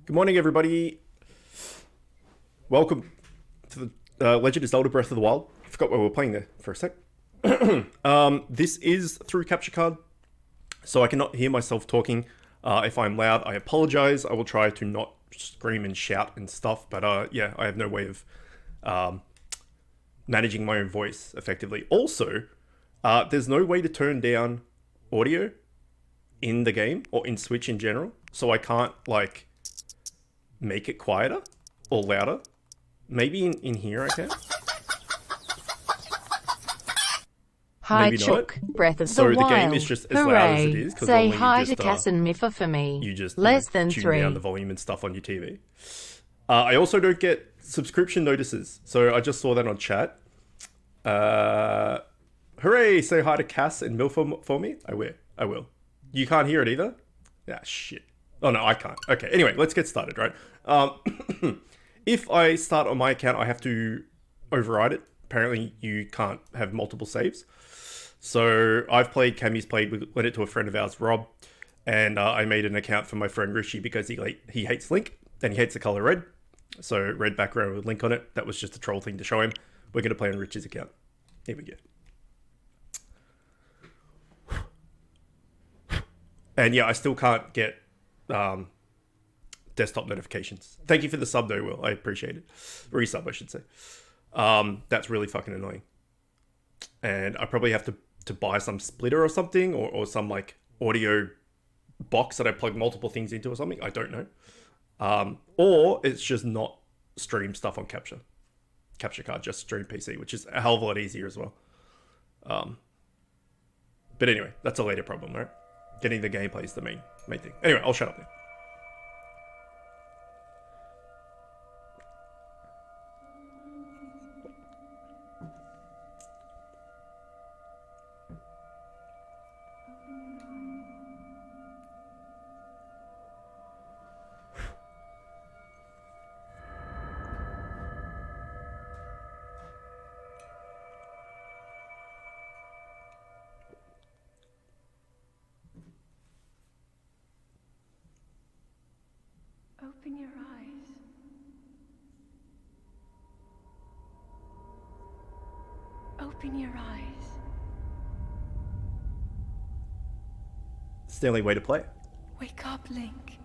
Good morning, everybody. Welcome to the Legend of Zelda Breath of the Wild. I forgot what we were playing there for a sec. This is through capture card, so I cannot hear myself talking. If I'm loud, I apologize. I will try to not scream and shout and stuff, but yeah, I have no way of managing my own voice effectively. Also, there's no way to turn down audio in the game or in Switch in general, so I can't like make it quieter or louder. Maybe in here I can. Hi, Maybe Chook, not. Breath of So the the game Wild. is just as Hooray. loud as it is because Say normally hi you to just Cass and Miffa for me. you just Less than tune 3. down the volume and stuff on your TV. I also don't get subscription notices, so I just saw that on chat. Hooray! Say hi to Cass and Milfa for me. I will. I will. You can't hear it either. Ah, shit. Oh no, I can't. Okay. Anyway, let's get started. Right. If I start on my account, I have to override it. Apparently, you can't have multiple saves. So I've played. Cammy's played. We lent it to a friend of ours, Rob, and I made an account for my friend Rishi because he hates Link and he hates the color red. So red background with Link on it. That was just a troll thing to show him. We're gonna play on Rich's account. Here we go. And yeah, I still can't get desktop notifications. Thank you for the sub though, Will. I appreciate it. Resub, I should say. That's really fucking annoying. And I probably have to buy some splitter or something, or some like audio box that I plug multiple things into or something. I don't know. Or it's just not stream stuff on capture card, just stream PC, which is a hell of a lot easier as well. But anyway, that's a later problem, right? Getting the gameplay is the main thing. Anyway, I'll shut up now. Open your eyes. Open your eyes. It's the only way to play it. Wake up, Link.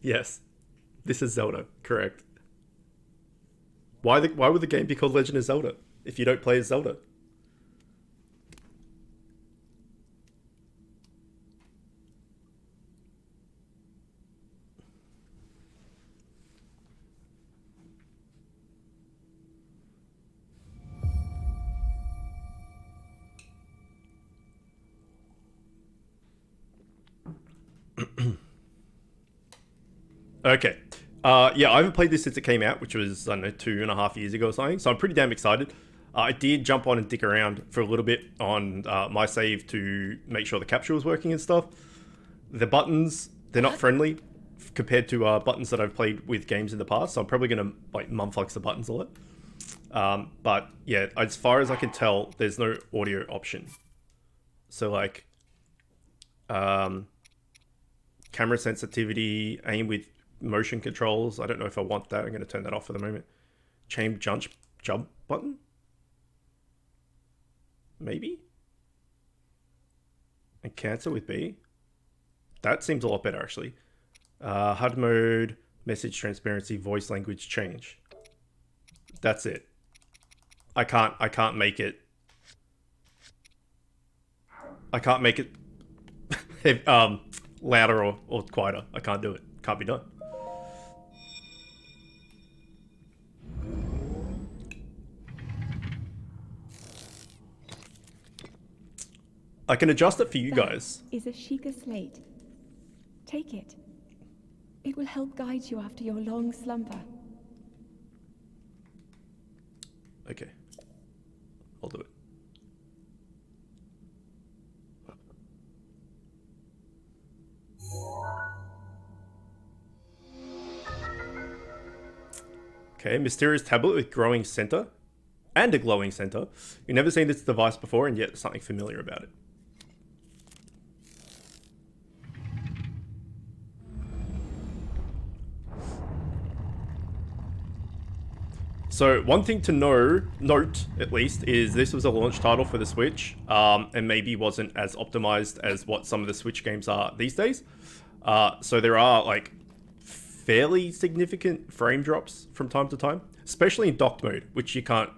Yes, this is Zelda. Correct. Why would the game be called Legend of Zelda if you don't play as Zelda? Okay. Yeah, I haven't played this since it came out, which was, I don't know, 2.5 years ago or something. So I'm pretty damn excited. I did jump on and dick around for a little bit on my save to make sure the capture was working and stuff. The buttons, they're not friendly compared to buttons that I've played with games in the past. So I'm probably going to like mumflex the buttons a lot. But yeah, as far as I can tell, there's no audio option. So like, camera sensitivity, aim with motion controls. I don't know if I want that. I'm going to turn that off for the moment. Chain jump button? Maybe? And cancel with B? That seems a lot better actually. HUD mode, message transparency, voice language change. That's it. I can't make it. I can't make it louder or quieter. I can't do it. Can't be done. I can adjust it for you guys. Is a Sheikah slate. Take it. It will help guide you after your long slumber. Okay, mysterious tablet with growing center and a glowing center. You've never seen this device before, and yet something familiar about it. So one thing to note at least, is this was a launch title for the Switch, and maybe wasn't as optimized as what some of the Switch games are these days. So there are like fairly significant frame drops from time to time, especially in docked mode, which you can't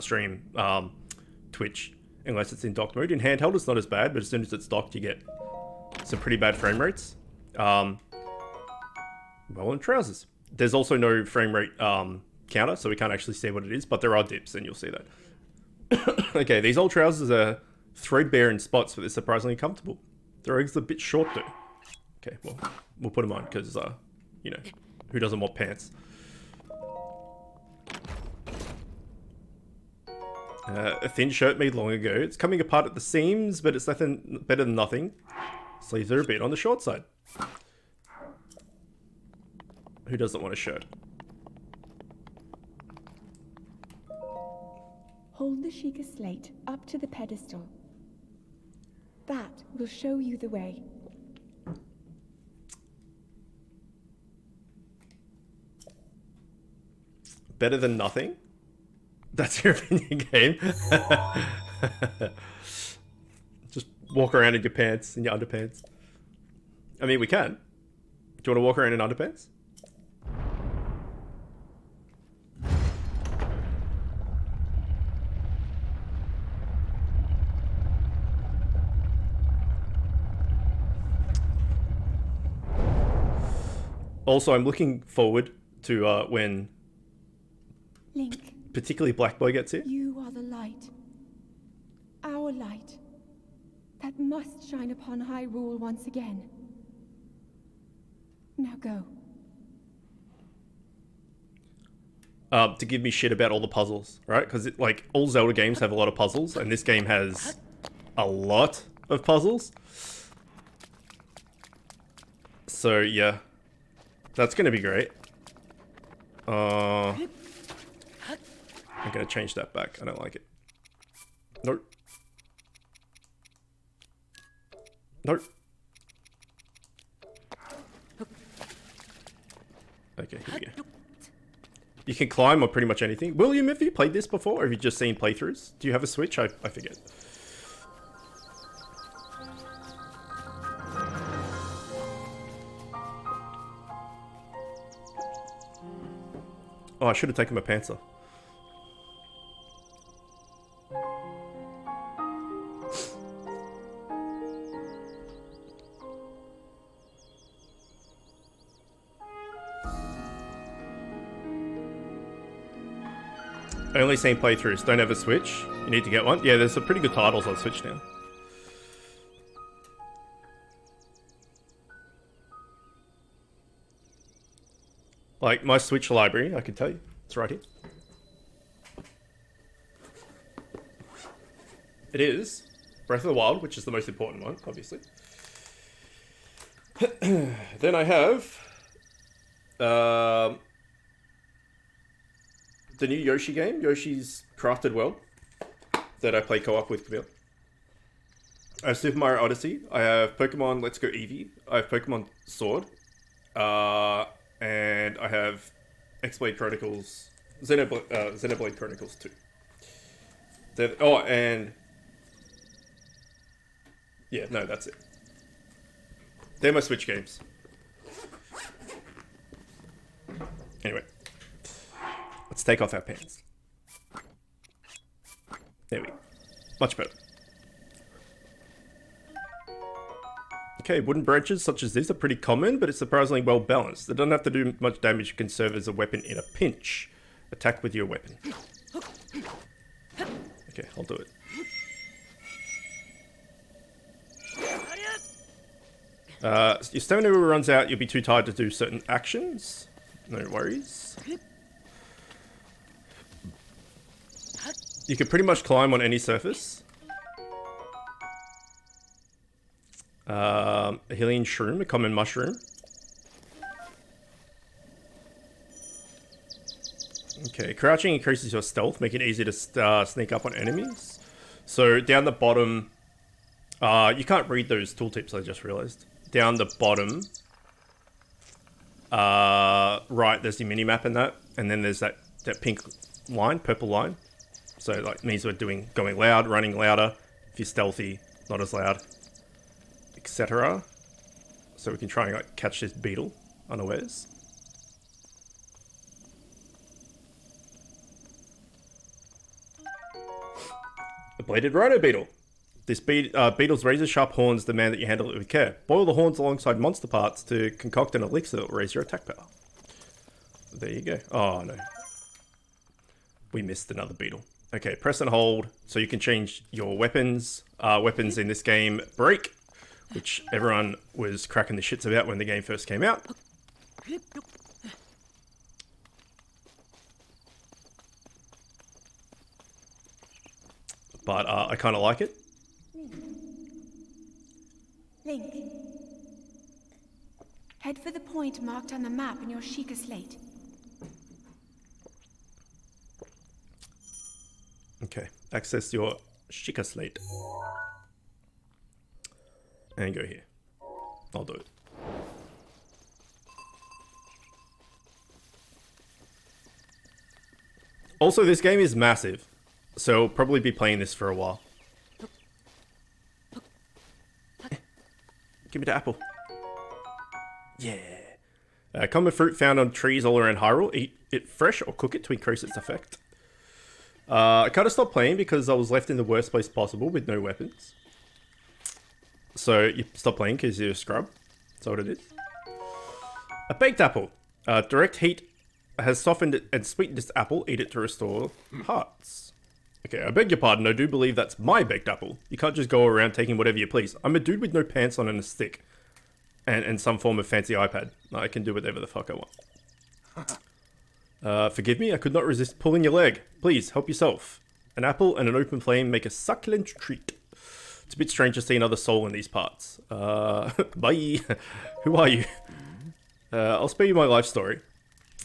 stream Twitch unless it's in docked mode. In handheld, it's not as bad, but as soon as it's docked, you get some pretty bad frame rates. Well, in trousers, there's also no frame rate counter, so we can't actually see what it is, but there are dips, and you'll see that. Okay, these old trousers are threadbare in spots, but they're surprisingly comfortable. Their legs are a bit short though. Okay, well, we'll put them on because, you know, who doesn't want pants? A thin shirt made long ago. It's coming apart at the seams, but it's nothing better than nothing. Sleeves are a bit on the short side. Who doesn't want a shirt? Hold the Sheikah slate up to the pedestal. That will show you the way. Better than nothing? That's your opinion, game? Just walk around in your pants, in your underpants. I mean, we can. Do you want to walk around in underpants? Also, I'm looking forward to when Link, particularly Black Boy gets here. you are the light. Our light. That must shine upon Hyrule once again. Now go. To give me shit about all the puzzles, right? Because like all Zelda games have a lot of puzzles, and this game has a lot of puzzles. So yeah, that's gonna be great. I'm gonna change that back. I don't like it. Nope. Nope. Okay, here we go. You can climb on pretty much anything. William, have you played this before, or have you just seen playthroughs? Do you have a Switch? I forget. Oh, I should have taken my pants off. Only seen playthroughs. Don't have a Switch. You need to get one. Yeah, there's some pretty good titles on Switch now. Like my Switch library, I can tell you. It's right here. It is Breath of the Wild, which is the most important one, obviously. Then I have the new Yoshi game, Yoshi's Crafted World, that I play co-op with Camille. I have Super Mario Odyssey. I have Pokemon Let's Go Eevee. I have Pokemon Sword. And I have X-Blade Chronicles, Xenoblade Chronicles 2. Oh, and yeah, no, that's it. They're my Switch games. Anyway, let's take off our pants. There we go. Much better. Okay, wooden branches such as this are pretty common, but it's surprisingly well balanced. They don't have to do much damage. It can serve as a weapon in a pinch. Attack with your weapon. Okay, I'll do it. Your stamina runs out, you'll be too tired to do certain actions. No worries. You can pretty much climb on any surface. A Hylian shroom, a common mushroom. Okay, crouching increases your stealth, make it easy to sneak up on enemies. So down the bottom, you can't read those tooltips, I just realized. Down the bottom, right, there's the mini-map in that, and then there's that pink line, purple line. So like means we're going loud, running louder. If you're stealthy, not as loud, etc. So we can try and like catch this beetle unawares. A bladed rhino beetle. This beetle's razor-sharp horns demand that you handle it with care. Boil the horns alongside monster parts to concoct an elixir that will raise your attack power. There you go. Oh, no. We missed another beetle. Okay, press and hold so you can change your weapons. Weapons in this game break, which everyone was cracking the shits about when the game first came out. But I kind of like it. Link. Head for the point marked on the map in your Sheikah slate. Okay, access your Sheikah slate. And go here. I'll do it. Also, this game is massive, so I'll probably be playing this for a while. Give me the apple. Yeah. Common fruit found on trees all around Hyrule. Eat it fresh or cook it to increase its effect. I kind of stopped playing because I was left in the worst place possible with no weapons. So you stop playing because you're a scrub. That's what it is. A baked apple. Direct heat has softened and sweetened this apple. Eat it to restore hearts. Okay, I beg your pardon. I do believe that's my baked apple. You can't just go around taking whatever you please. I'm a dude with no pants on and a stick. And some form of fancy iPad. I can do whatever the fuck I want. Forgive me, I could not resist pulling your leg. Please, help yourself. An apple and an open flame make a succulent treat. It's a bit strange to see another soul in these parts. Bye. Who are you? I'll spare you my life story.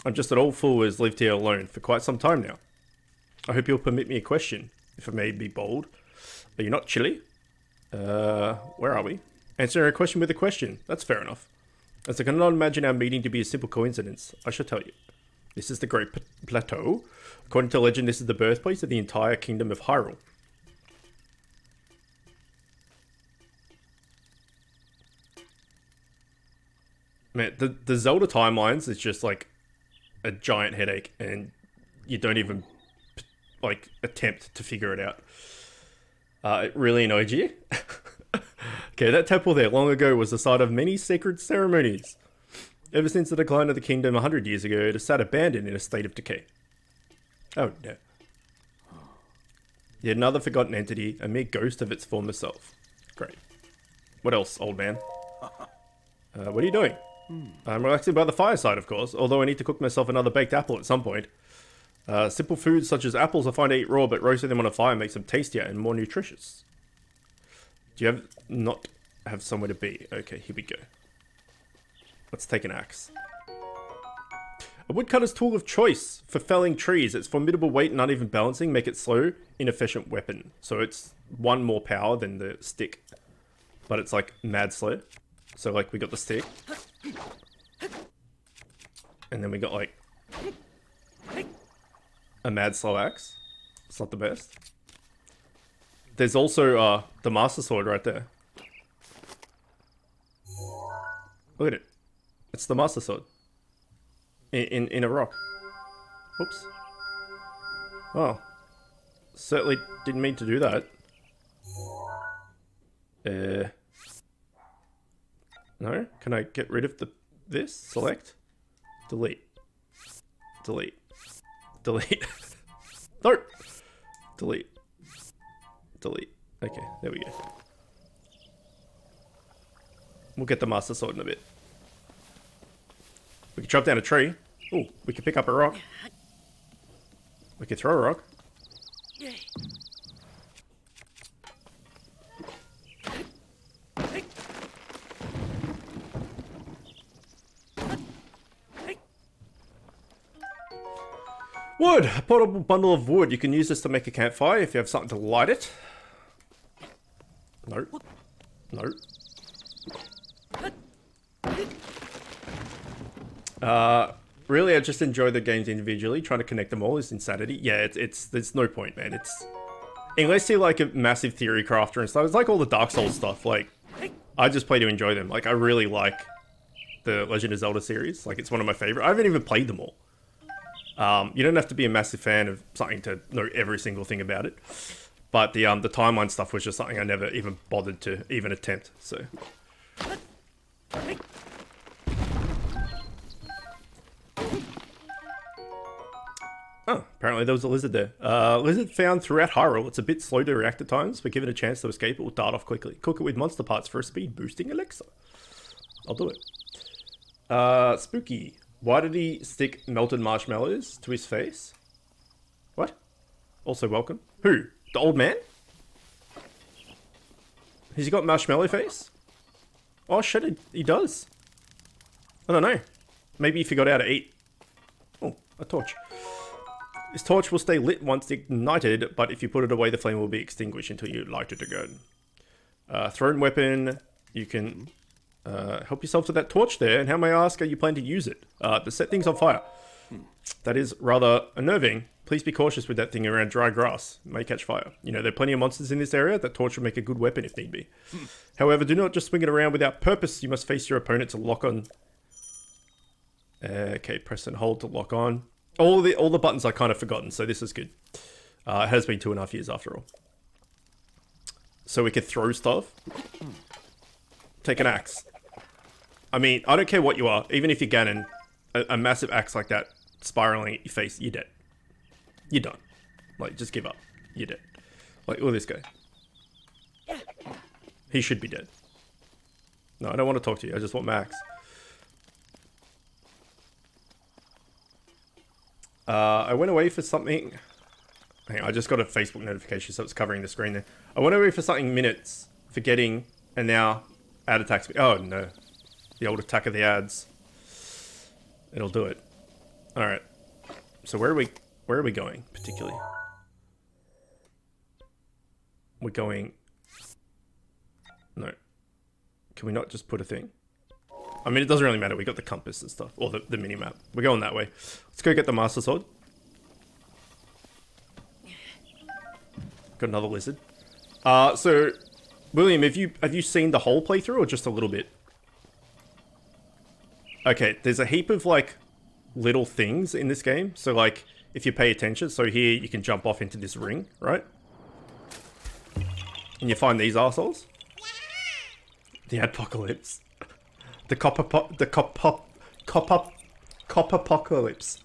I'm just an old fool who has lived here alone for quite some time now. I hope you'll permit me a question, if I may be bold. Are you not chilly? Where are we? Answering a question with a question. That's fair enough. As I cannot imagine our meeting to be a simple coincidence, I shall tell you. This is the Great Plateau. According to legend, this is the birthplace of the entire kingdom of Hyrule. Man, the Zelda timelines is just like a giant headache, and you don't even like attempt to figure it out. It really annoyed you. Okay, that temple there long ago was the site of many sacred ceremonies. Ever since the decline of the kingdom 100 years ago, it has sat abandoned in a state of decay. Oh no. Yet another forgotten entity, a mere ghost of its former self. Great. What else, old man? What are you doing? I'm relaxing by the fireside, of course, although I need to cook myself another baked apple at some point. Simple foods such as apples are fine to eat raw, but roasting them on a fire makes them tastier and more nutritious. Do you not have somewhere to be? Okay, here we go. Let's take an axe. A woodcutter's tool of choice for felling trees. Its formidable weight and uneven balancing make it slow, inefficient weapon. So it's one more power than the stick, but it's like mad slow. So like we got the stick, and then we got like a mad slow axe. It's not the best. There's also the Master Sword right there. Look at it. It's the Master Sword. In a rock. Oops. Oh. Certainly didn't mean to do that. No? Can I get rid of this? Select? Delete. Delete. Delete. No! Delete. Delete. Okay, there we go. We'll get the Master Sword in a bit. We can chop down a tree. Oh, we can pick up a rock. We can throw a rock. Wood! A portable bundle of wood. You can use this to make a campfire if you have something to light it. No. No. Really, I just enjoy the games individually. Trying to connect them all is insanity. Yeah, there's no point, man. Unless you're like a massive theory crafter and stuff. It's like all the Dark Souls stuff. Like, I just play to enjoy them. Like, I really like the Legend of Zelda series. Like, it's one of my favorite. I haven't even played them all. You don't have to be a massive fan of something to know every single thing about it. But the timeline stuff was just something I never even bothered to even attempt. So. Oh, apparently there was a lizard there. Lizard found throughout Hyrule. It's a bit slow to react at times, but given a chance to escape, it will dart off quickly. Cook it with monster parts for a speed boosting elixir. I'll do it. Spooky. Why did he stick melted marshmallows to his face? What? Also welcome. Who? The old man? Has he got marshmallow face? Oh shit, he does. I don't know. Maybe he forgot how to eat. Oh, a torch. This torch will stay lit once ignited, but if you put it away, the flame will be extinguished until you light it again. Thrown weapon, you can help yourself to that torch there, and how may I ask, are you planning to use it? To set things on fire. That is rather unnerving. Please be cautious with that thing around dry grass. It may catch fire. You know, there are plenty of monsters in this area. That torch will make a good weapon if need be. However, do not just swing it around without purpose. You must face your opponent to lock on. Okay, press and hold to lock on. All the buttons I kind of forgotten, so this is good. It has been 2.5 years after all. So we could throw stuff. Take an axe. I mean, I don't care what you are. Even if you're Ganon, a massive axe like that spiraling at your face, you're dead. You're done. Like, just give up. You're dead. Like, look at this guy. He should be dead. No, I don't want to talk to you. I just want my axe. I went away for something. Hang on, I just got a Facebook notification, so it's covering the screen there. I went away for something minutes, forgetting, and now ad attacks me. Oh no, the old attack of the ads. It'll do it. All right. So where are we going particularly? We're going. No. Can we not just put a thing? I mean, it doesn't really matter. We got the compass and stuff, or the mini map. We're going that way. Let's go get the Master Sword. Got another lizard. So, William, have you seen the whole playthrough or just a little bit? Okay, there's a heap of like little things in this game. So like, if you pay attention, so here you can jump off into this ring, right? And you find these arseholes. The Adpocalypse. The Copperpocalypse.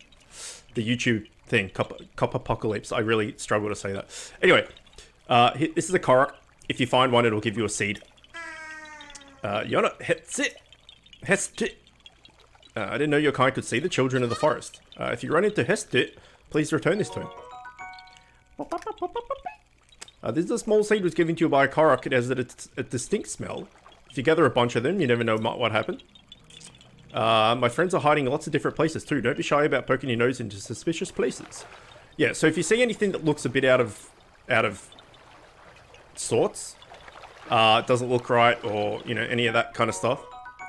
The YouTube thing, Copperpocalypse. I really struggle to say that. Anyway, this is a Korok. If you find one, it'll give you a seed. Yona, Hestit. I didn't know your kind could see the children of the forest. If you run into Hestit, please return this to him. This is a small seed was given to you by a Korok. It has a distinct smell. If you gather a bunch of them, you never know what happened. My friends are hiding in lots of different places too. Don't be shy about poking your nose into suspicious places. Yeah, so if you see anything that looks a bit out of sorts, doesn't look right, or you know, any of that kind of stuff,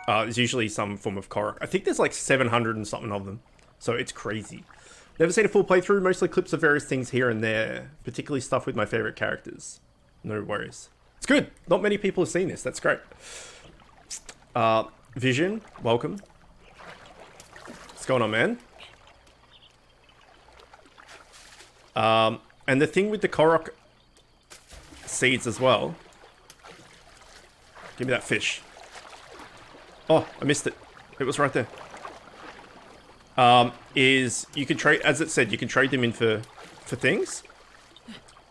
there's usually some form of Korok. I think there's like 700 and something of them, so it's crazy. Never seen a full playthrough, mostly clips of various things here and there, particularly stuff with my favorite characters. No worries. It's good. Not many people have seen this. That's great. Vision, welcome. What's going on, man? And the thing with the Korok seeds as well. Give me that fish. Oh, I missed it. It was right there. Is you can trade, as it said, you can trade them in for things.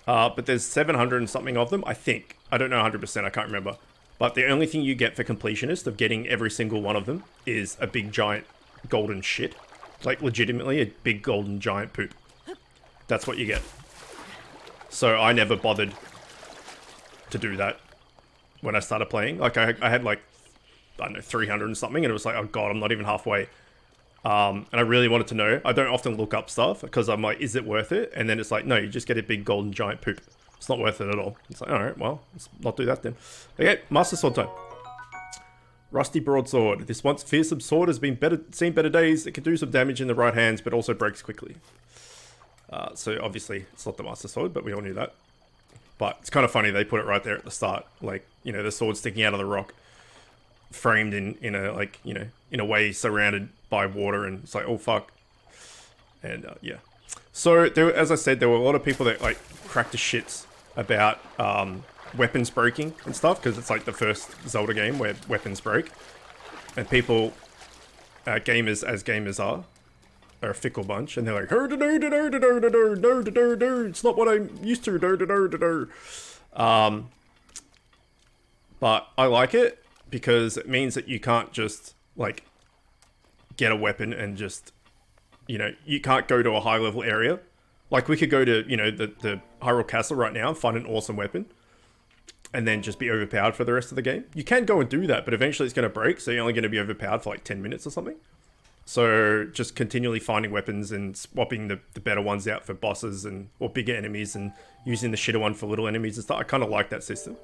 But there's 700 and something of them, I think. I don't know 100%, I can't remember. But the only thing you get for completionist of getting every single one of them is a big giant golden shit. Like, legitimately, a big golden giant poop. That's what you get. So I never bothered to do that when I started playing. Like, I had like, I don't know, 300 and something, and it was like, oh god, I'm not even halfway. And I really wanted to know. I don't often look up stuff because I'm like, is it worth it? And then it's like, no, you just get a big golden giant poop. It's not worth it at all. It's like, all right, well, let's not do that then. Okay, Master Sword time. Rusty Broadsword. This once fearsome sword has been seen better days. It can do some damage in the right hands, but also breaks quickly. So obviously, it's not the Master Sword, but we all knew that. But it's kind of funny they put it right there at the start. Like, you know, the sword sticking out of the rock. Framed in a, like, you know, in a way surrounded by water, and it's like, oh fuck. And yeah, so there, as I said, there were a lot of people that like cracked the shits about weapons breaking and stuff, because it's like the first Zelda game where weapons break, and people, gamers as gamers are a fickle bunch, and they're like, it's not what I'm used to. But I like it because it means that you can't just like get a weapon and just, you know, you can't go to a high level area. Like, we could go to, you know, the Hyrule Castle right now and find an awesome weapon and then just be overpowered for the rest of the game. You can go and do that, but eventually it's going to break, so you're only going to be overpowered for like 10 minutes or something. So just continually finding weapons and swapping the better ones out for bosses and or bigger enemies, and using the shitter one for little enemies and stuff. I kind of like that system.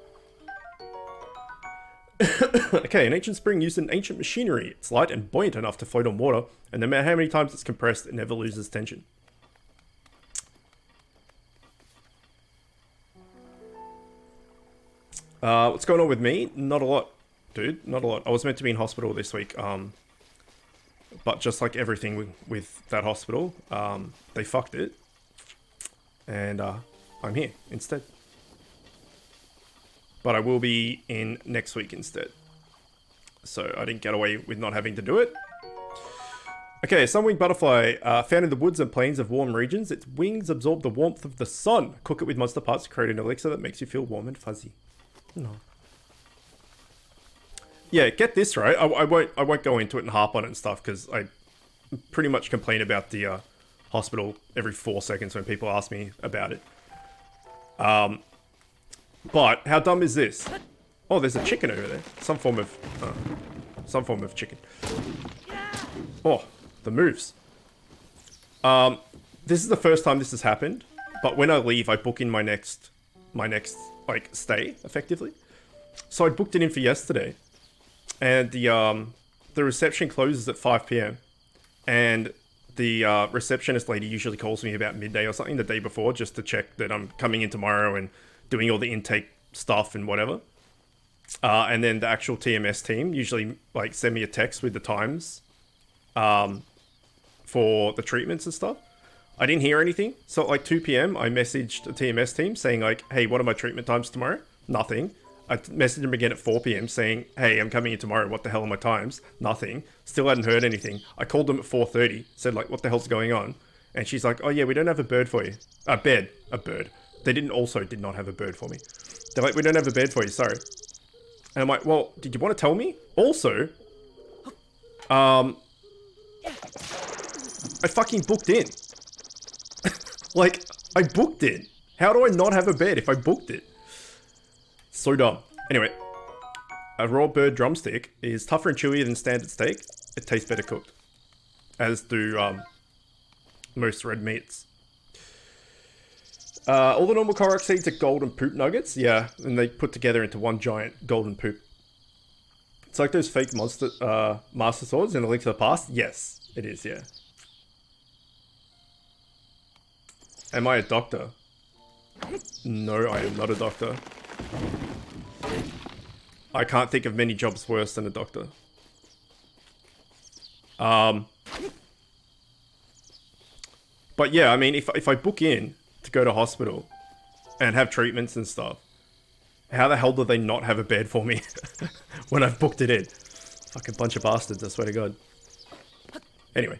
Okay, an ancient spring used in ancient machinery. It's light and buoyant enough to float on water, and no matter how many times it's compressed, it never loses tension. What's going on with me? Not a lot, dude. Not a lot. I was meant to be in hospital this week, but just like everything with that hospital, they fucked it, and I'm here instead. But I will be in next week instead. So I didn't get away with not having to do it. Okay, sunwing butterfly, found in the woods and plains of warm regions. Its wings absorb the warmth of the sun. Cook it with monster parts to create an elixir that makes you feel warm and fuzzy. No. Yeah, get this right. I won't go into it and harp on it and stuff, because I pretty much complain about the hospital every 4 seconds when people ask me about it. But how dumb is this? Oh, there's a chicken over there. Some form of chicken. Oh, the moves. This is the first time this has happened, but when I leave, I book in my next like stay effectively. So I booked it in for yesterday, and the reception closes at 5 p.m. and the receptionist lady usually calls me about midday or something the day before, just to check that I'm coming in tomorrow and doing all the intake stuff and whatever. And then the actual TMS team usually like send me a text with the times for the treatments and stuff. I didn't hear anything. So at like 2 p.m. I messaged the TMS team saying like, hey, what are my treatment times tomorrow? Nothing. I messaged them again at 4 p.m. saying, hey, I'm coming in tomorrow. What the hell are my times? Nothing. Still hadn't heard anything. I called them at 4:30, said like, what the hell's going on? And she's like, oh yeah, we don't have a bird for you. A bird. They did not have a bird for me. They're like, we don't have a bed for you, sorry. And I'm like, well, did you want to tell me? Also, I fucking booked in. Like, I booked it. How do I not have a bed if I booked it? So dumb. Anyway, a raw bird drumstick is tougher and chewier than standard steak. It tastes better cooked. As do most red meats. All the normal Korok seeds are golden poop nuggets. Yeah, and they put together into one giant golden poop. It's like those fake master swords in A Link to the Past. Yes, it is, yeah. Am I a doctor? No, I am not a doctor. I can't think of many jobs worse than a doctor. But yeah, I mean, if I book in to go to hospital and have treatments and stuff, how the hell do they not have a bed for me when I've booked it in? Fucking bunch of bastards, I swear to God. Anyway.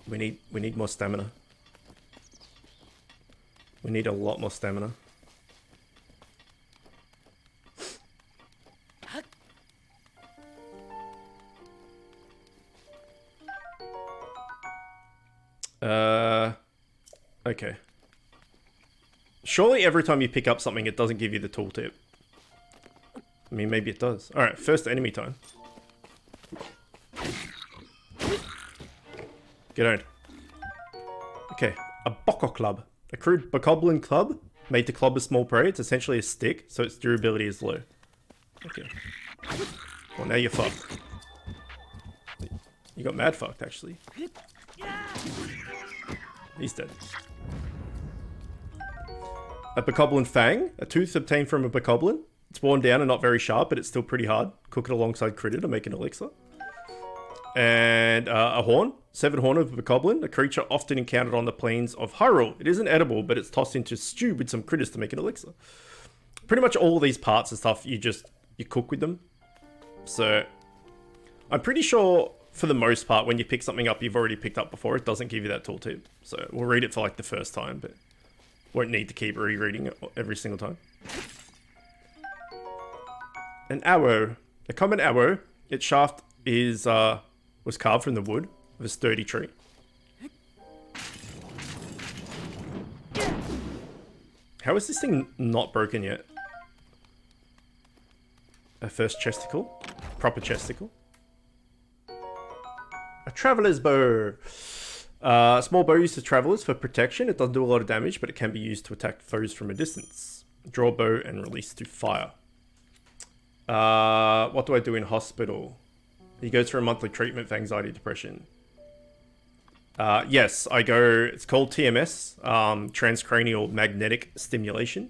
We need more stamina. We need a lot more stamina. Okay. Surely every time you pick up something, it doesn't give you the tooltip. I mean, maybe it does. Alright, first enemy time. Get on. Okay, a Boko Club. A crude bokoblin club made to club a small prey. It's essentially a stick, so its durability is low. Okay. Well, now you're fucked. You got mad fucked, actually. He's dead. A bokoblin fang. A tooth obtained from a bokoblin. It's worn down and not very sharp, but it's still pretty hard. Cook it alongside critter to make an elixir. And a horn. Severed horn of a bokoblin. A creature often encountered on the plains of Hyrule. It isn't edible, but it's tossed into stew with some critters to make an elixir. Pretty much all of these parts and stuff, you cook with them. So, I'm pretty sure, for the most part, when you pick something up you've already picked up before, it doesn't give you that tooltip. So, we'll read it for like the first time, but won't need to keep rereading it every single time. An arrow. A common arrow. Its shaft was carved from the wood of a sturdy tree. How is this thing not broken yet? A first chesticle. Proper chesticle. A traveler's bow. Small bow used to travelers for protection. It doesn't do a lot of damage, but it can be used to attack foes from a distance. Draw bow and release to fire. What do I do in hospital? He goes for a monthly treatment for anxiety, depression. Yes, I go... It's called TMS. Transcranial Magnetic Stimulation.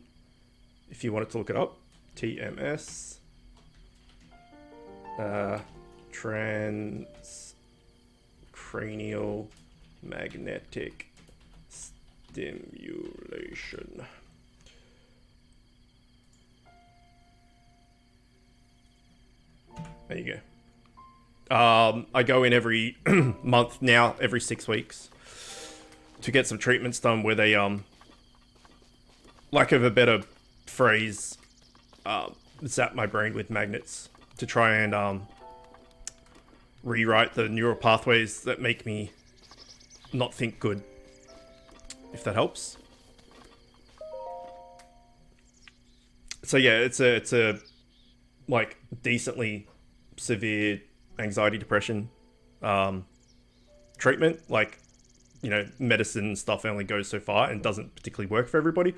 If you wanted to look it up. TMS. Transcranial Magnetic Stimulation. There you go. I go in every month now, every 6 weeks, to get some treatments done where they, lack of a better phrase, zap my brain with magnets to try and rewrite the neural pathways that make me not think good, if that helps. So yeah, it's a like decently severe anxiety, depression treatment. Like, you know, medicine and stuff only goes so far and doesn't particularly work for everybody,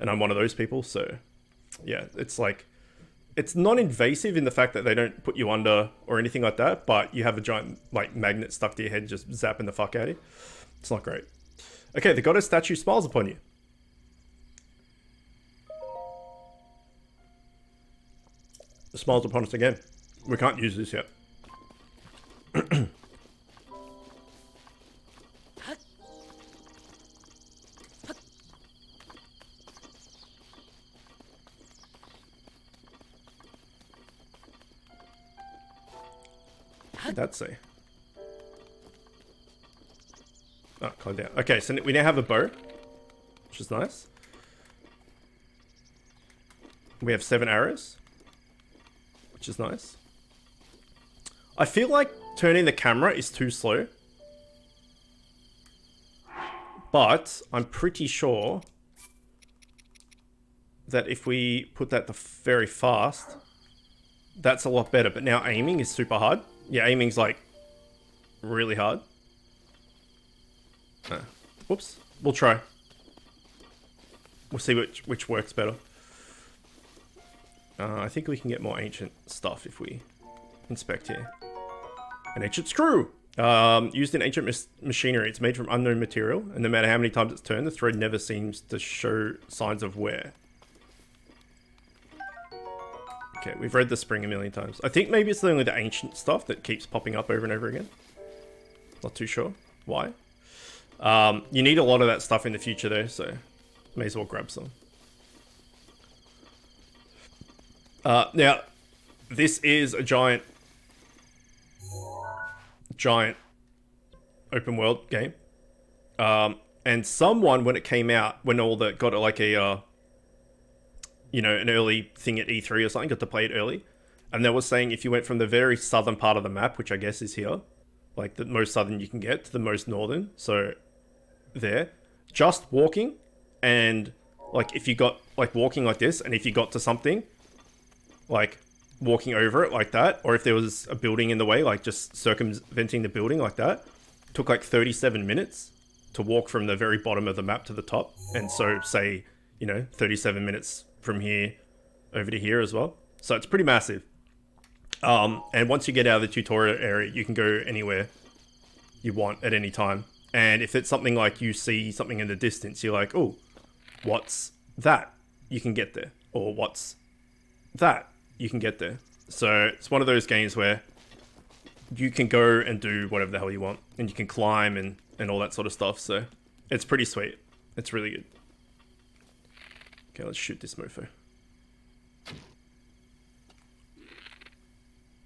and I'm one of those people. So yeah, it's like, it's non-invasive in the fact that they don't put you under or anything like that, but you have a giant like magnet stuck to your head just zapping the fuck out of you. It's not great. Okay, the goddess statue smiles upon you. It smiles upon us again. We can't use this yet. What did that say? Oh, calm down. Okay, so we now have a bow, which is nice. We have 7 arrows, which is nice. I feel like turning the camera is too slow, but I'm pretty sure that if we put that to very fast, that's a lot better. But now aiming is super hard. Yeah, aiming's like really hard. Whoops. We'll try. We'll see which works better. I think we can get more ancient stuff if we inspect here. An ancient screw! Used in ancient machinery. It's made from unknown material, and no matter how many times it's turned, the thread never seems to show signs of wear. Okay, we've read the spring a million times. I think maybe it's only the ancient stuff that keeps popping up over and over again. Not too sure why. You need a lot of that stuff in the future though, so may as well grab some. Now, this is a giant open world game. And someone, when it came out, when all that got like a, you know, an early thing at E3 or something, got to play it early. And they were saying if you went from the very southern part of the map, which I guess is here, like the most southern you can get, to the most northern, so there, just walking and Like, if you got, like, walking like this, and if you got to something, like, walking over it like that, or if there was a building in the way, like, just circumventing the building like that, took, like, 37 minutes to walk from the very bottom of the map to the top. And so, say, you know, 37 minutes from here over to here as well. So it's pretty massive. And once you get out of the tutorial area, you can go anywhere you want at any time. And if it's something like you see something in the distance, you're like, oh, what's that? You can get there. Or what's that? You can get there. So it's one of those games where you can go and do whatever the hell you want. And you can climb and all that sort of stuff. So it's pretty sweet. It's really good. Okay, let's shoot this mofo.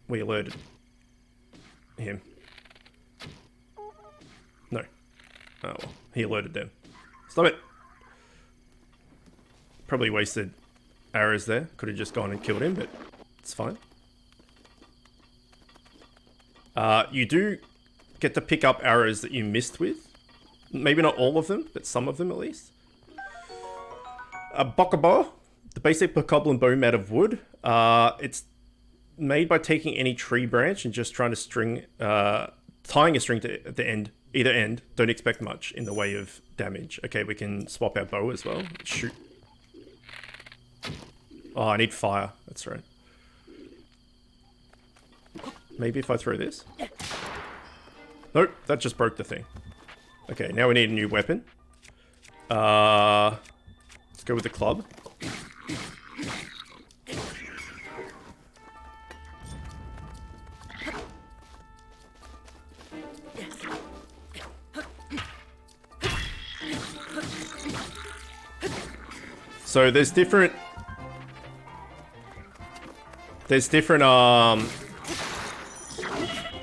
We alerted him. No. Oh, well. He alerted them. Stop it! Probably wasted arrows there. Could have just gone and killed him, but it's fine. You do get to pick up arrows that you missed with. Maybe not all of them, but some of them at least. A bokobo, the basic bokoblin bow made of wood. It's made by taking any tree branch and just trying to string, tying a string to the end, either end. Don't expect much in the way of damage. Okay, we can swap our bow as well. Shoot. Oh, I need fire. That's right. Maybe if I throw this. Nope, that just broke the thing. Okay, now we need a new weapon. Let's go with the club. So there's different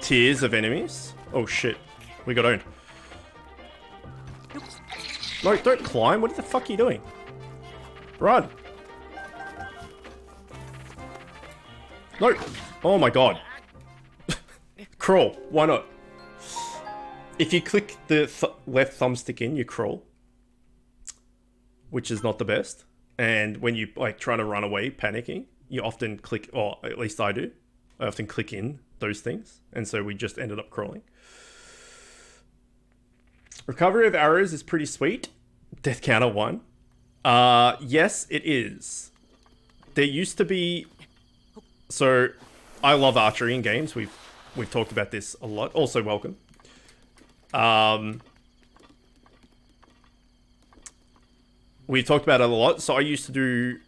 tiers of enemies. Oh shit, we got owned. No, don't climb. What the fuck are you doing? Run. No. Oh my god. Crawl. Why not? If you click the left thumbstick in, you crawl. Which is not the best. And when you like trying to run away, panicking, you often click, or at least I do. I often click in those things. And so we just ended up crawling. Recovery of arrows is pretty sweet. Death counter 1. Yes, it is. There used to be... So, I love archery in games. We've talked about this a lot. Also, welcome. We've talked about it a lot. So I used to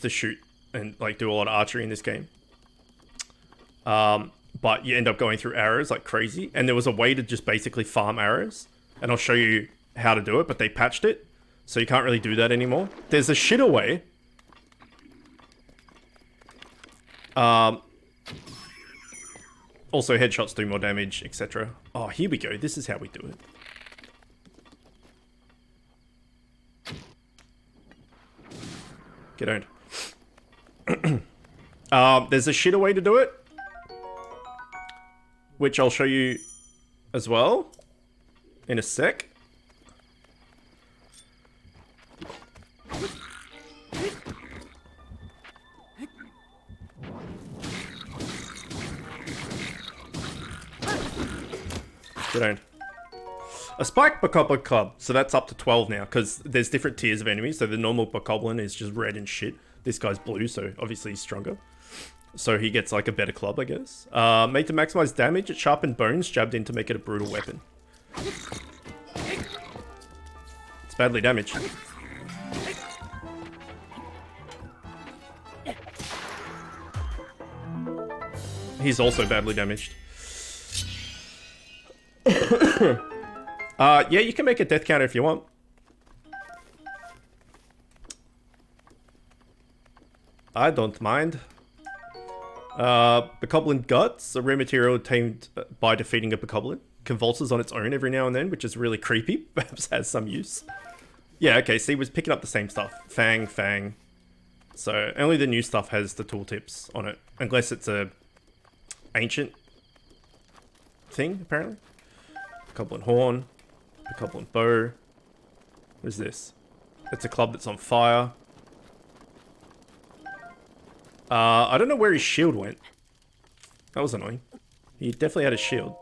shoot and like do a lot of archery in this game. But you end up going through arrows like crazy. And there was a way to just basically farm arrows. And I'll show you how to do it, but they patched it. So you can't really do that anymore. There's a shitter way. Also, headshots do more damage, etc. Oh, here we go. This is how we do it. Get owned. There's a shitter way to do it, which I'll show you as well in a sec. Get owned. A spike bokoblin club. So that's up to 12 now, because there's different tiers of enemies. So the normal bokoblin is just red and shit. This guy's blue, so obviously he's stronger. So he gets like a better club, I guess. Made to maximize damage, it sharpened bones, jabbed in to make it a brutal weapon. It's badly damaged. He's also badly damaged. Yeah, you can make a death counter if you want. I don't mind. Bokoblin Guts, a rare material obtained by defeating a bokoblin. Convulses on its own every now and then, which is really creepy. Perhaps has some use. Yeah, okay, see, we're picking up the same stuff. Fang, Fang. So, only the new stuff has the tooltips on it. Unless it's a ancient thing, apparently. Bokoblin Horn. Bokoblin Bow. What is this? It's a club that's on fire. I don't know where his shield went. That was annoying. He definitely had a shield.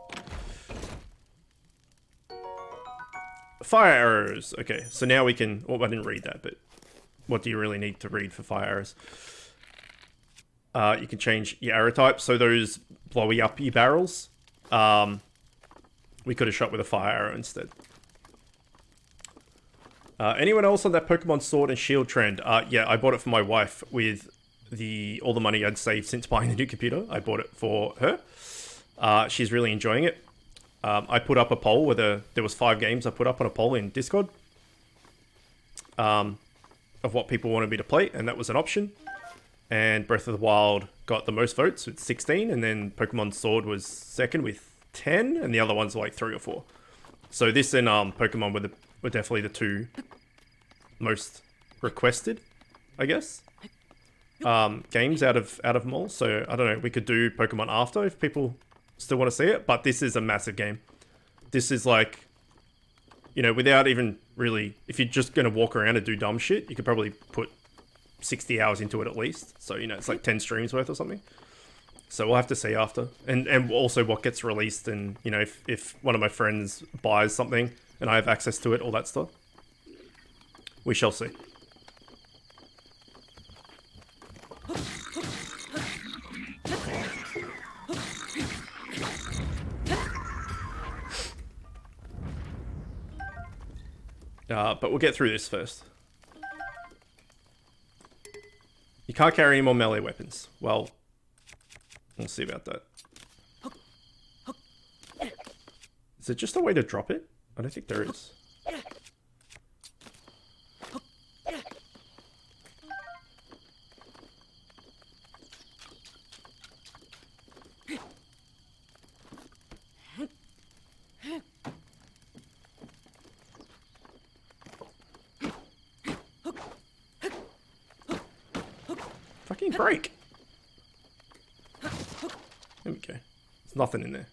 Fire arrows. Okay, so now we can... Well, I didn't read that, but what do you really need to read for fire arrows? You can change your arrow type. So those blowy uppy barrels, we could have shot with a fire arrow instead. Anyone else on that Pokemon Sword and Shield trend? Yeah, I bought it for my wife with all the money I'd saved since buying the new computer. I bought it for her. She's really enjoying it. I put up a poll with there was 5 games I put up on a poll in Discord of what people wanted me to play, and that was an option. And Breath of the Wild got the most votes with 16, and then Pokemon Sword was second with 10, and the other ones were like 3 or 4. So this and Pokemon were definitely the 2 most requested, I guess, games out of them all. So I don't know, we could do Pokemon after if people still want to see it, but this is a massive game. This is like, you know, without even really, if you're just going to walk around and do dumb shit, you could probably put 60 hours into it at least. So, you know, it's like 10 streams worth or something. So we'll have to see after. And also what gets released, and, you know, if one of my friends buys something and I have access to it, all that stuff. We shall see. But we'll get through this first. You can't carry any more melee weapons. Well, we'll see about that. Is it just a way to drop it? I don't think there is. Fucking break. There we go. There's nothing in there.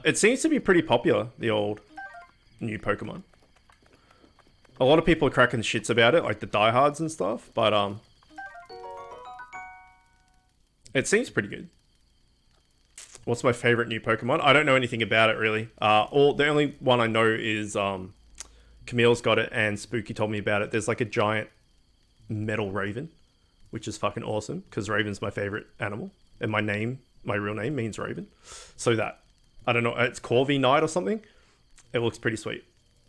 It seems to be pretty popular, the old new Pokemon. A lot of people are cracking shits about it, like the diehards and stuff, but it seems pretty good. What's my favorite new Pokemon? I don't know anything about it really. The only one I know is Camille's got it and Spooky told me about it. There's like a giant metal raven, which is fucking awesome because Raven's my favorite animal, and my real name means Raven. So that, I don't know, it's Corvi Knight or something. It looks pretty sweet.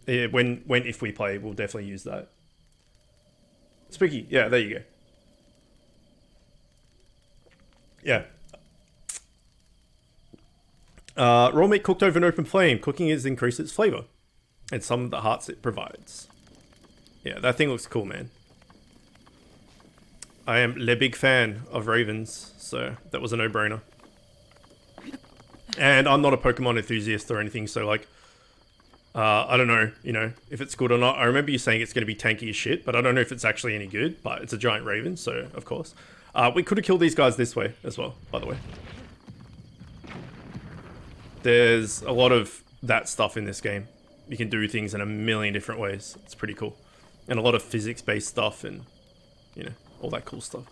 Yeah, if we play, we'll definitely use that. Spooky, yeah, there you go. Yeah. Raw meat cooked over an open flame. Cooking has increased its flavor and some of the hearts it provides. Yeah, that thing looks cool, man. I am a big fan of ravens, so that was a no-brainer. And I'm not a Pokemon enthusiast or anything, so like, I don't know, you know, if it's good or not. I remember you saying it's going to be tanky as shit, but I don't know if it's actually any good, but it's a giant raven, so of course. We could have killed these guys this way as well, by the way. There's a lot of that stuff in this game. You can do things in a million different ways. It's pretty cool. And a lot of physics-based stuff and, you know, all that cool stuff.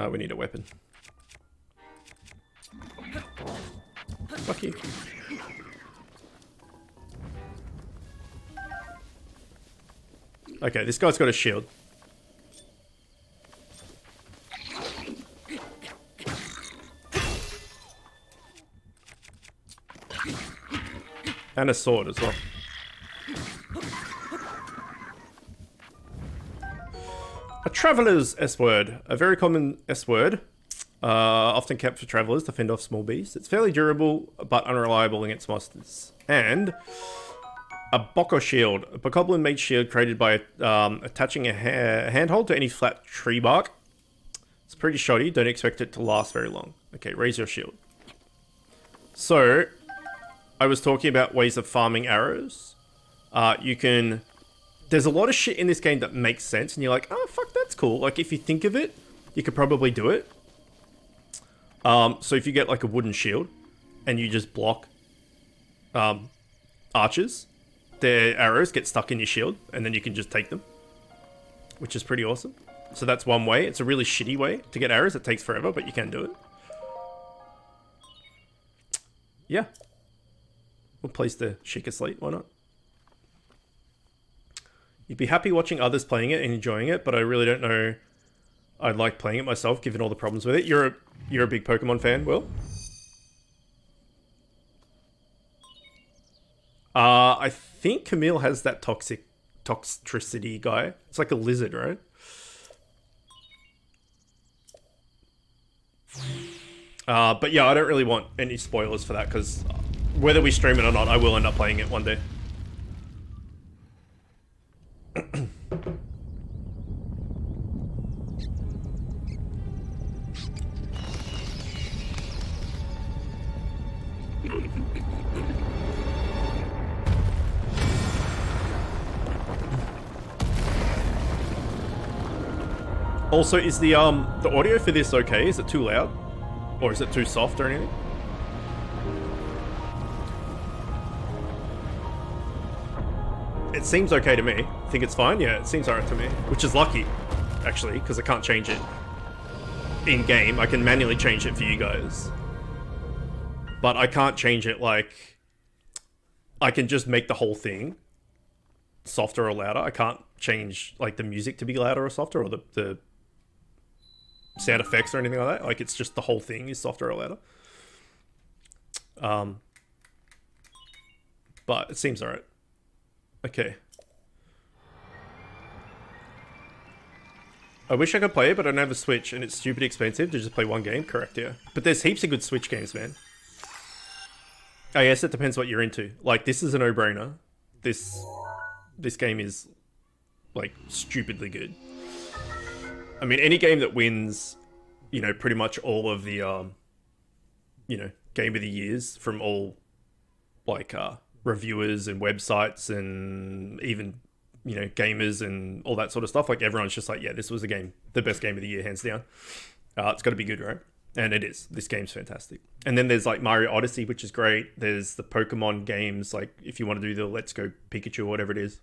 We need a weapon. Fuck you. Okay, this guy's got a shield. And a sword as well. A traveler's S-word. A very common S-word. Often kept for travelers to fend off small beasts. It's fairly durable, but unreliable against monsters. And a Boko shield. A Bokoblin made shield created by attaching a handhold to any flat tree bark. It's pretty shoddy. Don't expect it to last very long. Okay, raise your shield. So, I was talking about ways of farming arrows. You can... There's a lot of shit in this game that makes sense, and you're like, oh, fuck, that's cool. Like, if you think of it, you could probably do it. So if you get, like, a wooden shield, and you just block archers, their arrows get stuck in your shield, and then you can just take them. Which is pretty awesome. So that's one way. It's a really shitty way to get arrows. It takes forever, but you can do it. Yeah. We'll place the Sheikah Slate. Why not? You'd be happy watching others playing it and enjoying it, but I really don't know I'd like playing it myself, given all the problems with it. You're a big Pokemon fan, Will? I think Camille has that toxicity guy. It's like a lizard, right? But yeah, I don't really want any spoilers for that, because whether we stream it or not, I will end up playing it one day. Also, is the audio for this okay? Is it too loud? Or is it too soft or anything? It seems okay to me. Think it's fine? Yeah, it seems alright to me. Which is lucky, actually, because I can't change it in-game. I can manually change it for you guys. But I can't change it, like... I can just make the whole thing softer or louder. I can't change, like, the music to be louder or softer, or the sound effects or anything like that. Like, it's just the whole thing is softer or louder. But it seems alright. Okay. I wish I could play it, but I don't have a Switch, and it's stupid expensive to just play one game. Correct, yeah. But there's heaps of good Switch games, man. I guess it depends what you're into. Like, this is a no-brainer. This game is, like, stupidly good. I mean, any game that wins, you know, pretty much all of the, you know, Game of the Years from all, like, reviewers and websites and even, you know, gamers and all that sort of stuff. Like, everyone's just like, yeah, this was the best game of the year, hands down. It's got to be good, right? And it is. This game's fantastic. And then there's, like, Mario Odyssey, which is great. There's the Pokemon games, like, if you want to do the Let's Go Pikachu or whatever it is.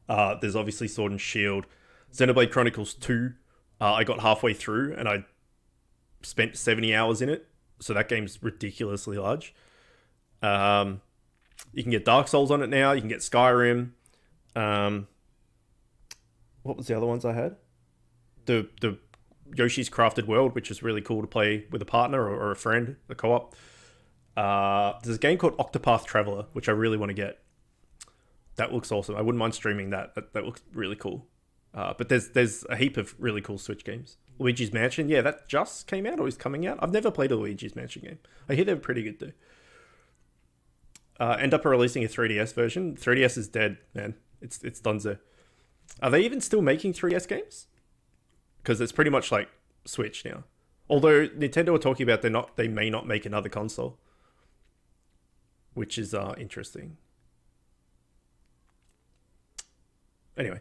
There's obviously Sword and Shield. Xenoblade Chronicles 2, I got halfway through and I spent 70 hours in it. So that game's ridiculously large. You can get Dark Souls on it now. You can get Skyrim. What was the other ones I had? The Yoshi's Crafted World, which is really cool to play with a partner or a friend, a co-op. There's a game called Octopath Traveler, which I really want to get. That looks awesome. I wouldn't mind streaming that. That looks really cool. But there's a heap of really cool Switch games. Luigi's Mansion, yeah, that just came out or is coming out. I've never played a Luigi's Mansion game. I hear they're pretty good though. End up releasing a 3DS version. 3DS is dead, man. It's donezo. Are they even still making 3DS games? Because it's pretty much like Switch now. Although Nintendo are talking about they may not make another console, which is interesting. Anyway.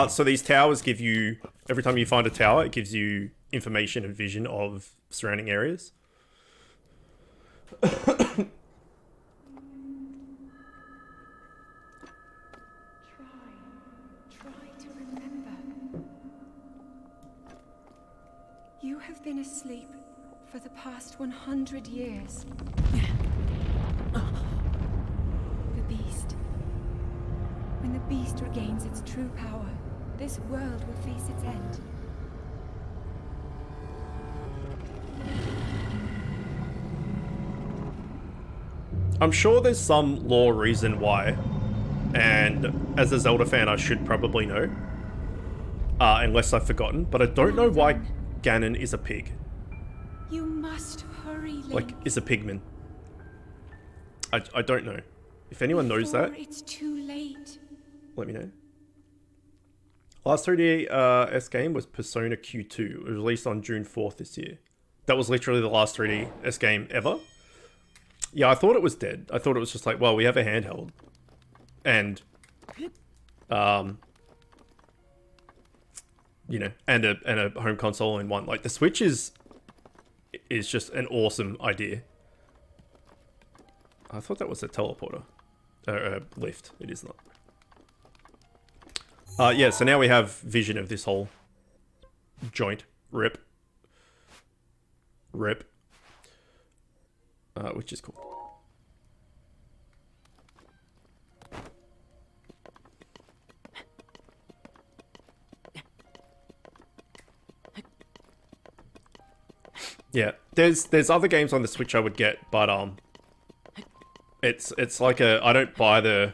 So these towers give you, every time you find a tower, it gives you information and vision of surrounding areas. Try to remember. You have been asleep for the past 100 years. The beast. When the beast regains its true power, this world will face its end. I'm sure there's some lore reason why, and as a Zelda fan I should probably know, unless I've forgotten, but I don't know why Ganon is a pig. You must hurry, Link. Like, is a pigman. I don't know. If anyone knows that, Before it's too late. let me know. Last 3DS game was Persona Q2. It was released on June 4th this year. That was literally the last 3DS game ever. Yeah, I thought it was dead. I thought it was just like, well, we have a handheld. And, you know, and a home console in one. Like, the Switch is just an awesome idea. I thought that was a teleporter. A lift. It is not. Yeah, so now we have vision of this whole joint. Rip. Which is cool. Yeah, there's other games on the Switch I would get, but it's like I don't buy the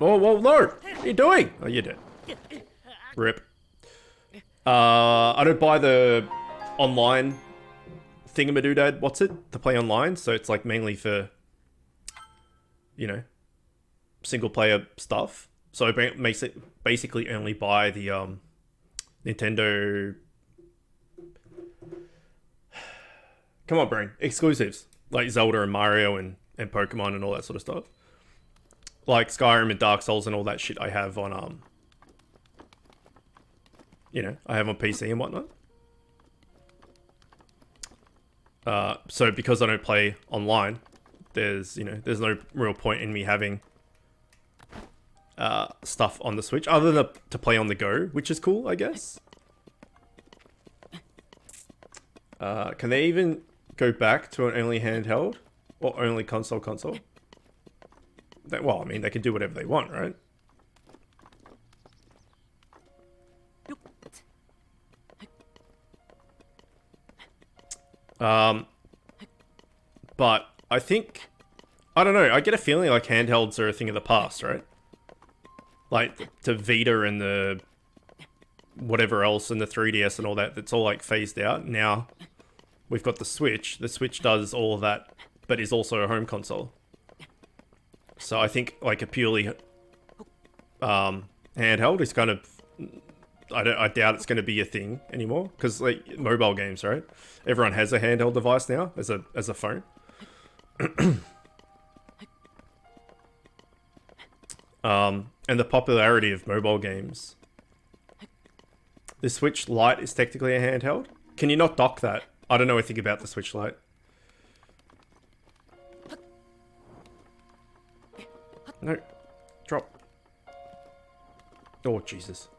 Oh, well, no! What are you doing? Oh, you're dead. Rip. I don't buy the online thingamadoodad, what's it? To play online, so it's like mainly for, you know, single player stuff. So I basically only buy the Nintendo... Come on, brain. Exclusives. Like Zelda and Mario and Pokemon and all that sort of stuff. Like Skyrim and Dark Souls and all that shit I have on, you know, I have on PC and whatnot. So because I don't play online, there's no real point in me having stuff on the Switch other than to play on the go, which is cool, I guess. Can they even go back to an only handheld or only console? Well, I mean, they can do whatever they want, right? But I think, I don't know, I get a feeling like handhelds are a thing of the past, right? Like to Vita and the whatever else and the 3DS and all that, that's all like phased out. Now we've got the Switch. The Switch does all of that, but is also a home console. So I think like a purely handheld is kind of, I doubt it's going to be a thing anymore, because like mobile games, right? Everyone has a handheld device now as a phone. And the popularity of mobile games. The Switch Lite is technically a handheld. Can you not dock that? I don't know anything about the Switch Lite. No. Drop. Oh, Jesus.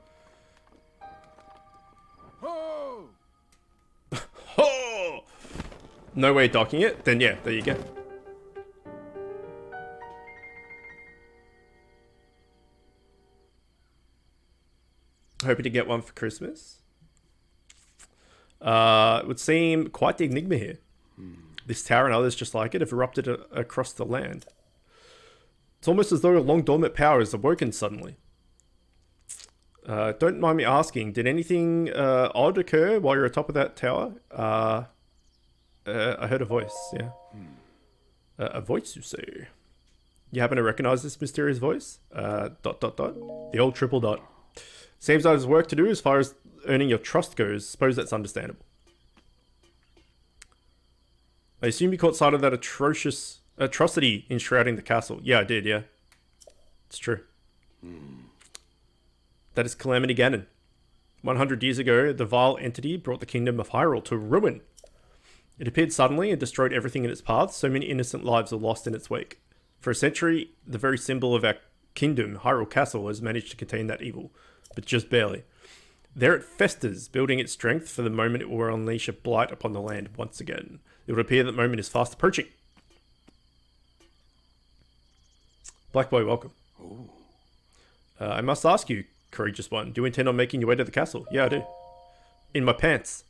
Oh! Oh! No way docking it? Then yeah, there you go. Hoping to get one for Christmas. It would seem quite the enigma here. This tower and others just like it have erupted across the land. It's almost as though a long dormant power is awoken suddenly. Don't mind me asking, did anything odd occur while you're atop of that tower? I heard a voice, yeah. A voice, you say? You happen to recognize this mysterious voice? ... The old triple dot. Seems there's work to do as far as earning your trust goes. Suppose that's understandable. I assume you caught sight of that atrocious atrocity enshrouding the castle. Yeah, I did, yeah. It's true. That is Calamity Ganon. 100 years ago, the vile entity brought the kingdom of Hyrule to ruin. It appeared suddenly and destroyed everything in its path. So many innocent lives were lost in its wake. For a century, the very symbol of our kingdom, Hyrule Castle, has managed to contain that evil, but just barely. There it festers, building its strength for the moment it will unleash a blight upon the land once again. It would appear that moment is fast approaching. Black Boy, welcome. I must ask you, courageous one, do you intend on making your way to the castle? Yeah, I do. In my pants.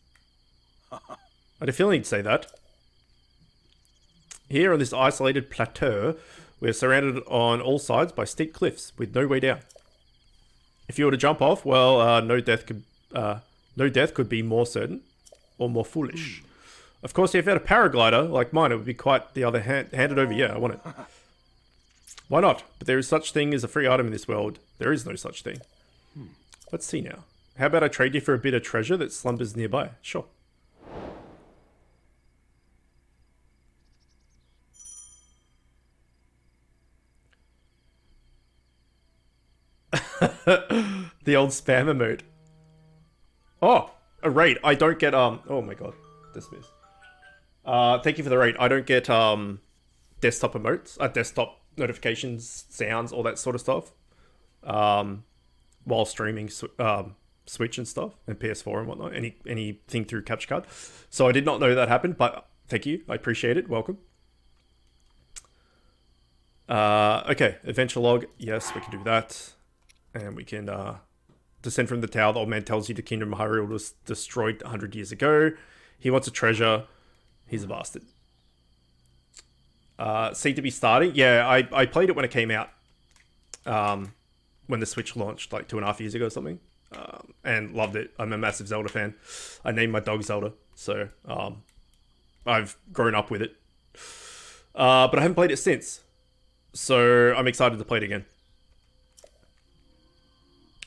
I had a feeling you'd say that. Here on this isolated plateau, we are surrounded on all sides by steep cliffs with no way down. If you were to jump off, well, no death could be more certain or more foolish. Of course, if you had a paraglider like mine, it would be quite the other handed over. Yeah, I want it. Why not? But there is such thing as a free item in this world. There is no such thing. Let's see now. How about I trade you for a bit of treasure that slumbers nearby? Sure. The old spammer mode. Oh, a raid. I don't get oh my god. Dismiss. Thank you for the raid. I don't get desktop emotes, desktop notifications, sounds, all that sort of stuff. While streaming Switch and stuff and PS4 and whatnot. Anything through capture card. So I did not know that happened, but thank you. I appreciate it. Welcome. Okay, adventure log. Yes, we can do that. And we can descend from the tower. The old man tells you the kingdom of Hyrule was destroyed 100 years ago. He wants a treasure. He's a bastard. Seem to be starting. Yeah, I played it when it came out. When the Switch launched, like 2.5 years ago or something. And loved it. I'm a massive Zelda fan. I named my dog Zelda. So, I've grown up with it. But I haven't played it since. So, I'm excited to play it again.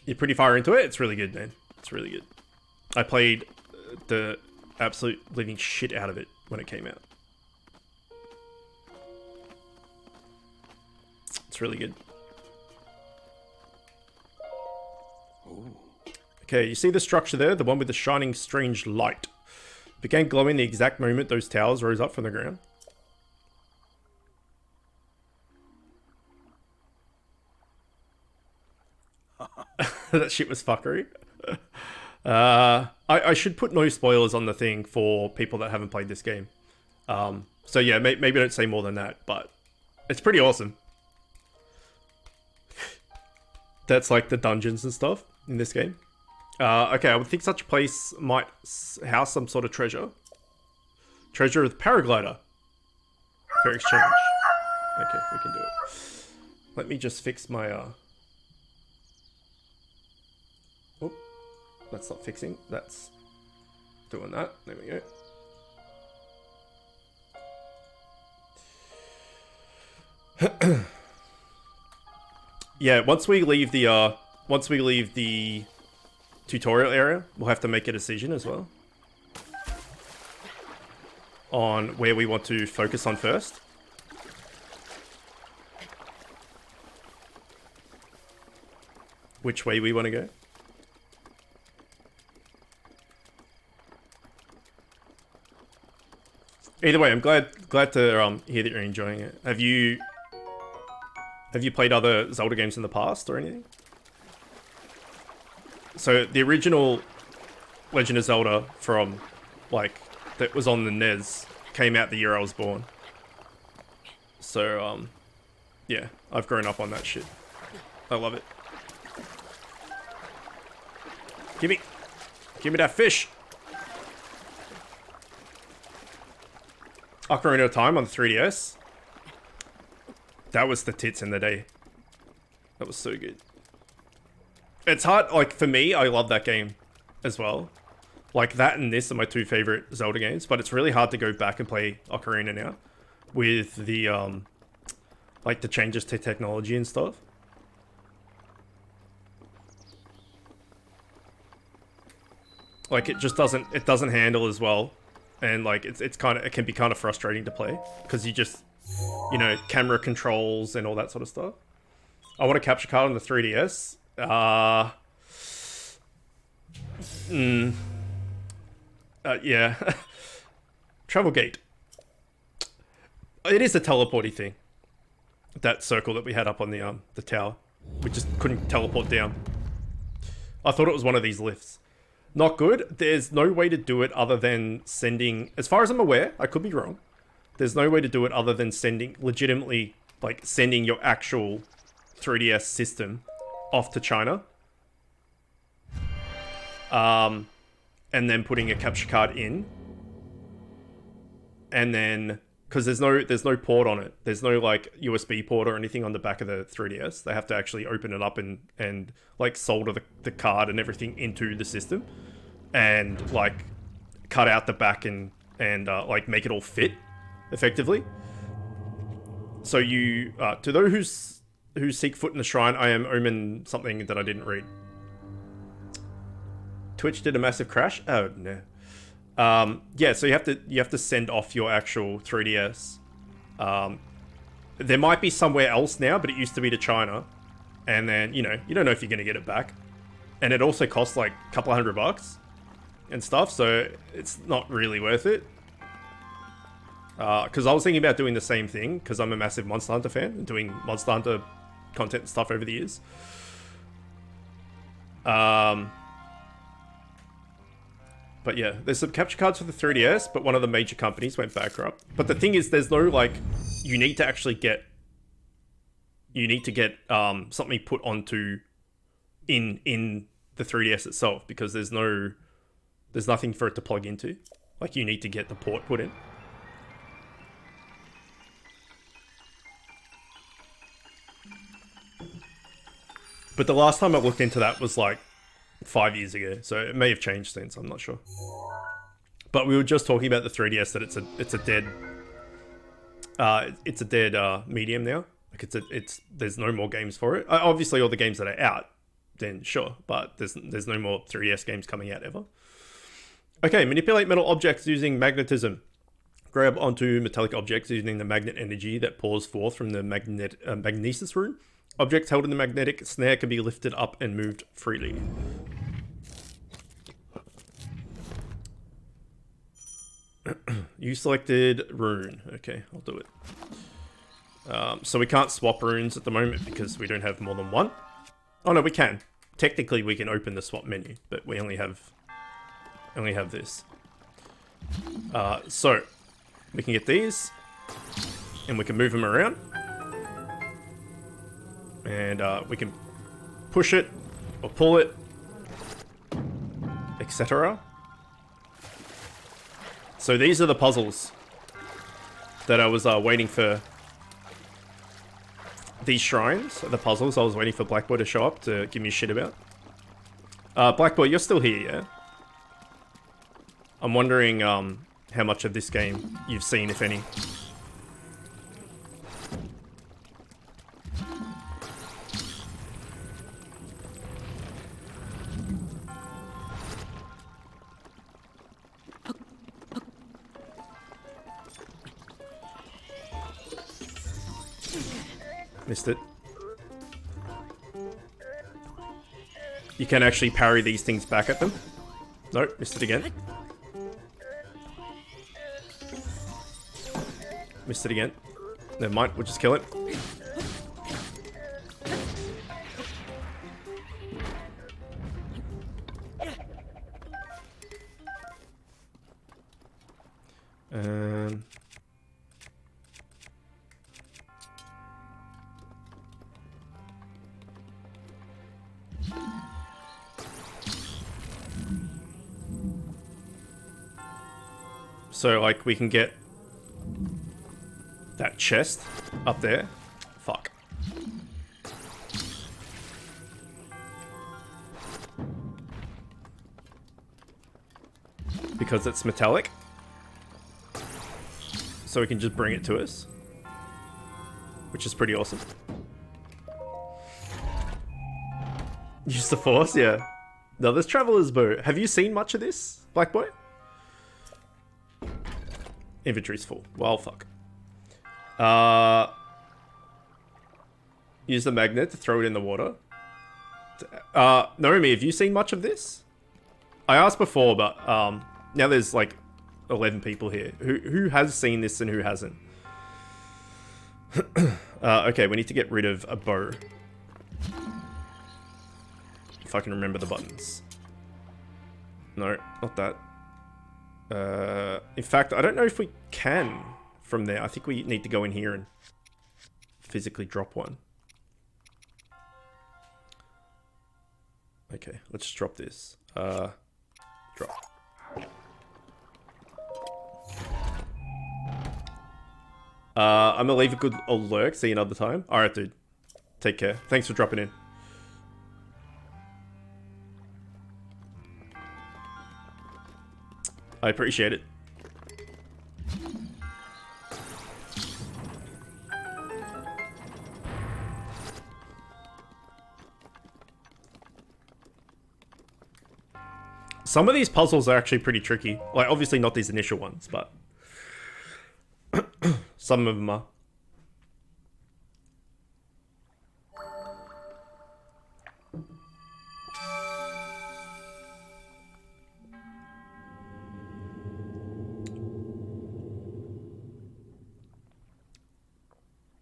You're pretty far into it. It's really good, man. It's really good. I played the absolute living shit out of it when it came out. It's really good. Okay, you see the structure there? The one with the shining strange light. It began glowing the exact moment those towers rose up from the ground. That shit was fuckery. I should put no spoilers on the thing for people that haven't played this game. So yeah, maybe don't say more than that, but it's pretty awesome. That's like the dungeons and stuff in this game. Okay, I would think such a place might house some sort of treasure. Treasure with paraglider. Fair exchange. Okay, we can do it. Let me just fix my, Oh, that's not fixing. That's doing that. There we go. Yeah, once we leave the tutorial area, we'll have to make a decision as well on where we want to focus on first. Which way we want to go. Either way, I'm glad to hear that you're enjoying it. Have you played other Zelda games in the past or anything? So the original Legend of Zelda from, like, that was on the NES came out the year I was born. So, yeah, I've grown up on that shit. I love it. Give me that fish. Ocarina of Time on the 3DS. That was the tits in the day. That was so good. It's hard, like, for me, I love that game as well. Like, that and this are my two favorite Zelda games, but it's really hard to go back and play Ocarina now with the, like, the changes to technology and stuff. Like, it just doesn't handle as well. And, like, it can be kind of frustrating to play because you just, you know, camera controls and all that sort of stuff. I want a capture card on the 3DS. Yeah. Travel gate. It is a teleporty thing. That circle that we had up on the tower. We just couldn't teleport down. I thought it was one of these lifts. Not good. There's no way to do it other than sending... As far as I'm aware, I could be wrong. There's no way to do it other than legitimately, like, sending your actual 3DS system off to China. And then putting a capture card in. And then... Because there's no port on it. There's no, like, USB port or anything on the back of the 3DS. They have to actually open it up and like, solder the card and everything into the system. And, like, cut out the back and and like make it all fit effectively. So you, to those who seek foot in the shrine, I am omen something that I didn't read. Twitch did a massive crash. Oh no. Yeah, so you have to send off your actual 3DS. There might be somewhere else now, but it used to be to China, and then you don't know if you're gonna get it back, and it also costs like a couple $100 and stuff, so it's not really worth it. Because I was thinking about doing the same thing, because I'm a massive Monster Hunter fan, and doing Monster Hunter content and stuff over the years. But yeah, there's some capture cards for the 3DS, but one of the major companies went bankrupt. But the thing is, there's no, like, you need to actually get... You need to get something put onto... in the 3DS itself, because there's nothing for it to plug into. Like, you need to get the port put in. But the last time I looked into that was like 5 years ago, so it may have changed since. I'm not sure. But we were just talking about the 3DS, that it's a dead medium now. Like there's no more games for it. Obviously, all the games that are out, then sure, but there's no more 3DS games coming out ever. Okay, manipulate metal objects using magnetism. Grab onto metallic objects using the magnet energy that pours forth from the magnesis rune. Objects held in the magnetic snare can be lifted up and moved freely. You selected rune. Okay, I'll do it. So we can't swap runes at the moment because we don't have more than one. Oh no, we can. Technically, we can open the swap menu, but we only have this. So we can get these, and we can move them around. And we can push it or pull it, etc. So these are the puzzles that I was waiting for. These shrines are the puzzles I was waiting for Black Boy to show up to give me shit about. Black Boy, you're still here, yeah? I'm wondering how much of this game you've seen, if any. Missed it. You can actually parry these things back at them. Nope, missed it again. Missed it again. Never mind, we'll just kill it. So, like, we can get that chest up there. Fuck. Because it's metallic. So we can just bring it to us. Which is pretty awesome. Use the force, yeah. No, there's Traveler's Bow. Have you seen much of this, Black Boy? Inventory's full. Well, fuck. Use the magnet to throw it in the water. Naomi, have you seen much of this? I asked before, but now there's like 11 people here. Who has seen this and who hasn't? Okay, we need to get rid of a bow. If I can remember the buttons. No, not that. In fact, I don't know if we can from there. I think we need to go in here and physically drop one. Okay, let's just drop this. Drop. I'm gonna leave a good alert. See you another time. Alright, dude. Take care. Thanks for dropping in. I appreciate it. Some of these puzzles are actually pretty tricky. Like, obviously not these initial ones, but some of them are.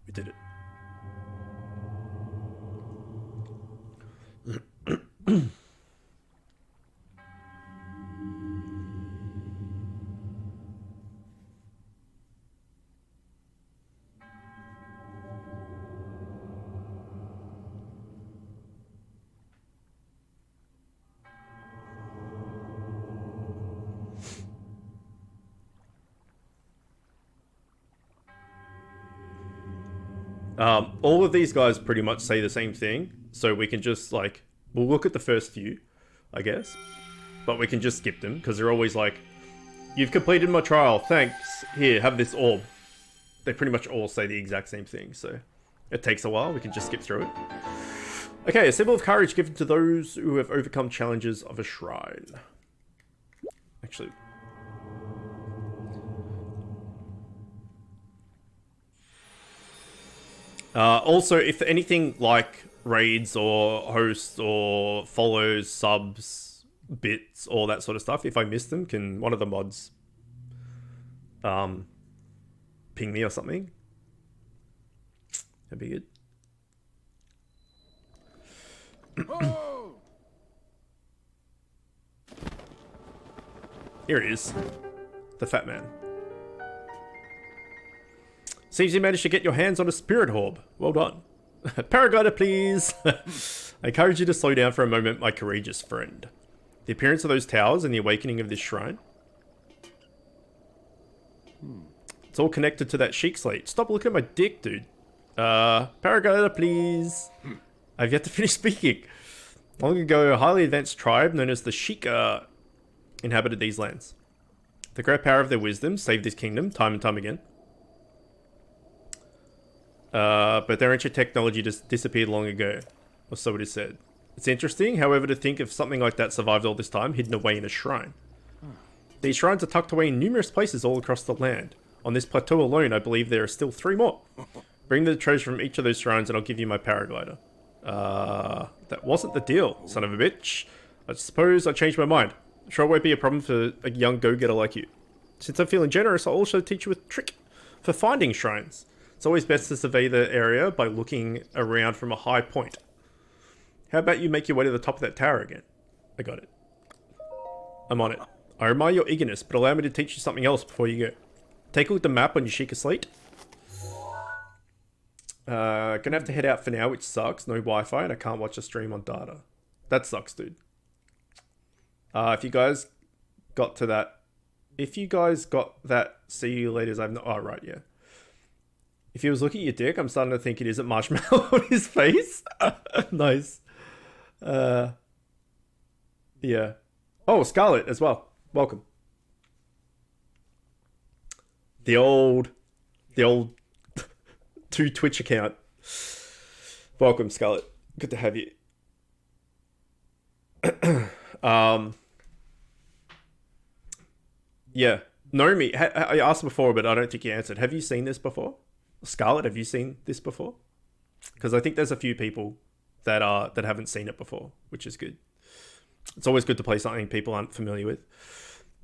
We did it. All of these guys pretty much say the same thing, so we can just, like, we'll look at the first few, I guess, but we can just skip them, because they're always like, you've completed my trial, thanks, here, have this orb. They pretty much all say the exact same thing, so it takes a while, we can just skip through it. Okay, a symbol of courage given to those who have overcome challenges of a shrine. Actually... also, if anything like raids or hosts or follows, subs, bits, all that sort of stuff, if I miss them, can one of the mods ping me or something? That'd be good. Here he is. The fat man. Seems you managed to get your hands on a spirit orb. Well done. Paraglider, please. I encourage you to slow down for a moment, my courageous friend. The appearance of those towers and the awakening of this shrine. It's all connected to that chic slate. Stop looking at my dick, dude. Paraglider, please. I've yet to finish speaking. Long ago, a highly advanced tribe known as the Sheikah inhabited these lands. The great power of their wisdom saved this kingdom time and time again. But their ancient technology just disappeared long ago, or so it is said. It's interesting, however, to think of something like that survived all this time, hidden away in a shrine. These shrines are tucked away in numerous places all across the land. On this plateau alone, I believe there are still 3 more. Bring the treasure from each of those shrines and I'll give you my paraglider. That wasn't the deal, son of a bitch. I suppose I changed my mind. I'm sure it won't be a problem for a young go-getter like you. Since I'm feeling generous, I'll also teach you a trick for finding shrines. It's always best to survey the area by looking around from a high point. How about you make your way to the top of that tower again? I got it. I'm on it. I admire your eagerness, but allow me to teach you something else before you go. Take a look at the map on your Sheikah slate. Gonna have to head out for now, which sucks. No Wi-Fi, and I can't watch a stream on data. That sucks, dude. If you guys got to that... If you guys got that, see you later. I've not... Oh, right, yeah. If he was looking at your dick, I'm starting to think it isn't marshmallow on his face. Nice. Yeah. Oh, Scarlet as well. Welcome. The old 2 Twitch account. Welcome, Scarlet. Good to have you. Yeah. Nomi, I asked before, but I don't think you answered. Have you seen this before? Scarlet, have you seen this before? Because I think there's a few people that haven't seen it before, which is good. It's always good to play something people aren't familiar with.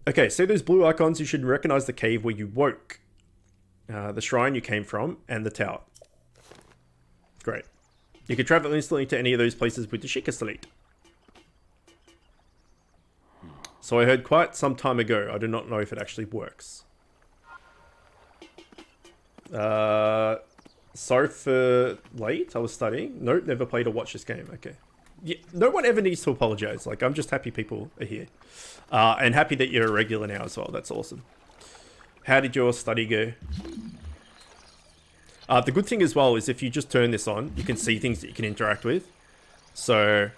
Okay, see those blue icons? You should recognize the cave where you woke, the shrine you came from, and the tower. Great. You can travel instantly to any of those places with the Sheikah slate. So I heard quite some time ago. I do not know if it actually works. Sorry for late. I was studying. Nope, never played or watched this game. Okay. Yeah, no one ever needs to apologize. Like, I'm just happy people are here. And happy that you're a regular now as well. That's awesome. How did your study go? The good thing as well is if you just turn this on, you can see things that you can interact with. So,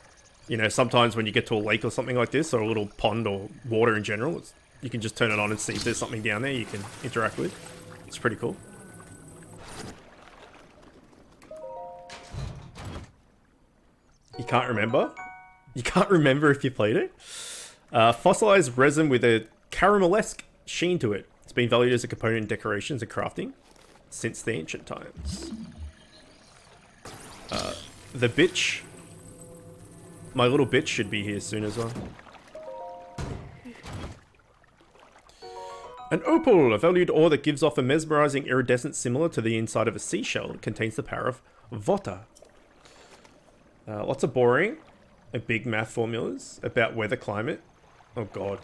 you know, sometimes when you get to a lake or something like this, or a little pond or water in general, you can just turn it on and see if there's something down there you can interact with. It's pretty cool. You can't remember? You can't remember if you played it? Fossilized resin with a caramelesque sheen to it. It's been valued as a component in decorations and crafting since the ancient times. The bitch. My little bitch should be here soon as well. An opal, a valued ore that gives off a mesmerizing iridescence similar to the inside of a seashell. It contains the power of Vota. Lots of boring and big math formulas about weather climate. Oh god.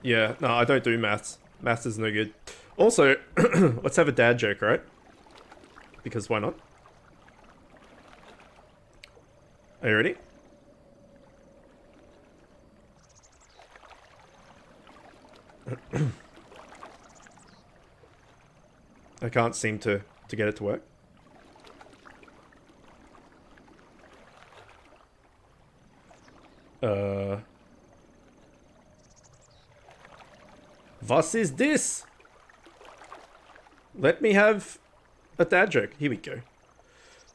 Yeah, no, I don't do maths. Maths is no good. Also, let's have a dad joke, right? Because why not? Are you ready? I can't seem to get it to work. Was is this? Let me have a dad joke. Here we go.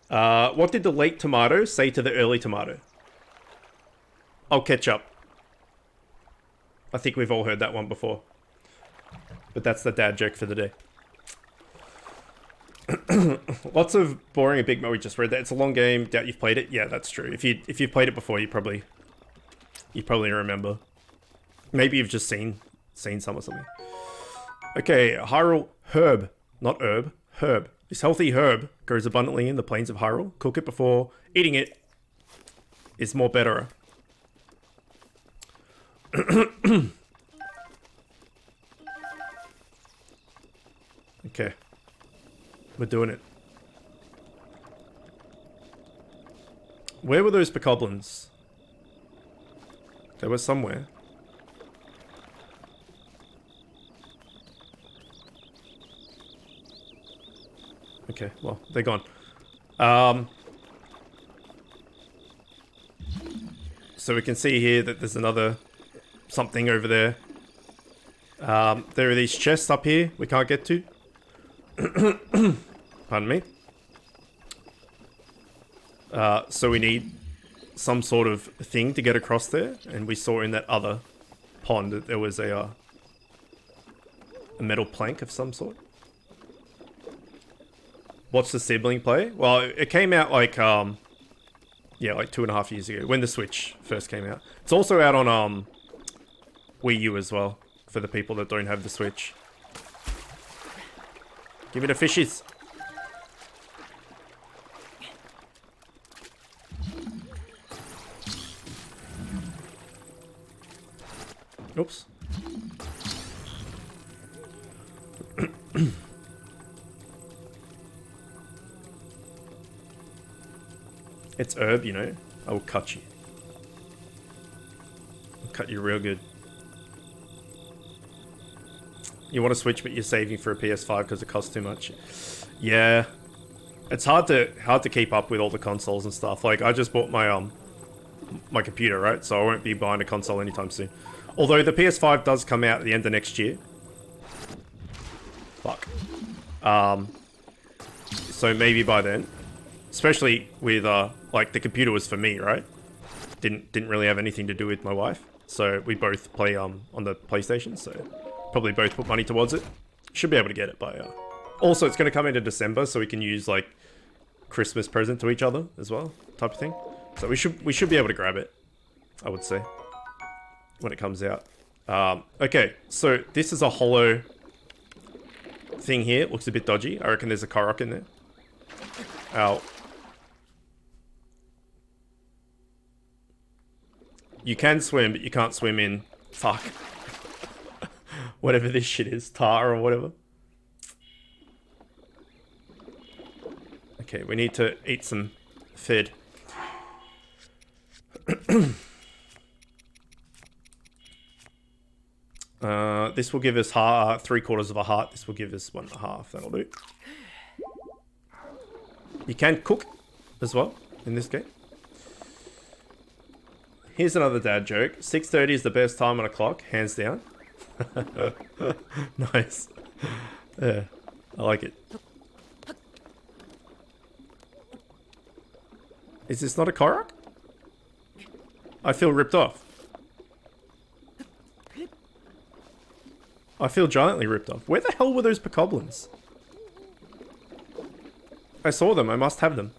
What did the late tomato say to the early tomato? I'll catch up. I think we've all heard that one before. But that's the dad joke for the day. Lots of boring and big mo. We just read that. It's a long game. Doubt you've played it. Yeah, that's true. If you've played it before, you probably remember. Maybe you've just seen some or something. Okay, Hyrule herb, not herb, herb. This healthy herb grows abundantly in the plains of Hyrule. Cook it before eating it is more better. Okay. We're doing it. Where were those bokoblins? They were somewhere. Okay, well, they're gone. So we can see here that there's another something over there. There are these chests up here we can't get to. Pardon me. So we need some sort of thing to get across there, and we saw in that other pond that there was a metal plank of some sort. What's the sibling play? Well, it came out like yeah, like 2.5 years ago when the Switch first came out. It's also out on Wii U as well for the people that don't have the Switch. Give me the fishies. Oops. It's herb, you know. I will cut you. I'll cut you real good. You want to Switch, but you're saving for a PS5 because it costs too much. Yeah, it's hard to keep up with all the consoles and stuff. Like I just bought my my computer, right? So I won't be buying a console anytime soon. Although the PS5 does come out at the end of next year. Fuck. So maybe by then, especially with like the computer was for me, right? Didn't really have anything to do with my wife. So we both play on the PlayStation. So probably both put money towards it. Should be able to get it by. Also, it's going to come into December, so we can use like Christmas present to each other as well, type of thing. So we should be able to grab it, I would say, when it comes out. Okay, so this is a hollow thing here. It looks a bit dodgy. I reckon there's a Korok in there. Ow. You can swim, but you can't swim in... Fuck. Whatever this shit is. Tar or whatever. Okay, we need to eat some food. This will give us 3/4 of a heart. This will give us 1.5. That'll do. You can cook as well in this game. Here's another dad joke. 6:30 is the best time on a clock, hands down. Nice. Yeah, I like it. Is this not a Korok? I feel ripped off. I feel giantly ripped off. Where the hell were those bokoblins? I saw them. I must have them.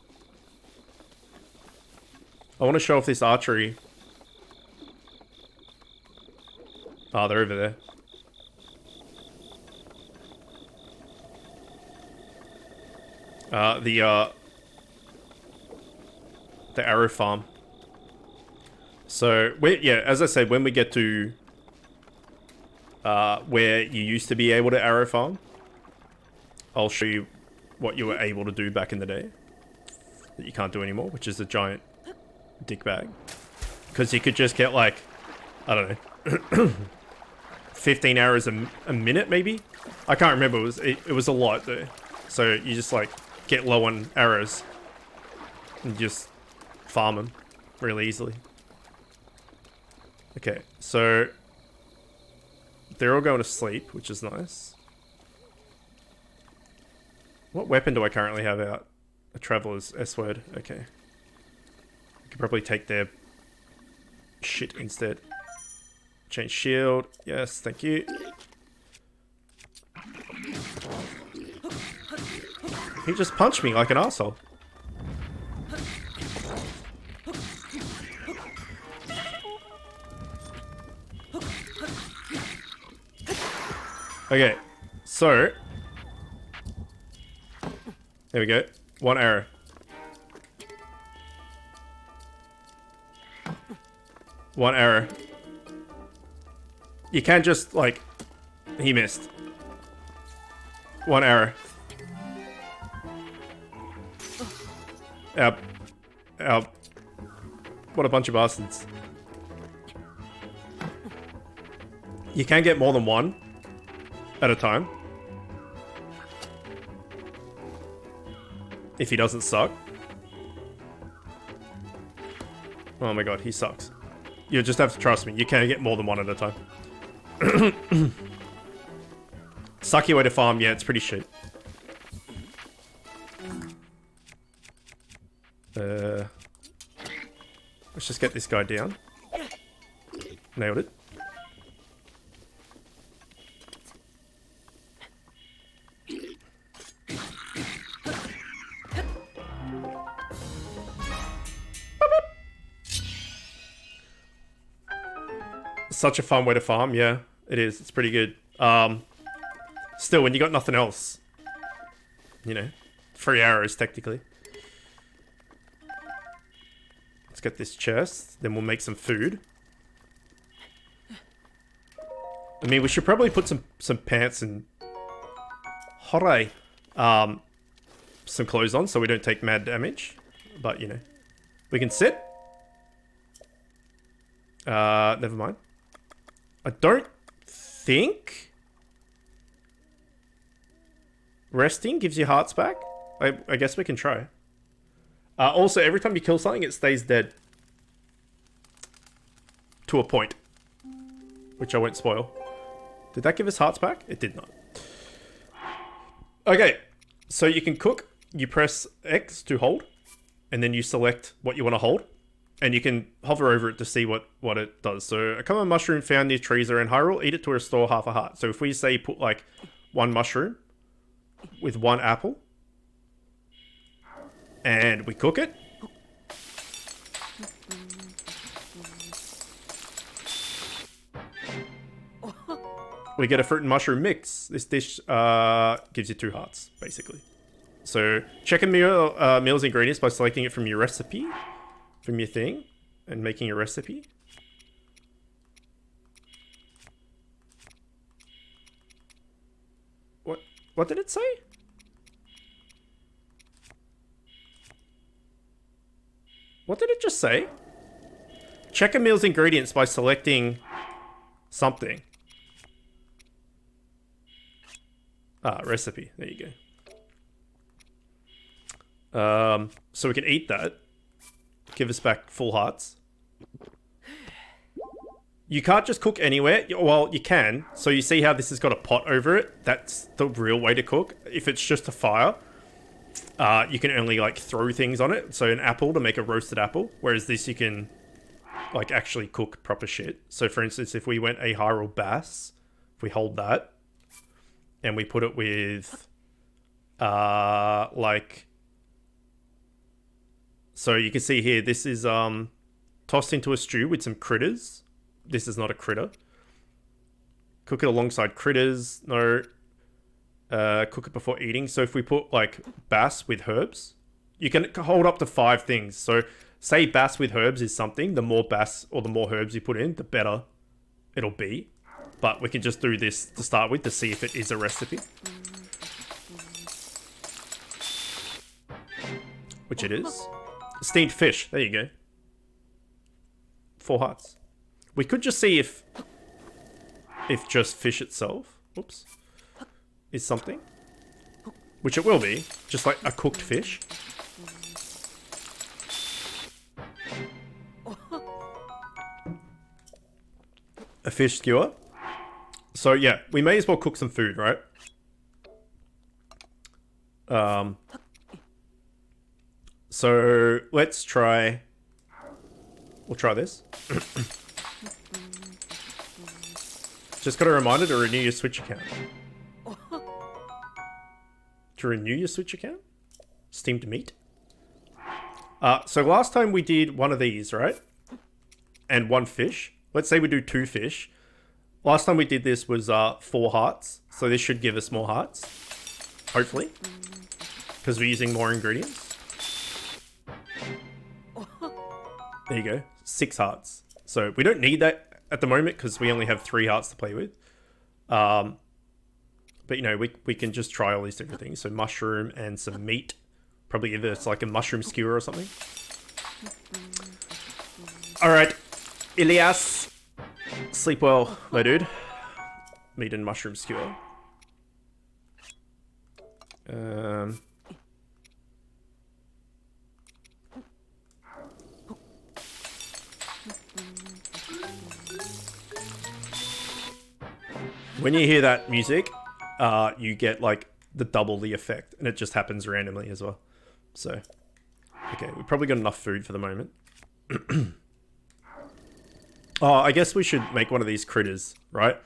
I want to show off this archery. Ah, they're over there. The arrow farm. So, yeah, as I said, when we get to where you used to be able to arrow farm, I'll show you what you were able to do back in the day that you can't do anymore, which is a giant dick bag. Because you could just get like, I don't know, 15 arrows a minute maybe? I can't remember, it was a lot though. So you just like get low on arrows and just farm them really easily. Okay, so they're all going to sleep, which is nice. What weapon do I currently have out? A Traveler's S-word. Okay. I could probably take their shit instead. Change shield. Yes, thank you. He just punched me like an asshole. Okay, so there we go. One arrow. One arrow. You can't just like... He missed. One arrow. Ow. What a bunch of bastards. You can get more than one at a time. If he doesn't suck. Oh my god, he sucks. You just have to trust me. You can get more than one at a time. Sucky way to farm. Yeah, it's pretty shit. Let's just get this guy down. Nailed it. Such a fun way to farm, yeah, it is. It's pretty good. Still, when you got nothing else, you know, 3 arrows technically. Let's get this chest, then we'll make some food. I mean, we should probably put some pants and hooray, some clothes on so we don't take mad damage. But you know, we can sit. Never mind. I don't think resting gives you hearts back. I guess we can try. Also, every time you kill something, it stays dead. To a point. Which I won't spoil. Did that give us hearts back? It did not. Okay, so you can cook. You press X to hold. And then you select what you want to hold. And you can hover over it to see what it does. So, a common mushroom found near trees are in Hyrule. Eat it to restore half a heart. So if we say put like 1 mushroom with 1 apple. And we cook it. We get a fruit and mushroom mix. This dish gives you 2 hearts, basically. So, check a meal's ingredients by selecting it from your recipe. From your thing and making a recipe. What did it say? What did it just say? Check a meal's ingredients by selecting something. Ah, recipe. There you go. So we can eat that. Give us back full hearts. You can't just cook anywhere. Well, you can. So you see how this has got a pot over it? That's the real way to cook. If it's just a fire, you can only like throw things on it. So an apple to make a roasted apple. Whereas this you can like actually cook proper shit. So for instance, if we went a Hyrule Bass, if we hold that and we put it with like, so you can see here, this is tossed into a stew with some critters. This is not a critter. Cook it alongside critters. No. Cook it before eating. So if we put like bass with herbs, you can hold up to 5 things. So say bass with herbs is something. The more bass or the more herbs you put in, the better it'll be. But we can just do this to start with to see if it is a recipe. Which it is. Steamed fish. There you go. 4 hearts. We could just see if just fish itself, whoops, is something. Which it will be. Just like a cooked fish. A fish skewer. So yeah, we may as well cook some food, right? So let's try. We'll try this. Just got a reminder to renew your Switch account. To renew your Switch account? Steamed meat? So last time we did one of these, right? And 1 fish. Let's say we do 2 fish. Last time we did this was 4 hearts. So this should give us more hearts. Hopefully. Because we're using more ingredients. There you go. 6 hearts. So we don't need that at the moment because we only have 3 hearts to play with. But you know, we can just try all these different things. So mushroom and some meat. Probably either it's like a mushroom skewer or something. Alright. Ilias. Sleep well, my dude. Meat and mushroom skewer. When you hear that music, you get like the double the effect, and it just happens randomly as well. So, okay, we've probably got enough food for the moment. Oh, I guess we should make one of these critters, right?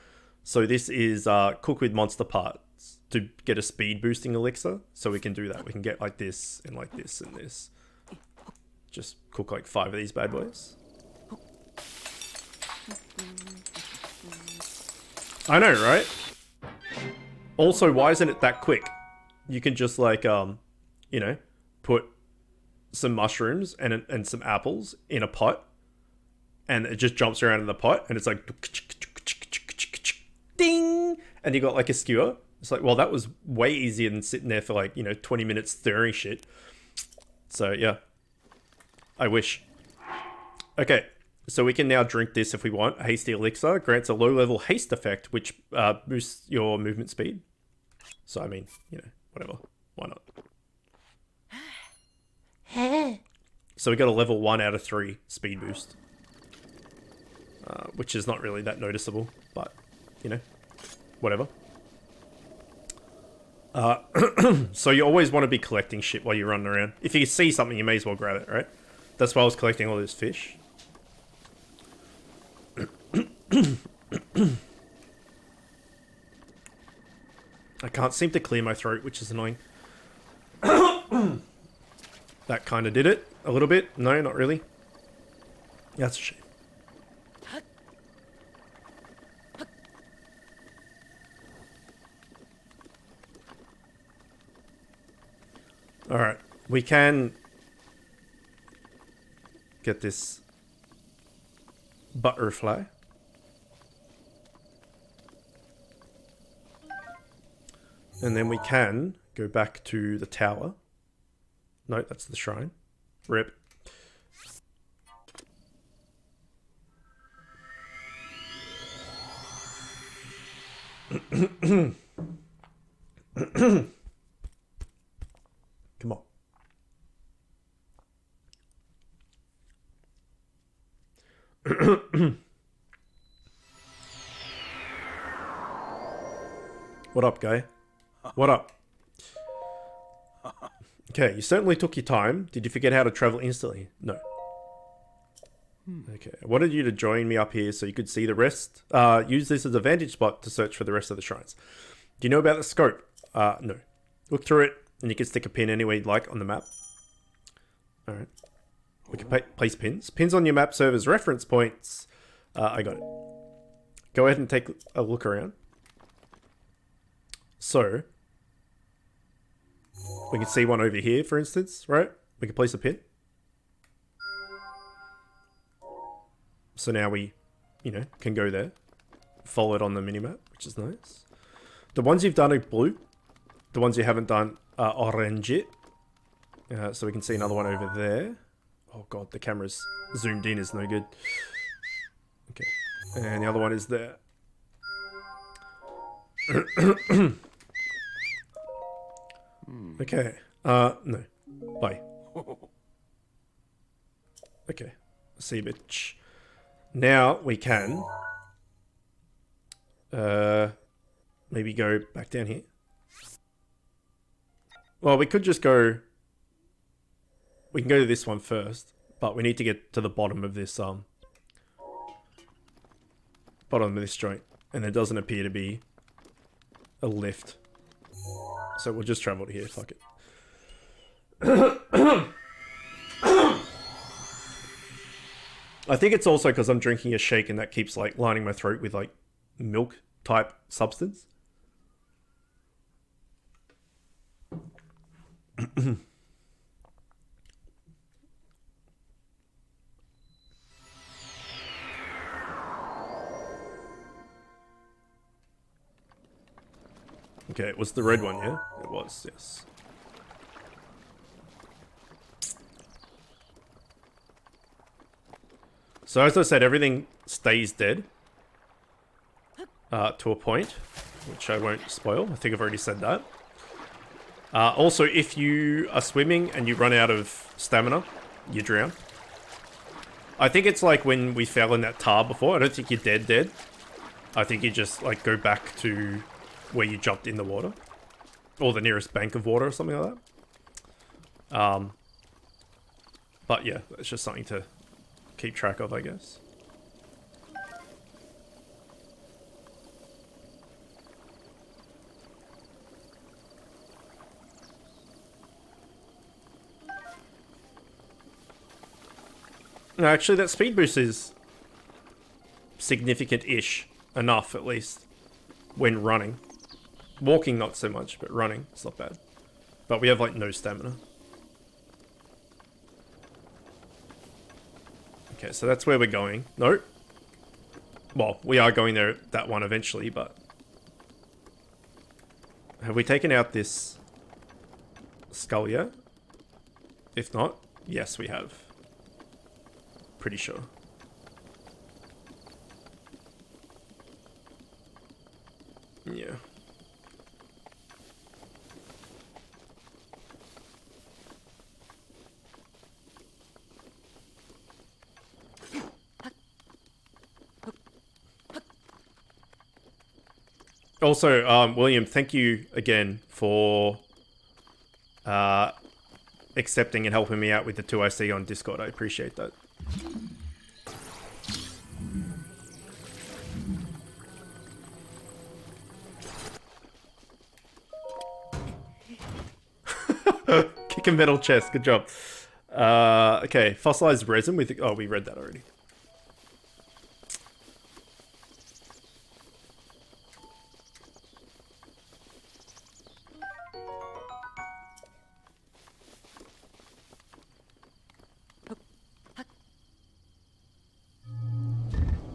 So this is cook with monster parts to get a speed boosting elixir. So we can do that. We can get like this and like this and this. Just cook like 5 of these bad boys. I know, right? Also, why isn't it that quick? You can just like, you know, put some mushrooms and some apples in a pot. And it just jumps around in the pot. And it's like, ding! And you got like a skewer. It's like, well, that was way easier than sitting there for like, you know, 20 minutes stirring shit. So, yeah. I wish. Okay. So we can now drink this if we want. A hasty elixir grants a low-level haste effect, which boosts your movement speed. So, I mean, you know, whatever. Why not? So we got a level 1 out of 3 speed boost. Which is not really that noticeable, but, you know, whatever. So you always want to be collecting shit while you're running around. If you see something, you may as well grab it, right? That's why I was collecting all this fish. I can't seem to clear my throat, which is annoying. That kind of did it. A little bit. No, not really. That's a shame. Alright. We can get this butterfly. And then we can go back to the tower. No, that's the shrine. Rip. Come on. What up, guy? What up? Okay, you certainly took your time. Did you forget how to travel instantly? No. Okay, I wanted you to join me up here so you could see the rest. Use this as a vantage spot to search for the rest of the shrines. Do you know about the scope? No. Look through it, and you can stick a pin anywhere you'd like on the map. Alright. We can place pins. Pins on your map serve as reference points. I got it. Go ahead and take a look around. So, we can see one over here, for instance, right? We can place a pin. So now we, can go there. Follow it on the minimap, which is nice. The ones you've done are blue. The ones you haven't done are orange. So we can see another one over there. Oh god, the camera's zoomed in is no good. Okay. And the other one is there. Okay. No. Bye. Okay. See you, bitch. Now we can maybe go back down here. Well, we could just go. We can go to this one first, but we need to get to the bottom of this bottom of this joint, and there doesn't appear to be a lift. So we'll just travel to here. Fuck it. I think it's also because I'm drinking a shake and that keeps like lining my throat with like milk type substance. Okay, it was the red one, yeah? It was, yes. So as I said, everything stays dead to a point, which I won't spoil. I think I've already said that. Also, if you are swimming and you run out of stamina, you drown. I think it's like when we fell in that tar before. I don't think you're dead. I think you just like go back to where you jumped in the water. Or the nearest bank of water or something like that. But yeah, it's just something to keep track of, I guess. No, actually, that speed boost is significant-ish. Enough, at least, when running. Walking, not so much, but running, it's not bad. But we have, like, no stamina. Okay, so that's where we're going. Nope. Well, we are going there, that one eventually, but... Have we taken out this skull yet? If not, yes, we have. Pretty sure. Yeah. Also, William, thank you again for accepting and helping me out with the 2IC on Discord. I appreciate that. Kick a metal chest. Good job. Okay, fossilized resin. Oh, we read that already.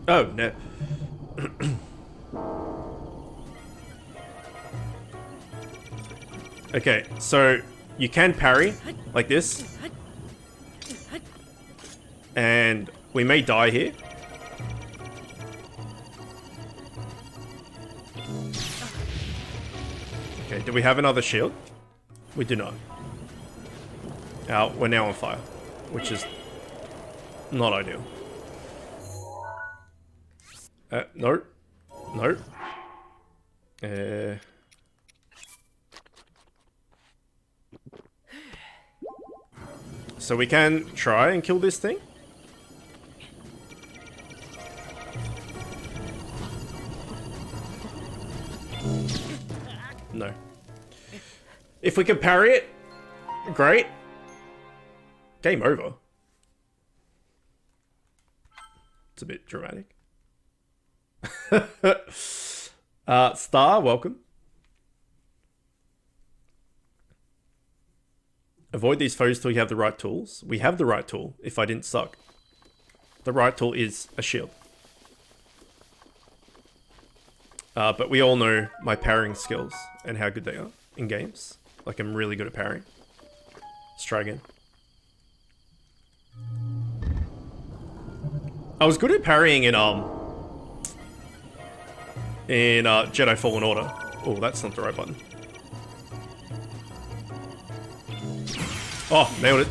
Oh, no. Okay, so you can parry like this. And we may die here. Okay, do we have another shield? We do not. We're now on fire, which is not ideal. Nope. Nope. So we can try and kill this thing. No. If we can parry it, great. Game over. It's a bit dramatic. Star, welcome. Avoid these foes till you have the right tools. We have the right tool, if I didn't suck. The right tool is a shield. But we all know my parrying skills and how good they are in games. Like, I'm really good at parrying. Let's try again. I was good at parrying in Jedi Fallen Order. Oh, that's not the right button. Oh, nailed it.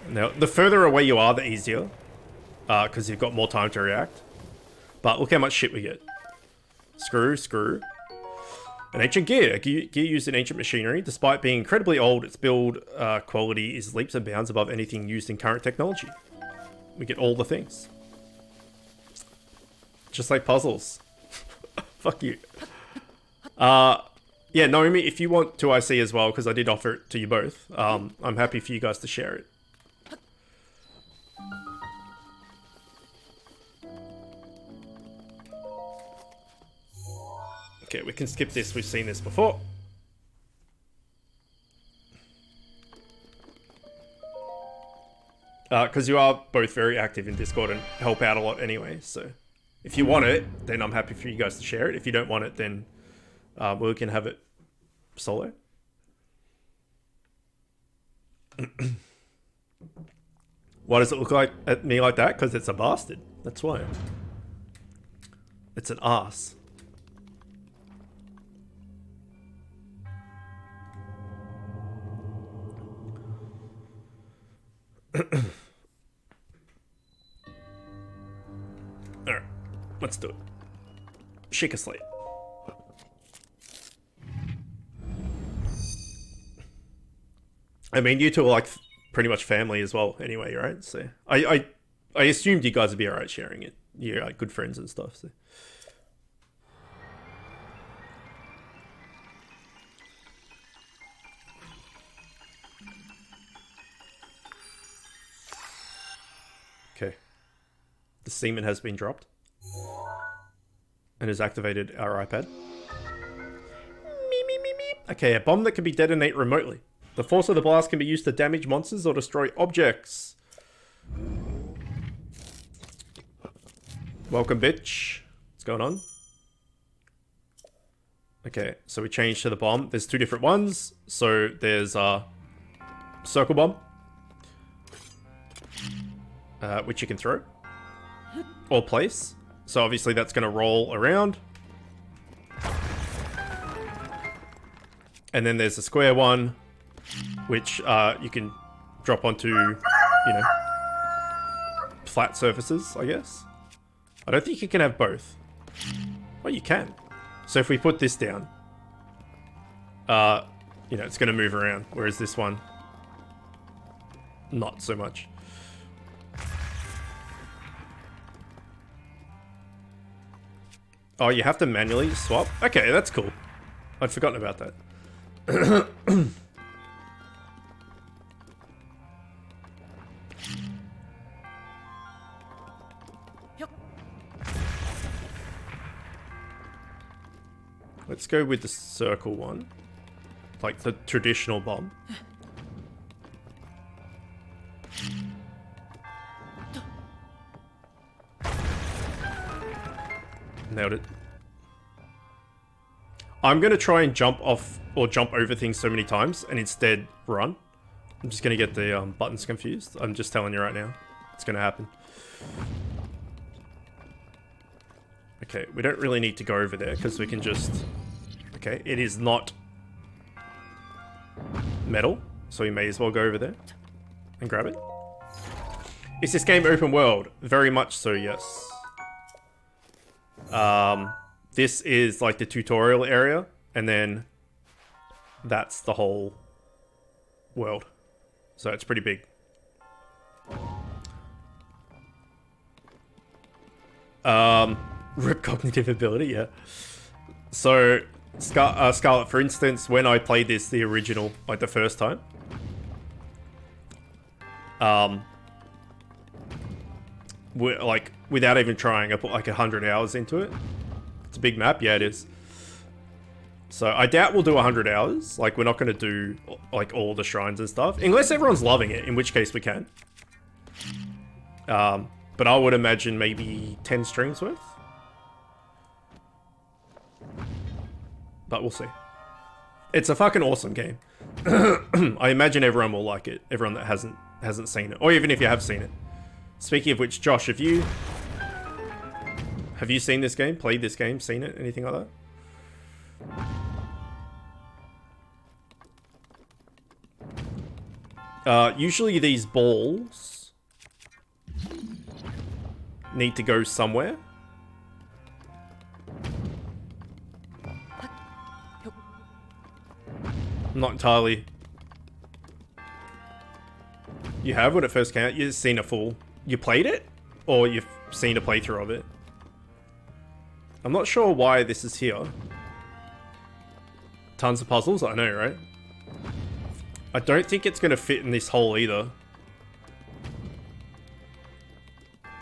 Now, the further away you are, the easier. Because you've got more time to react. But look how much shit we get. Screw, screw. An ancient gear. A gear used in ancient machinery. Despite being incredibly old, its build quality is leaps and bounds above anything used in current technology. We get all the things. Just like puzzles. Fuck you. Yeah, Naomi, if you want 2IC as well, because I did offer it to you both, I'm happy for you guys to share it. Okay, we can skip this. We've seen this before. Because you are both very active in Discord and help out a lot anyway, so if you want it, then I'm happy for you guys to share it. If you don't want it, then we can have it solo. Why does it look like at me like that? Because it's a bastard. That's why. It's an ass. Alright, let's do it. Shake a slate. I mean, you two are like pretty much family as well anyway, right? So I assumed you guys would be alright sharing it. You're like good friends and stuff, so. Okay. The semen has been dropped. And has activated our iPad. Okay, a bomb that can be detonated remotely. The force of the blast can be used to damage monsters or destroy objects. Welcome, bitch. What's going on? Okay, so we changed to the bomb. There's two different ones. So there's circle bomb. Which you can throw. Or place. So obviously that's going to roll around. And then there's a square one, which you can drop onto, you know, flat surfaces, I guess. I don't think you can have both. Well, you can. So if we put this down, you know, it's going to move around, whereas this one, not so much. Oh, you have to manually swap? Okay, that's cool. I'd forgotten about that. Let's go with the circle one. Like the traditional bomb. Nailed it. I'm going to try and jump off or jump over things so many times and instead run. I'm just going to get the buttons confused. I'm just telling you right now. It's going to happen. Okay, we don't really need to go over there because we can just... Okay, it is not metal, so we may as well go over there and grab it. Is this game open world? Very much so, yes. This is like the tutorial area, and then that's the whole world. So it's pretty big. Rip cognitive ability, yeah. So, Scarlet, for instance, when I played this, the original, like the first time, like, without even trying, I put like 100 hours into it. It's a big map, yeah, it is. So I doubt we'll do 100 hours. Like, we're not going to do like all the shrines and stuff, unless everyone's loving it, in which case we can. But I would imagine maybe 10 streams worth. But we'll see. It's a fucking awesome game. I imagine everyone will like it. Everyone that hasn't seen it, or even if you have seen it. Speaking of which, Josh, have you seen this game? Played this game? Seen it? Anything like that? Usually these balls need to go somewhere. Not entirely. You have when it first came out? You've seen a full... You played it? Or you've seen a playthrough of it? I'm not sure why this is here. Tons of puzzles? I know, right? I don't think it's going to fit in this hole either.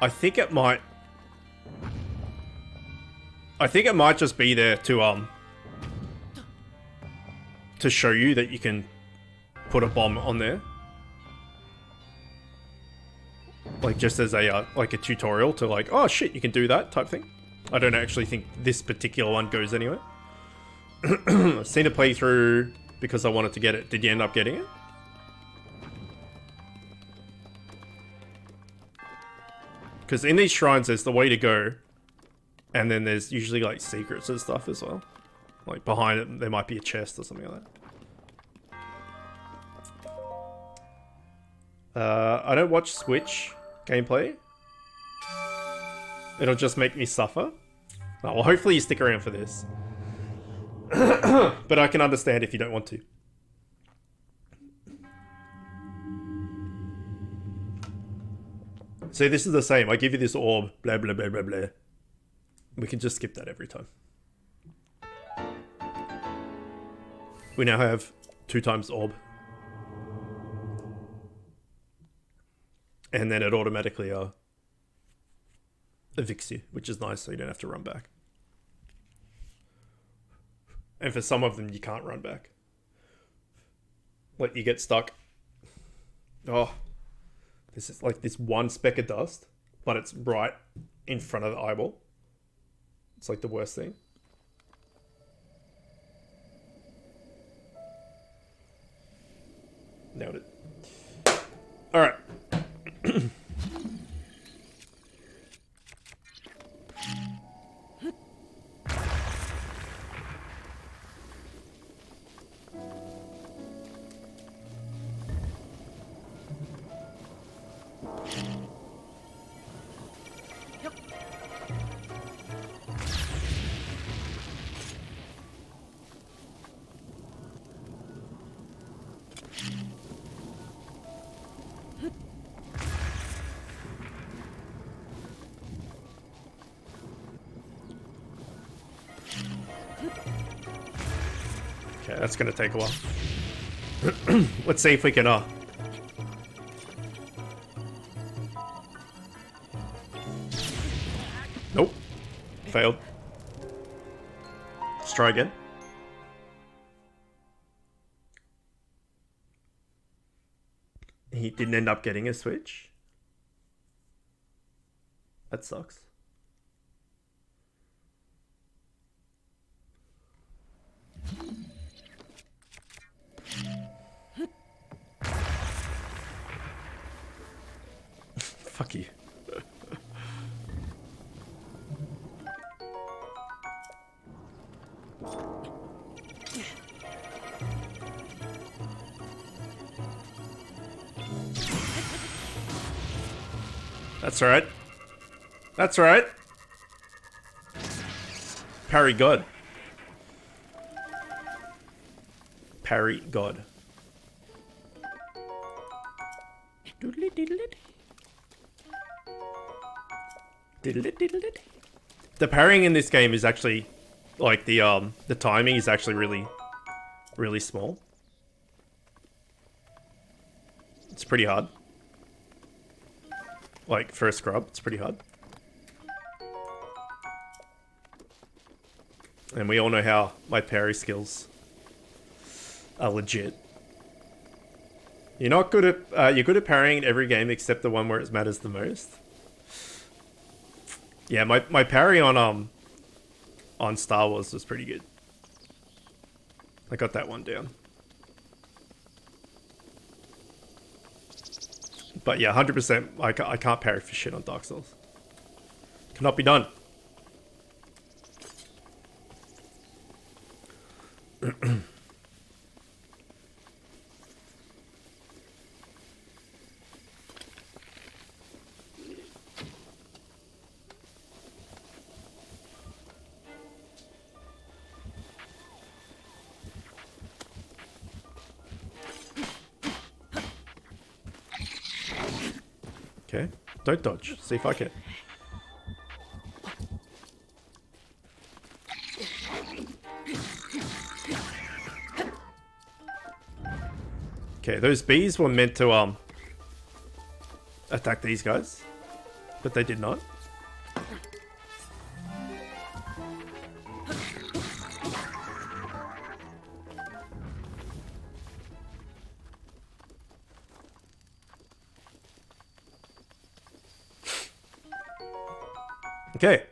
I think it might just be there to show you that you can put a bomb on there. Like, just as a, like a tutorial to like, oh shit, you can do that type thing. I don't actually think this particular one goes anywhere. I've seen a playthrough because I wanted to get it. Did you end up getting it? Because in these shrines, there's the way to go. And then there's usually like secrets and stuff as well. Like behind it, there might be a chest or something like that. I don't watch Switch gameplay. It'll just make me suffer. Oh, well, hopefully you stick around for this. But I can understand if you don't want to. See, this is the same. I give you this orb, blah, blah, blah, blah, blah. We can just skip that every time. We now have 2 times orb. And then it automatically evicts you, which is nice, so you don't have to run back. And for some of them, you can't run back. Like, you get stuck. Oh, this is like this one speck of dust, but it's right in front of the eyeball. It's like the worst thing. Nailed it. All right. Okay, that's gonna take a while. Let's see if we can, Nope. Failed. Let's try again. He didn't end up getting a Switch. That sucks. Fuck you. That's right. That's right. Parry God. Parry God. Doodly doodly. The parrying in this game is actually, like, the timing is actually really, really small. It's pretty hard. Like, for a scrub, it's pretty hard. And we all know how my parry skills are legit. You're not good at, you're good at parrying in every game except the one where it matters the most. Yeah, my parry on Star Wars was pretty good. I got that one down. But yeah, 100%, I can't parry for shit on Dark Souls. Cannot be done. Okay, don't dodge. See if I can. Okay, those bees were meant to attack these guys, but they did not. Okay,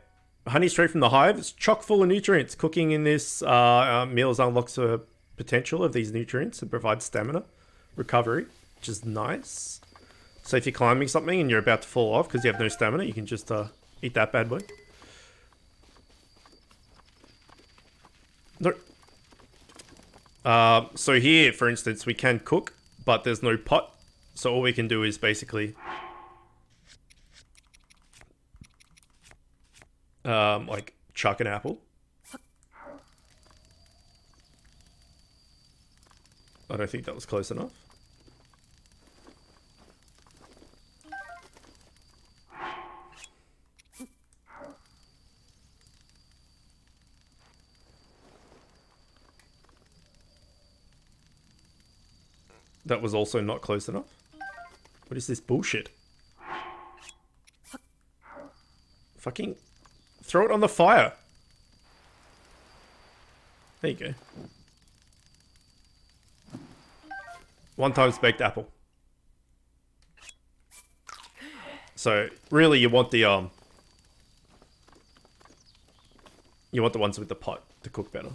honey straight from the hive. It's chock full of nutrients. Cooking in this meals unlocks the potential of these nutrients and provides stamina recovery, which is nice. So if you're climbing something and you're about to fall off because you have no stamina, you can just eat that bad boy. No. So here, for instance, we can cook, but there's no pot. So all we can do is basically like chuck an apple. I don't think that was close enough. That was also not close enough. What is this bullshit? Fucking throw it on the fire. There you go. 1 times baked apple. So really, you want the ones with the pot to cook better.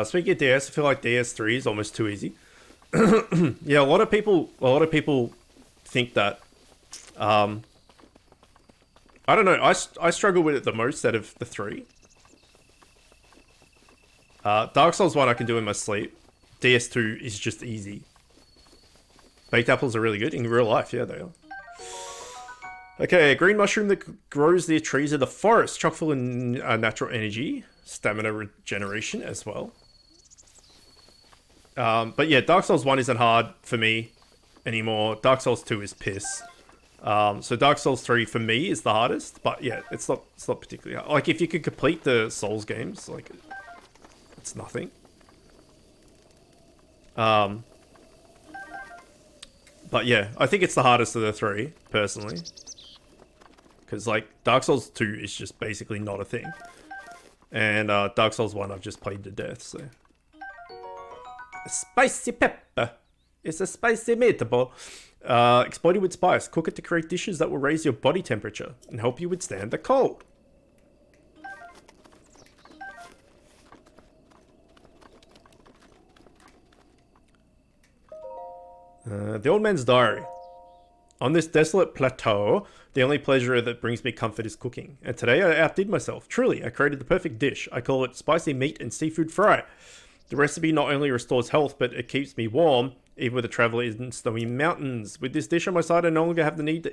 Speaking of DS, I feel like DS3 is almost too easy. Yeah, a lot of people think that. I don't know. I struggle with it the most out of the 3. Dark Souls 1 I can do in my sleep. DS2 is just easy. Baked apples are really good in real life. Yeah, they are. Okay, a green mushroom that grows near trees in the forest. Chock full in natural energy. Stamina regeneration as well. But yeah, Dark Souls 1 isn't hard for me anymore. Dark Souls 2 is piss. So Dark Souls 3 for me is the hardest. But yeah, it's not particularly hard. Like, if you could complete the Souls games, like, it's nothing. But yeah, I think it's the hardest of the 3, personally. Because, like, Dark Souls 2 is just basically not a thing. And Dark Souls 1 I've just played to death, so. A spicy pepper. It's a spicy meatball. Exploded with spice. Cook it to create dishes that will raise your body temperature and help you withstand the cold. The Old Man's Diary. On this desolate plateau, the only pleasure that brings me comfort is cooking. And today I outdid myself. Truly, I created the perfect dish. I call it spicy meat and seafood fry. The recipe not only restores health, but it keeps me warm, even with a traveler in snowy mountains. With this dish on my side, I no longer have the need of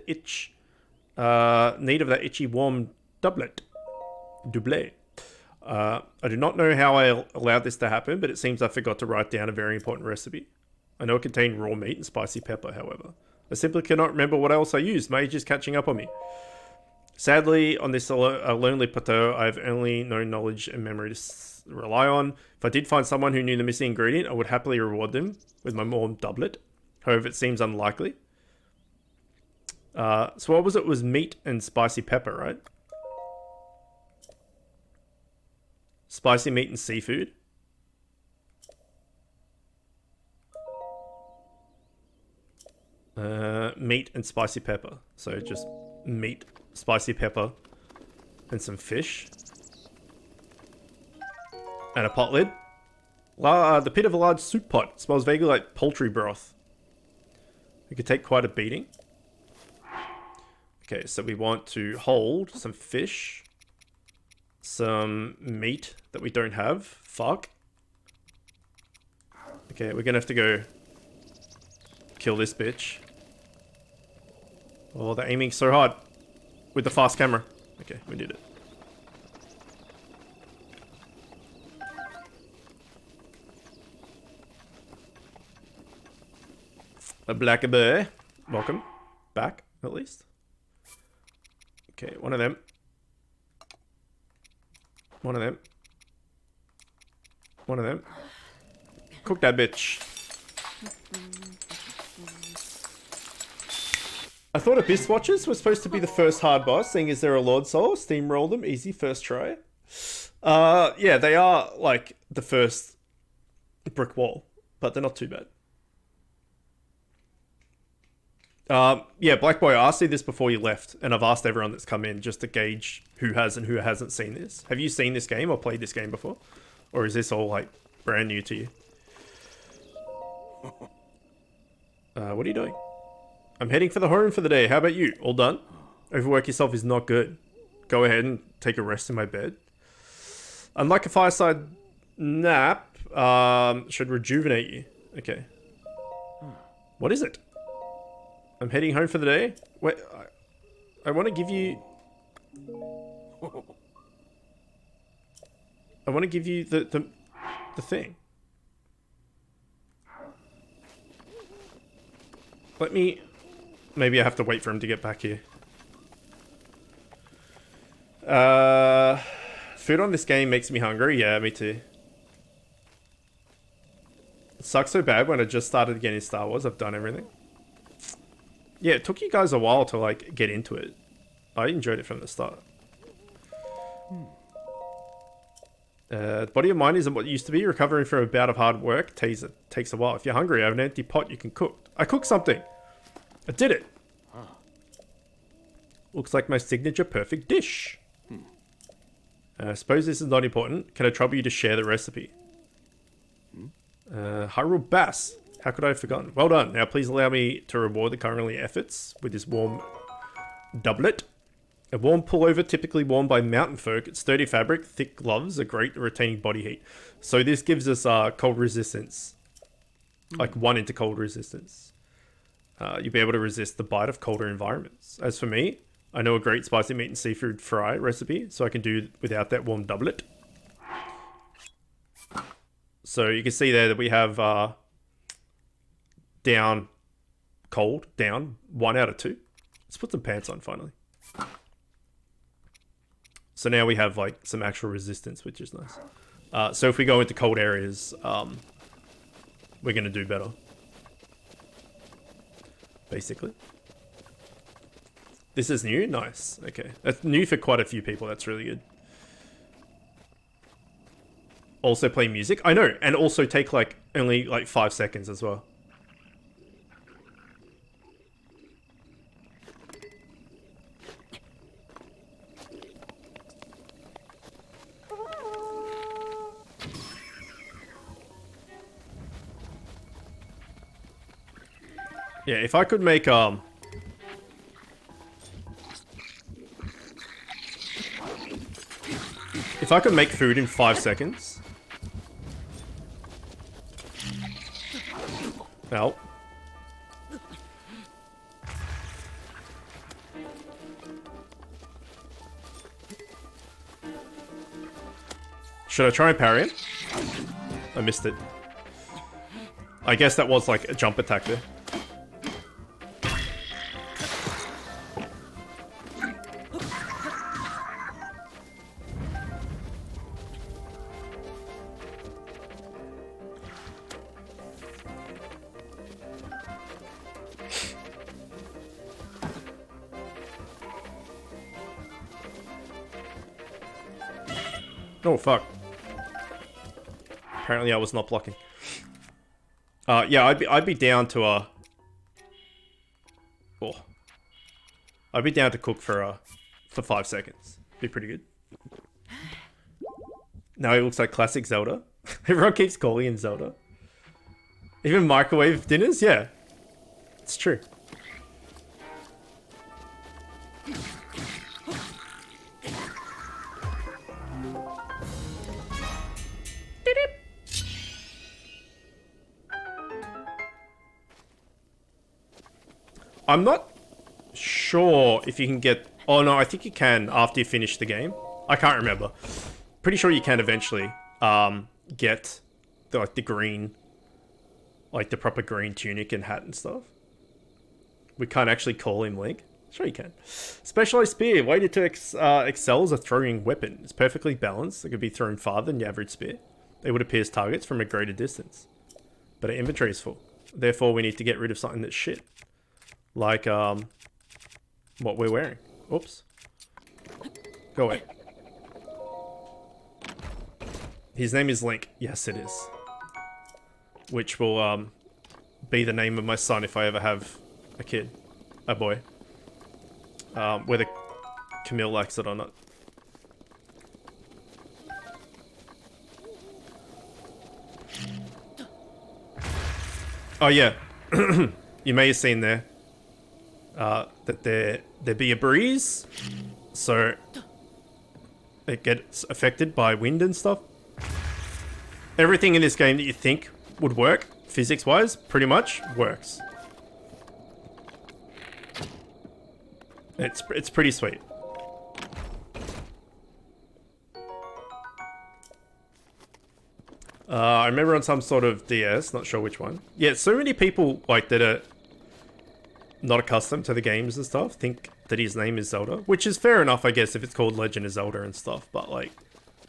that itchy warm doublet. I do not know how I allowed this to happen, but it seems I forgot to write down a very important recipe. I know it contained raw meat and spicy pepper, however. I simply cannot remember what else I used. My age is catching up on me. Sadly, on this lonely plateau, I have only no knowledge and memory to rely on. If I did find someone who knew the missing ingredient, I would happily reward them with my warm doublet. However, it seems unlikely. So what was it? It was meat and spicy pepper, right? Spicy meat and seafood. Meat and spicy pepper. So just meat, spicy pepper, and some fish. And a pot lid. The pit of a large soup pot. It smells vaguely like poultry broth. It could take quite a beating. Okay, so we want to hold some fish. Some meat that we don't have. Fuck. Okay, we're gonna have to go kill this bitch. Oh, they're aiming so hard with the fast camera. Okay, we did it. A black bear. Welcome back, at least. Okay, one of them. One of them. One of them. Cook that bitch. I thought Abyss Watchers was supposed to be the first hard boss, seeing as they're a Lord Soul. Steamroll them, easy, first try. Yeah, they are like the first brick wall, but they're not too bad. Yeah, Black Boy, I asked you this before you left, and I've asked everyone that's come in just to gauge who has and who hasn't seen this. Have you seen this game or played this game before? Or is this all, like, brand new to you? What are you doing? I'm heading for the home for the day. How about you? All done? Overwork yourself is not good. Go ahead and take a rest in my bed. Unlike a fireside nap, should rejuvenate you. Okay. What is it? I'm heading home for the day. Wait, I want to give you... I want to give you the thing. Let me... Maybe I have to wait for him to get back here. Food on this game makes me hungry. Yeah, me too. It sucks so bad when I just started getting Star Wars. I've done everything. Yeah, it took you guys a while to, like, get into it. I enjoyed it from the start. The body of mind isn't what it used to be. Recovering from a bout of hard work takes a while. If you're hungry, I have an empty pot you can cook. I cooked something. I did it. Looks like my signature perfect dish. I suppose this is not important. Can I trouble you to share the recipe? Hyrule Bass. How could I have forgotten? Well done. Now please allow me to reward the currently efforts with this warm doublet. A warm pullover typically worn by mountain folk. It's sturdy fabric, thick gloves are great at retaining body heat. So this gives us cold resistance. Like 1 into cold resistance. You'll be able to resist the bite of colder environments. As for me, I know a great spicy meat and seafood fry recipe, so I can do without that warm doublet. So you can see there that we have down, cold, down, 1 out of 2. Let's put some pants on finally. So now we have like some actual resistance, which is nice. So if we go into cold areas, we're going to do better. Basically. This is new? Nice. Okay. That's new for quite a few people. That's really good. Also play music. I know. And also take like only like 5 seconds as well. Yeah, if I could make if I could make food in 5 seconds. Well. Should I try and parry him? I missed it. I guess that was like a jump attack there. Oh, fuck. Apparently I was not blocking. Yeah, I'd be down to, oh. I'd be down to cook for 5 seconds. Be pretty good. Now it looks like classic Zelda. Everyone keeps calling him Zelda. Even microwave dinners? Yeah. It's true. I'm not sure if you can get... Oh no, I think you can after you finish the game. I can't remember. Pretty sure you can eventually get the green, like the proper green tunic and hat and stuff. We can't actually call him Link. Sure you can. Specialized spear. Way to excel as a throwing weapon. It's perfectly balanced. It could be thrown farther than the average spear. It would pierce targets from a greater distance. But our inventory is full. Therefore, we need to get rid of something that's shit. Like, what we're wearing. Oops. Go away. His name is Link. Yes, it is. Which will, be the name of my son if I ever have a kid. A boy. Whether Camille likes it or not. Oh, yeah. You may have seen there. That there be a breeze, so it gets affected by wind and stuff. Everything in this game that you think would work, physics-wise, pretty much works. It's pretty sweet. I remember on some sort of DS, not sure which one. Yeah, so many people like that are not accustomed to the games and stuff think that his name is Zelda, which is fair enough, I guess, if it's called Legend of Zelda and stuff, but like,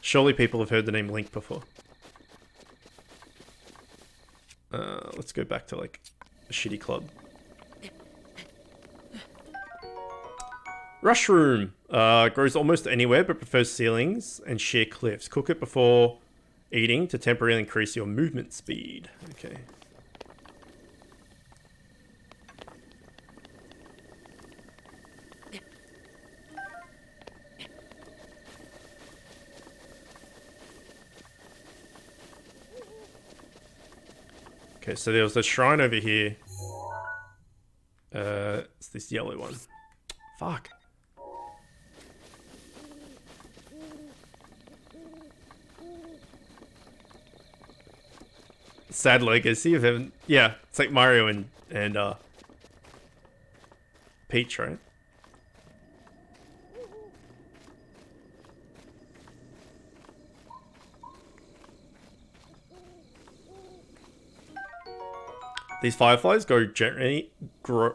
surely people have heard the name Link before. Let's go back to like a shitty club. Rushroom grows almost anywhere but prefers ceilings and sheer cliffs. Cook it before eating to temporarily increase your movement speed. Okay. Okay, so there was a shrine over here. It's this yellow one. Fuck. Sad legacy of heaven. Yeah, it's like Mario and Peach, right? These fireflies glow gently in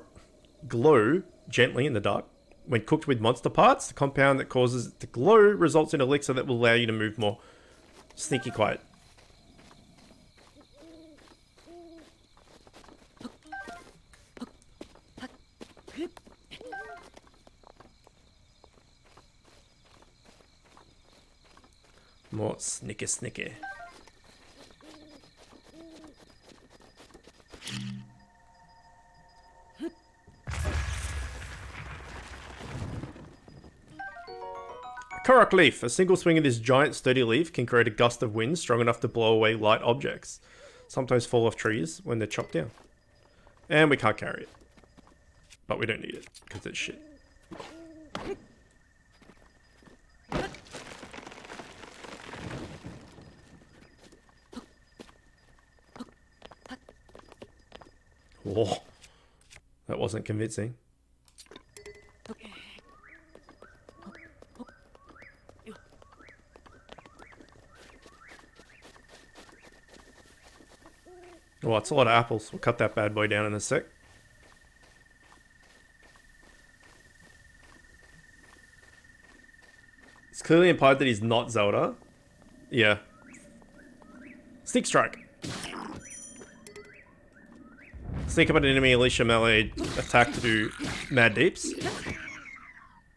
the dark. When cooked with monster parts, the compound that causes it to glow results in an elixir that will allow you to move more. Sneaky quiet. More snicky. Korok leaf. A single swing of this giant sturdy leaf can create a gust of wind strong enough to blow away light objects. Sometimes fall off trees when they're chopped down. And we can't carry it. But we don't need it, because it's shit. Whoa. That wasn't convincing. Oh, it's a lot of apples. We'll cut that bad boy down in a sec. It's clearly implied that he's not Zelda. Yeah. Sneak strike. Sneak up an enemy, unleash a melee attack to do mad deeps.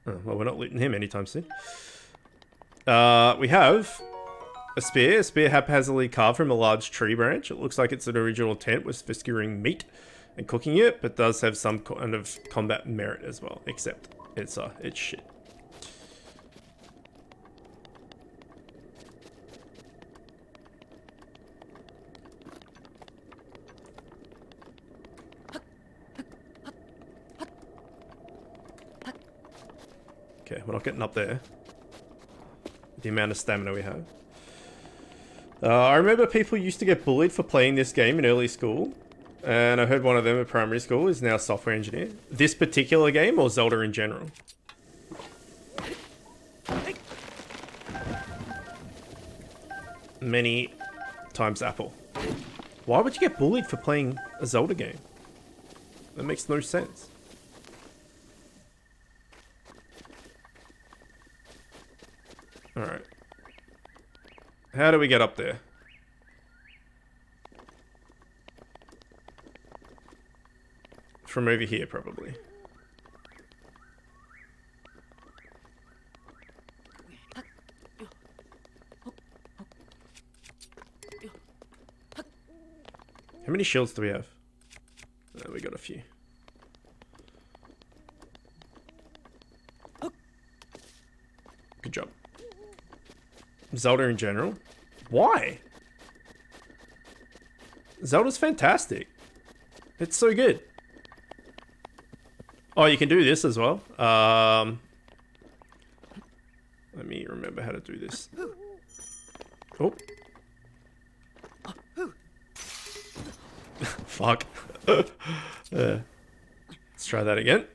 Oh, well, we're not looting him anytime soon. We have a spear. A spear haphazardly carved from a large tree branch. It looks like its original intent was for skewering meat and cooking it, but does have some kind of combat merit as well. Except it's shit. Okay, we're not getting up there. The amount of stamina we have. I remember people used to get bullied for playing this game in early school. And I heard one of them at primary school is now a software engineer. This particular game or Zelda in general? Many times Apple. Why would you get bullied for playing a Zelda game? That makes no sense. Alright. How do we get up there? From over here, probably. How many shields do we have? We got a few. Good job. Zelda in general? Why? Zelda's fantastic. It's so good. Oh, you can do this as well. Let me remember how to do this. Oh. Fuck. Let's try that again.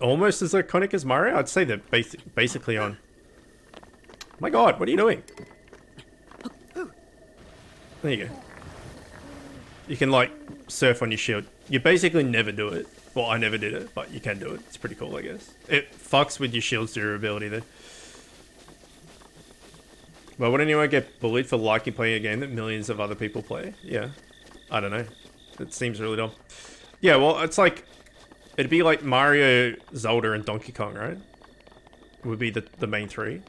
Almost as iconic as Mario? I'd say they're basically on. My god, what are you doing? There you go. You can, like, surf on your shield. You basically never do it. Well, I never did it, but you can do it. It's pretty cool, I guess. It fucks with your shield's durability, though. But would anyone get bullied for liking playing a game that millions of other people play? Yeah. I don't know. It seems really dumb. Yeah, well, it's like... It'd be like Mario, Zelda, and Donkey Kong, right? Would be the main three.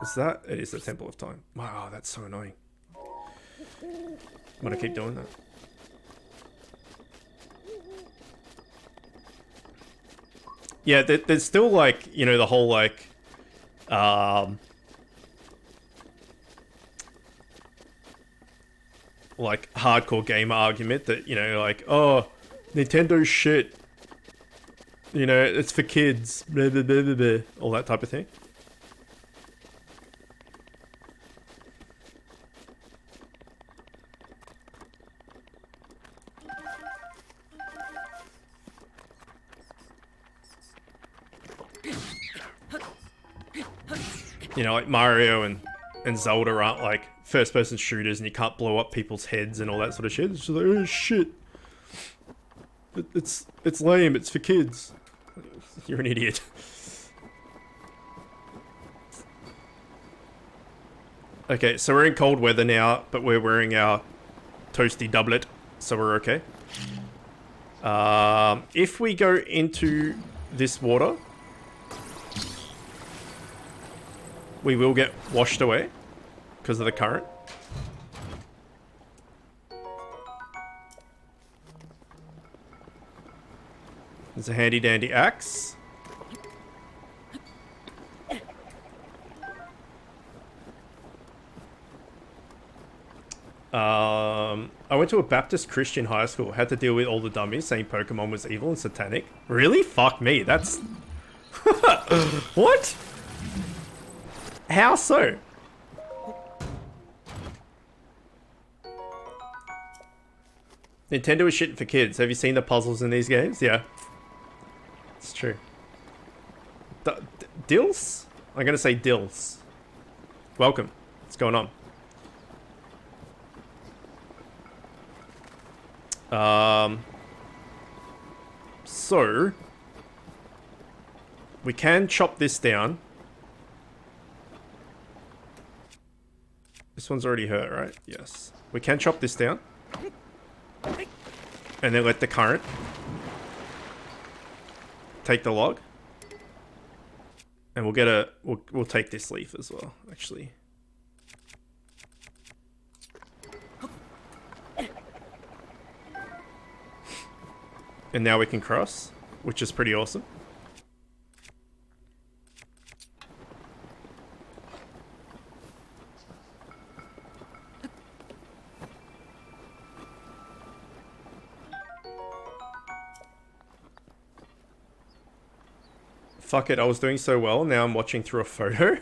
Is that? It is the Temple of Time. Wow, that's so annoying. I'm gonna keep doing that. Yeah, there's still like, you know, the whole like, like hardcore gamer argument that, you know, like, oh, Nintendo's shit. You know, it's for kids. Blah, blah, blah, blah, blah. All that type of thing. You know, like Mario and Zelda aren't like first-person shooters and you can't blow up people's heads and all that sort of shit. It's just like, oh shit. It's lame, it's for kids. You're an idiot. Okay, so we're in cold weather now, but we're wearing our toasty doublet, so we're okay. If we go into this water, we will get washed away because of the current. There's a handy dandy axe. I went to a Baptist Christian high school. Had to deal with all the dummies saying Pokemon was evil and satanic. Really? Fuck me. That's... What? How so? Nintendo is shit for kids. Have you seen the puzzles in these games? Yeah. It's true. Dills? I'm gonna say Dills. Welcome. What's going on? So... We can chop this down. This one's already hurt, right? Yes. We can chop this down. And then let the current take the log. And we'll get a... We'll take this leaf as well, actually. And now we can cross, which is pretty awesome. Fuck it, I was doing so well, now I'm watching through a photo.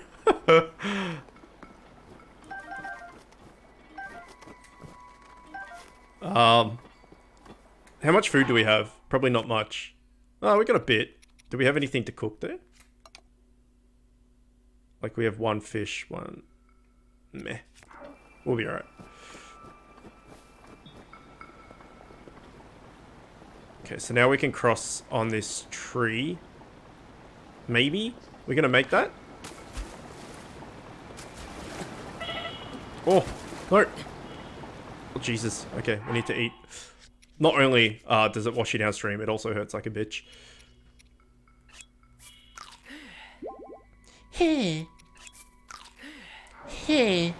How much food do we have? Probably not much. Oh, we got a bit. Do we have anything to cook there? Like we have one fish, one... Meh. We'll be alright. Okay, so now we can cross on this tree. Maybe? We're gonna make that? Oh, no. Oh, Jesus. Okay, we need to eat. Not only does it wash you downstream, it also hurts like a bitch. Hey. Hey.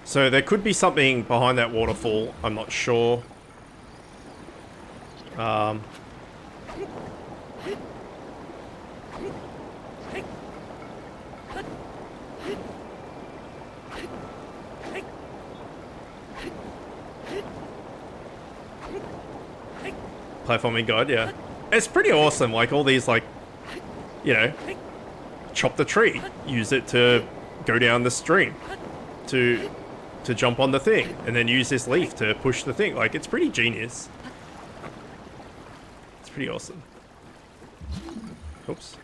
So there could be something behind that waterfall. I'm not sure. Platforming god, yeah. It's pretty awesome, like all these, like, you know, chop the tree, use it to go down the stream, to jump on the thing, and then use this leaf to push the thing. Like, it's pretty genius. It's pretty awesome. Oops.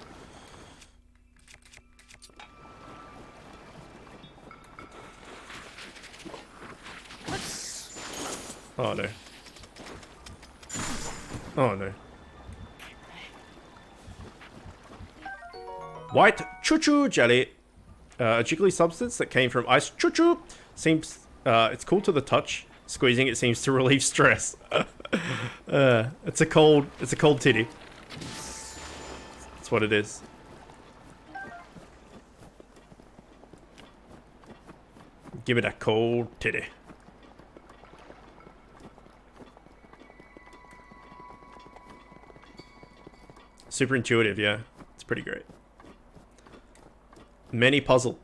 Oh no. Oh no. White choo-choo jelly. A jiggly substance that came from ice choo-choo. Seems, it's cool to the touch. Squeezing it seems to relieve stress. It's a cold titty. That's what it is. Give it a cold titty. Super intuitive, yeah. It's pretty great. Many puzzle.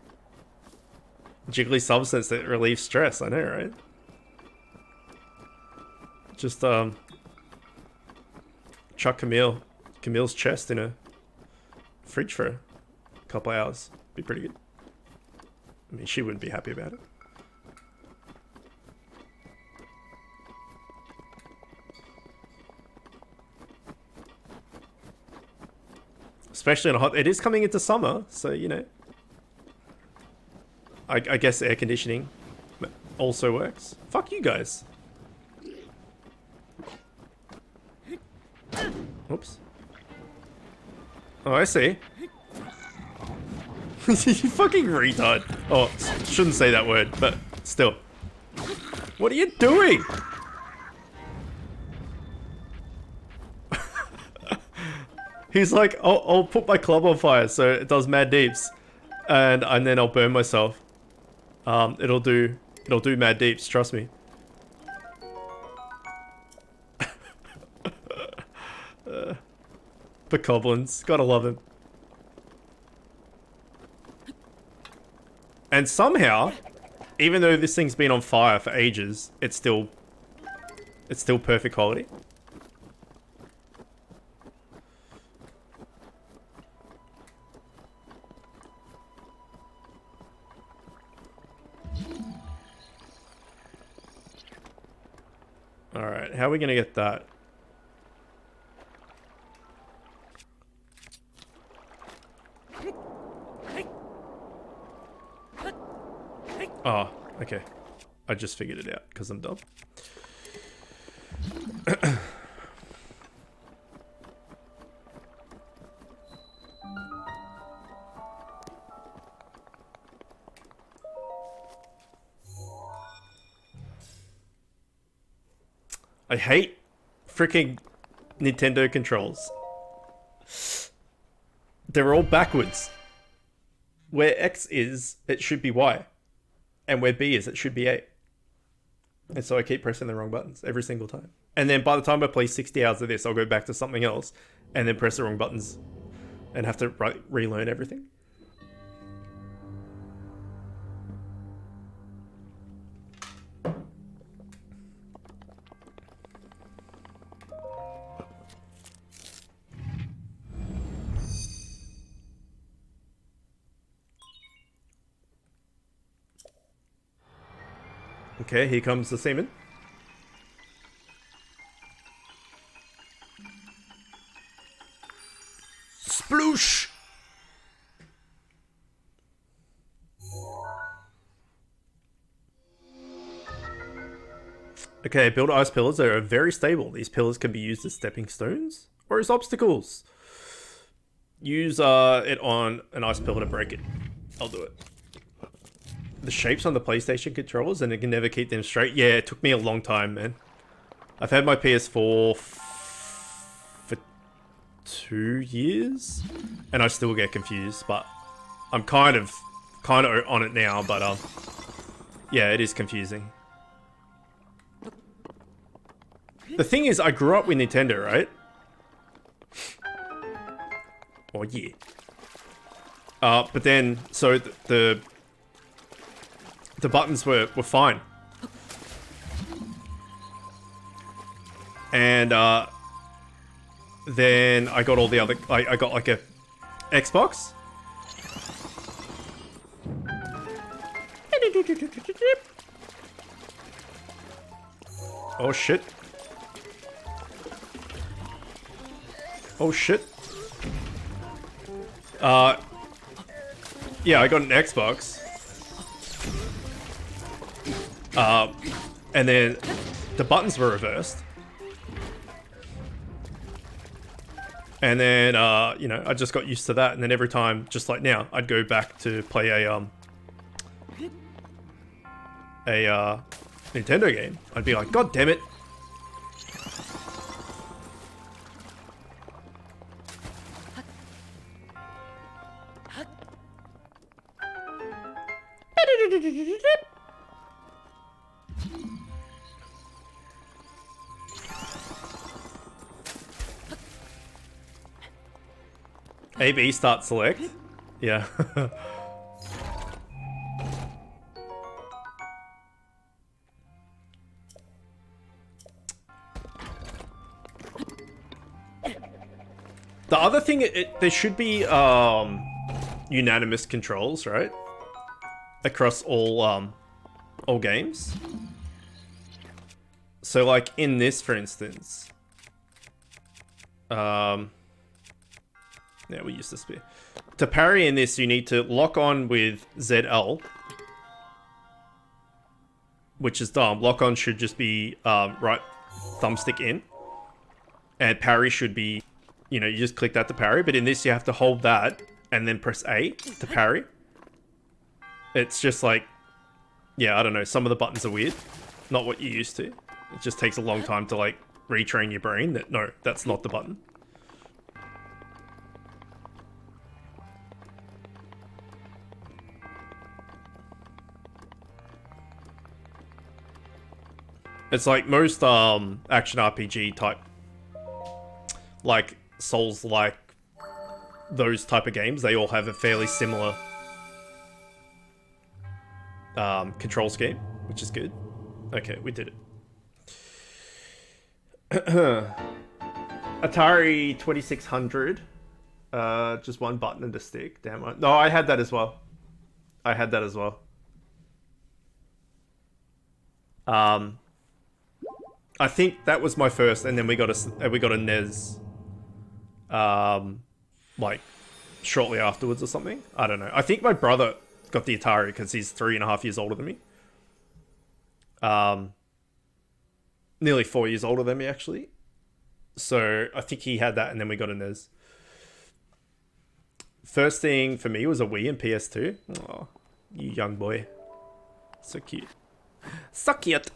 Jiggly substance that relieves stress, I know, right? Just, chuck Camille's chest in a fridge for a couple hours. Be pretty good. I mean, she wouldn't be happy about it. Especially in a hot... It is coming into summer, so, you know. I guess air conditioning also works. Fuck you guys. Oops. Oh, I see. You fucking retard. Oh, shouldn't say that word, but still. What are you doing? He's like, I'll put my club on fire so it does mad deeps, and then I'll burn myself. It'll do mad deeps, trust me. Bokoblins, gotta love him. And somehow, even though this thing's been on fire for ages, it's still perfect quality. Alright, how are we gonna get that? Oh, okay. I just figured it out because I'm dumb. I hate freaking Nintendo controls. They're all backwards. Where X is, it should be Y. And where B is, it should be A. And so I keep pressing the wrong buttons every single time. And then by the time I play 60 hours of this, I'll go back to something else and then press the wrong buttons and have to relearn everything. Okay, here comes the semen. Sploosh! Okay, build ice pillars. They are very stable. These pillars can be used as stepping stones or as obstacles. Use it on an ice pillar to break it. I'll do it. The shapes on the PlayStation controllers and it can never keep them straight. Yeah, it took me a long time, man. I've had my PS4 for 2 years and I still get confused, but I'm kind of on it now, but yeah, it is confusing. The thing is, I grew up with Nintendo, right? Oh yeah. But then, so the buttons were fine. And then I got all the other, I got like a Xbox. Oh shit. Oh shit. Yeah, I got an Xbox. And then the buttons were reversed. And then, you know, I just got used to that. And then every time, just like now, I'd go back to play a Nintendo game. I'd be like, God damn it. A, B, start, select. Yeah. The other thing, there should be unanimous controls, right? Across all games. So like in this, for instance, yeah, we use the spear. To parry in this, you need to lock on with ZL, which is dumb. Lock on should just be right thumbstick in, and parry should be, you know, you just click that to parry. But in this, you have to hold that and then press A to parry. It's just like, yeah, I don't know. Some of the buttons are weird, not what you used to. It just takes a long time to like retrain your brain that no, that's not the button. It's like most action RPG type, like Souls-like, those type of games, they all have a fairly similar control scheme, which is good. Okay, we did it. Atari 2600, just one button and a stick. Damn it. No, I had that as well. I had that as well. I think that was my first, and then we got a NES, like shortly afterwards or something. I don't know. I think my brother got the Atari because he's 3.5 years older than me. Nearly 4 years older than me, actually. So I think he had that, and then we got a NES. First thing for me was a Wii and PS2. Oh, you young boy. So cute. So cute.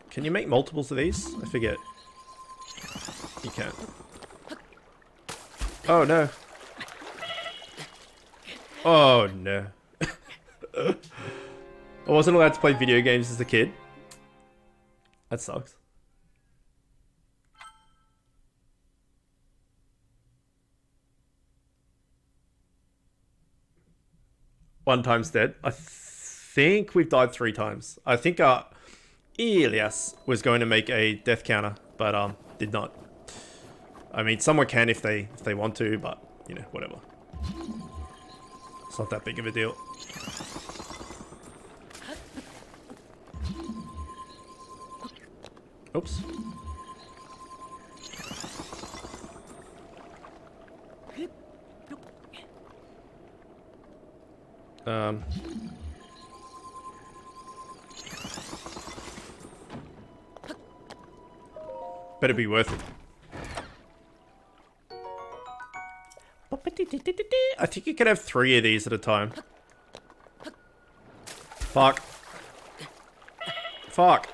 Can you make multiples of these? I forget. You can. Oh no. Oh no. I wasn't allowed to play video games as a kid. That sucks. One time's dead. I think we've died 3 times. I think Elias was going to make a death counter, but did not. I mean, someone can if they want to, but you know, whatever. It's not that big of a deal. Oops. Better be worth it. I think you can have 3 of these at a time. Fuck. Fuck.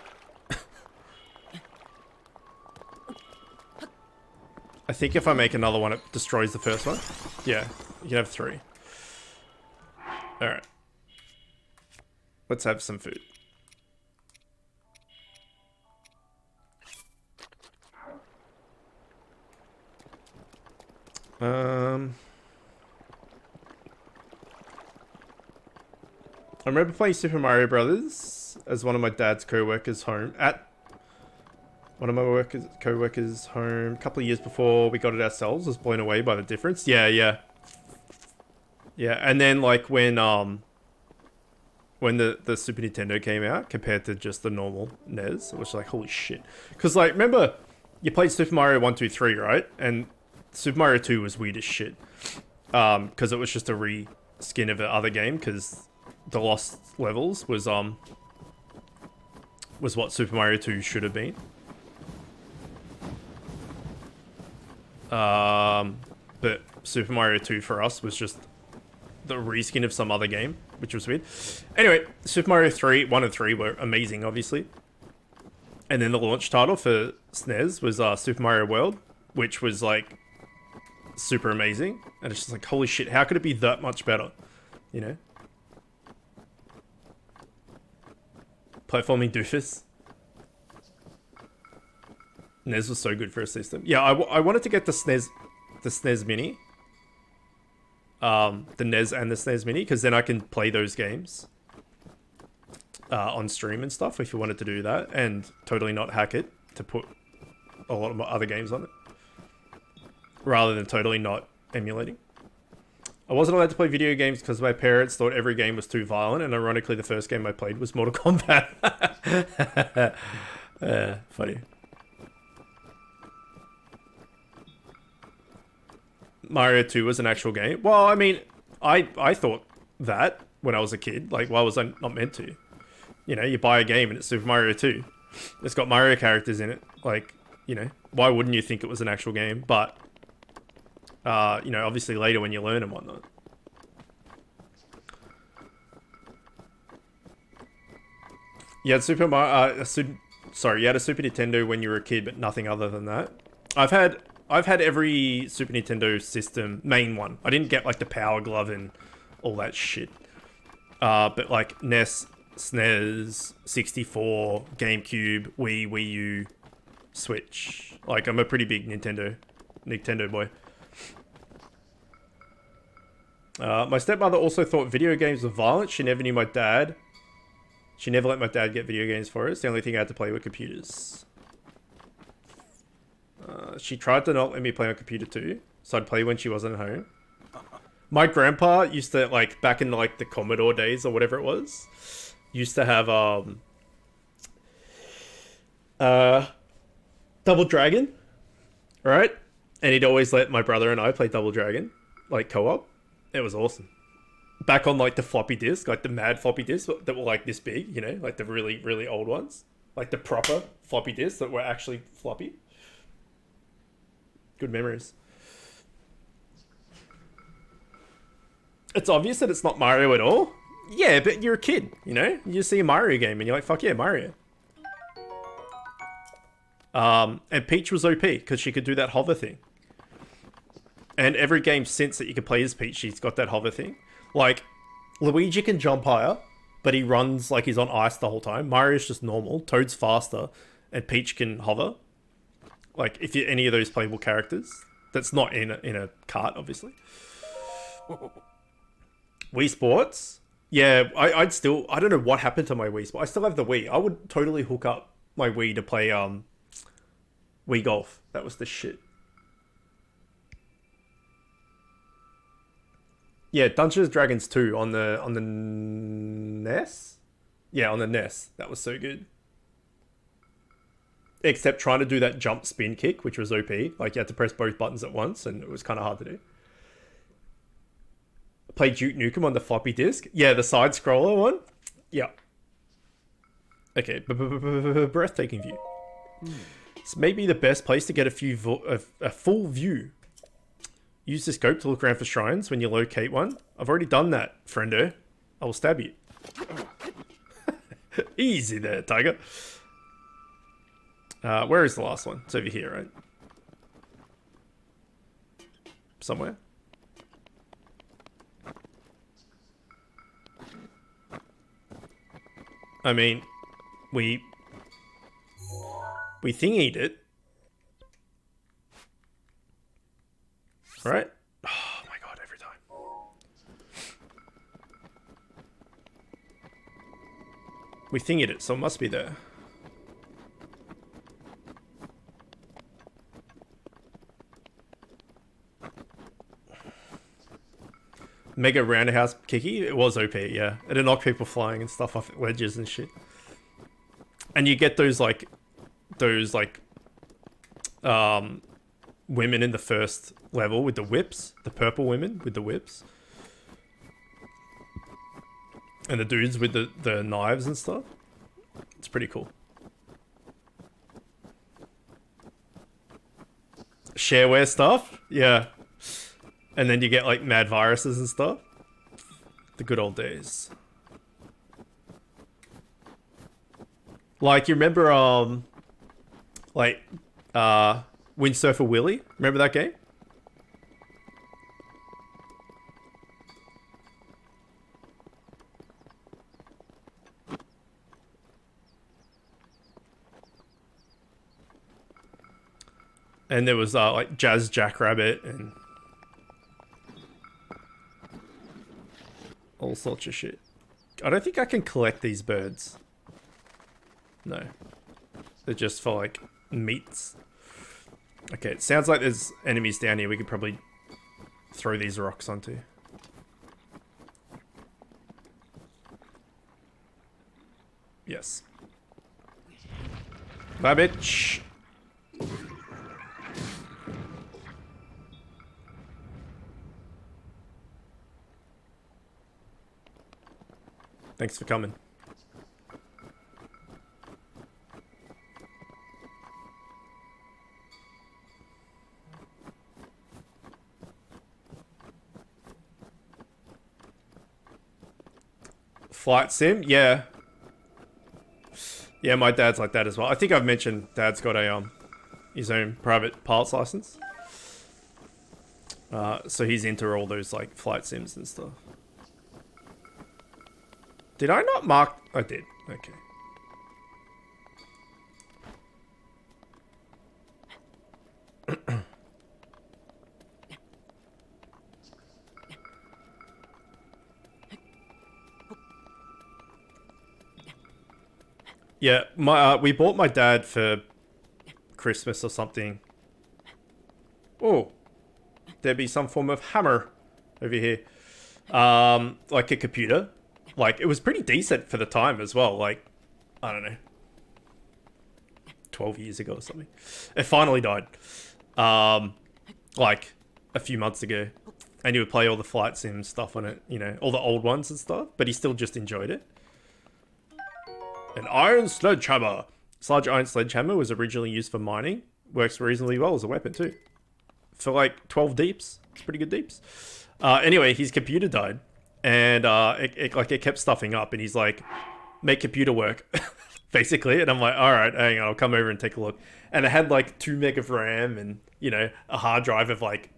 I think if I make another one, it destroys the first one. Yeah, you can have 3. Alright. Let's have some food. I remember playing Super Mario Brothers as one of my dad's co-workers home at one of my co-workers home a couple of years before we got it ourselves. Was blown away by the difference. Yeah, and then like when the Super Nintendo came out compared to just the normal NES, it was like holy shit. Because like remember you played Super Mario 1, 2, 3, right? And Super Mario 2 was weird as shit. Because it was just a reskin of the other game, because the Lost Levels was what Super Mario 2 should have been. But Super Mario 2 for us was just the reskin of some other game, which was weird. Anyway, Super Mario 3, 1 and 3 were amazing, obviously. And then the launch title for SNES was Super Mario World, which was like super amazing. And it's just like, holy shit, how could it be that much better? You know? Platforming doofus. NES was so good for a system. Yeah, I wanted to get the SNES Mini. The NES and the SNES Mini, because then I can play those games on stream and stuff if you wanted to do that, and totally not hack it to put a lot of other games on it, rather than totally not emulating. I wasn't allowed to play video games because my parents thought every game was too violent, and ironically the first game I played was Mortal Kombat. Funny. Mario 2 was an actual game. Well, I mean, I thought that when I was a kid. Like, why was I not meant to? You know, you buy a game and it's Super Mario 2. It's got Mario characters in it. Like, you know, why wouldn't you think it was an actual game? But, you know, obviously later when you learn and whatnot. You had Super Mario, sorry, you had a Super Nintendo when you were a kid, but nothing other than that. I've had every Super Nintendo system, main one. I didn't get like the Power Glove and all that shit. But like NES, SNES, 64, GameCube, Wii U, Switch. Like I'm a pretty big Nintendo boy. My stepmother also thought video games were violent. She never knew my dad. She never let my dad get video games for us. The only thing I had to play were computers. She tried to not let me play on computer too, so I'd play when she wasn't at home. My grandpa used to, like, back in, like, the Commodore days or whatever it was, used to have, Double Dragon, right? And he'd always let my brother and I play Double Dragon, like, co-op. It was awesome. Back on, like, the floppy disk, like, the mad floppy disks that were, like, this big, you know? Like, the really, really old ones. Like, the proper floppy disks that were actually floppy. Good memories. It's obvious that it's not Mario at all. Yeah, but you're a kid, you know? You just see a Mario game and you're like, fuck yeah, Mario. And Peach was OP because she could do that hover thing. And every game since that you could play as Peach, she's got that hover thing. Like, Luigi can jump higher, but he runs like he's on ice the whole time. Mario's just normal. Toad's faster, and Peach can hover. Like, if you're any of those playable characters. That's not in a cart, obviously. Wii Sports? Yeah, I'd still... I don't know what happened to my Wii Sports. I still have the Wii. I would totally hook up my Wii to play Wii Golf. That was the shit. Yeah, Dungeons and Dragons 2 on the NES? Yeah, on the NES. That was so good. Except trying to do that jump spin kick, which was OP. Like, you had to press both buttons at once, and it was kind of hard to do. Played Duke Nukem on the floppy disk. Yeah, the side-scroller one. Yeah. Okay, breathtaking view. It's maybe the best place to get a full view. Use the scope to look around for shrines when you locate one. I've already done that, friendo. I will stab you. Easy there, Tiger. Where is the last one? It's over here, right? Somewhere. I mean, we thingied it. Right? Oh my god, every time. We thingied it, so it must be there. Mega roundhouse kicky? It was OP, yeah. It'd knock people flying and stuff off ledges and shit. And you get those women in the first level with the whips. The purple women with the whips. And the dudes with the knives and stuff. It's pretty cool. Shareware stuff? Yeah. And then you get, like, mad viruses and stuff. The good old days. Like, you remember, Windsurfer Willy? Remember that game? And there was, like, Jazz Jackrabbit and... all sorts of shit. I don't think I can collect these birds. No. They're just for, like, meats. Okay, it sounds like there's enemies down here we could probably throw these rocks onto. Yes. Bye, bitch. Thanks for coming. Flight sim? Yeah. Yeah, my dad's like that as well. I think I've mentioned Dad's got a his own private pilot's license. So he's into all those, like, flight sims and stuff. Did I not mark? I did. Okay. Yeah, we bought my dad for Christmas or something. Oh, there be some form of hammer over here. Like a computer. Like, it was pretty decent for the time as well. Like, I don't know, 12 years ago or something. It finally died. Like, a few months ago. And he would play all the flight sim stuff on it, you know, all the old ones and stuff. But he still just enjoyed it. An iron sledgehammer. This large iron sledgehammer was originally used for mining. Works reasonably well as a weapon too. For like 12 deeps. It's pretty good deeps. Anyway, his computer died. And it kept stuffing up. And he's like, make computer work. Basically. And I'm like, alright, hang on, I'll come over and take a look. And it had like 2 meg of RAM and, you know, a hard drive of like,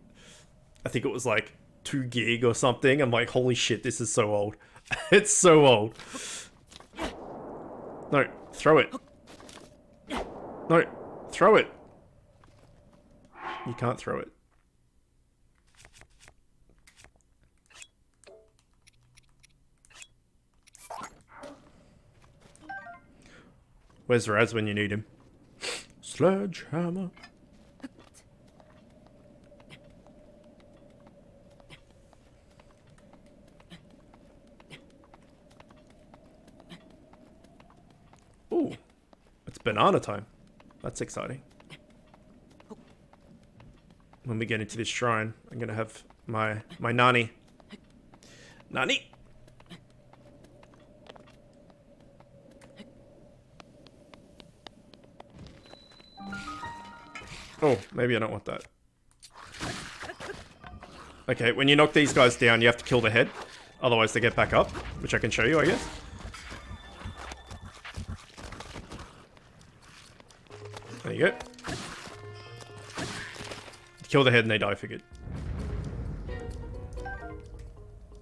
I think it was like 2 gig or something. I'm like, holy shit, this is so old. It's so old. No, throw it. No, throw it. You can't throw it. Where's Raz when you need him? Sledgehammer. Ooh, it's banana time. That's exciting. When we get into this shrine, I'm gonna have my nani. Nani? Oh, maybe I don't want that. Okay, when you knock these guys down, you have to kill the head. Otherwise they get back up, which I can show you, I guess. There you go. Kill the head and they die for good.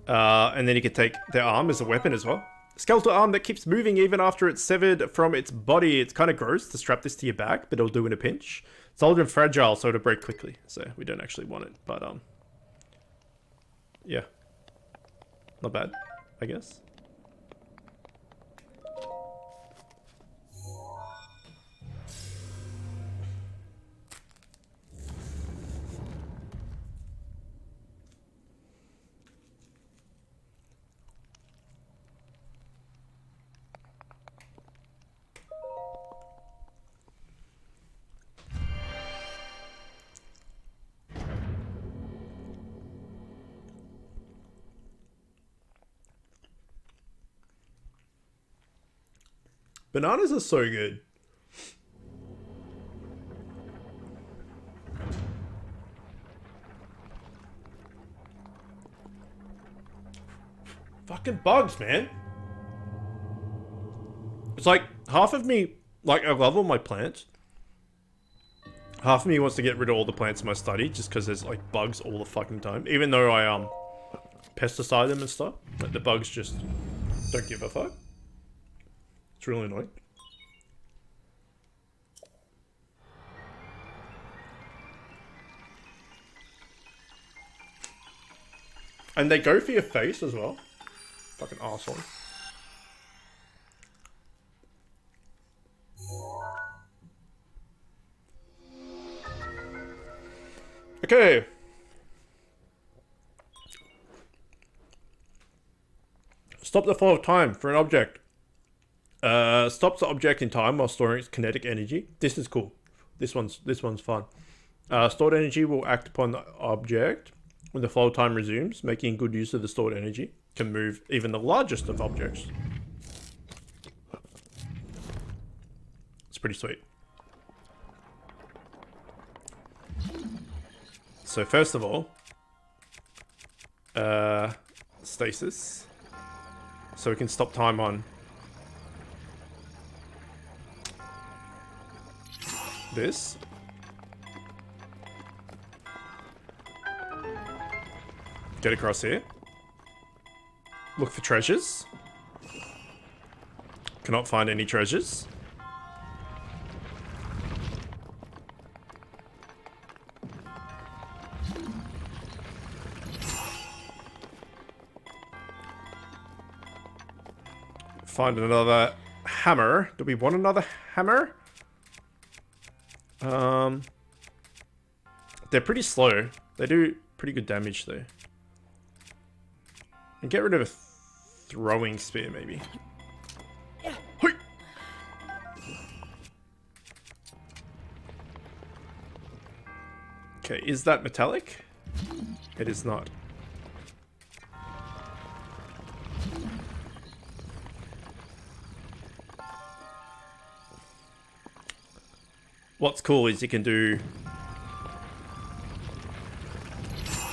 And then you can take their arm as a weapon as well. Skeletal arm that keeps moving even after it's severed from its body. It's kind of gross to strap this to your back, but it'll do in a pinch. It's old and fragile, so it'll break quickly. So we don't actually want it, but yeah. Not bad, I guess. Bananas are so good. Fucking bugs, man. It's like half of me, like, I love all my plants. Half of me wants to get rid of all the plants in my study just because there's like bugs all the fucking time. Even though I pesticide them and stuff, like the bugs just don't give a fuck. It's really annoying. And they go for your face as well. Fucking arsehole. Okay. Stop the flow of time for an object. Stops the object in time while storing its kinetic energy. This is cool. This one's fun. Stored energy will act upon the object when the flow of time resumes, making good use of the stored energy. Can move even the largest of objects. It's pretty sweet. So first of all, stasis. So we can stop time on this. Get across here. Look for treasures. Cannot find any treasures. Find another hammer. Do we want another hammer? They're pretty slow. They do pretty good damage though. And get rid of a throwing spear, maybe. Hoi! Okay, is that metallic? It is not. What's cool is you can do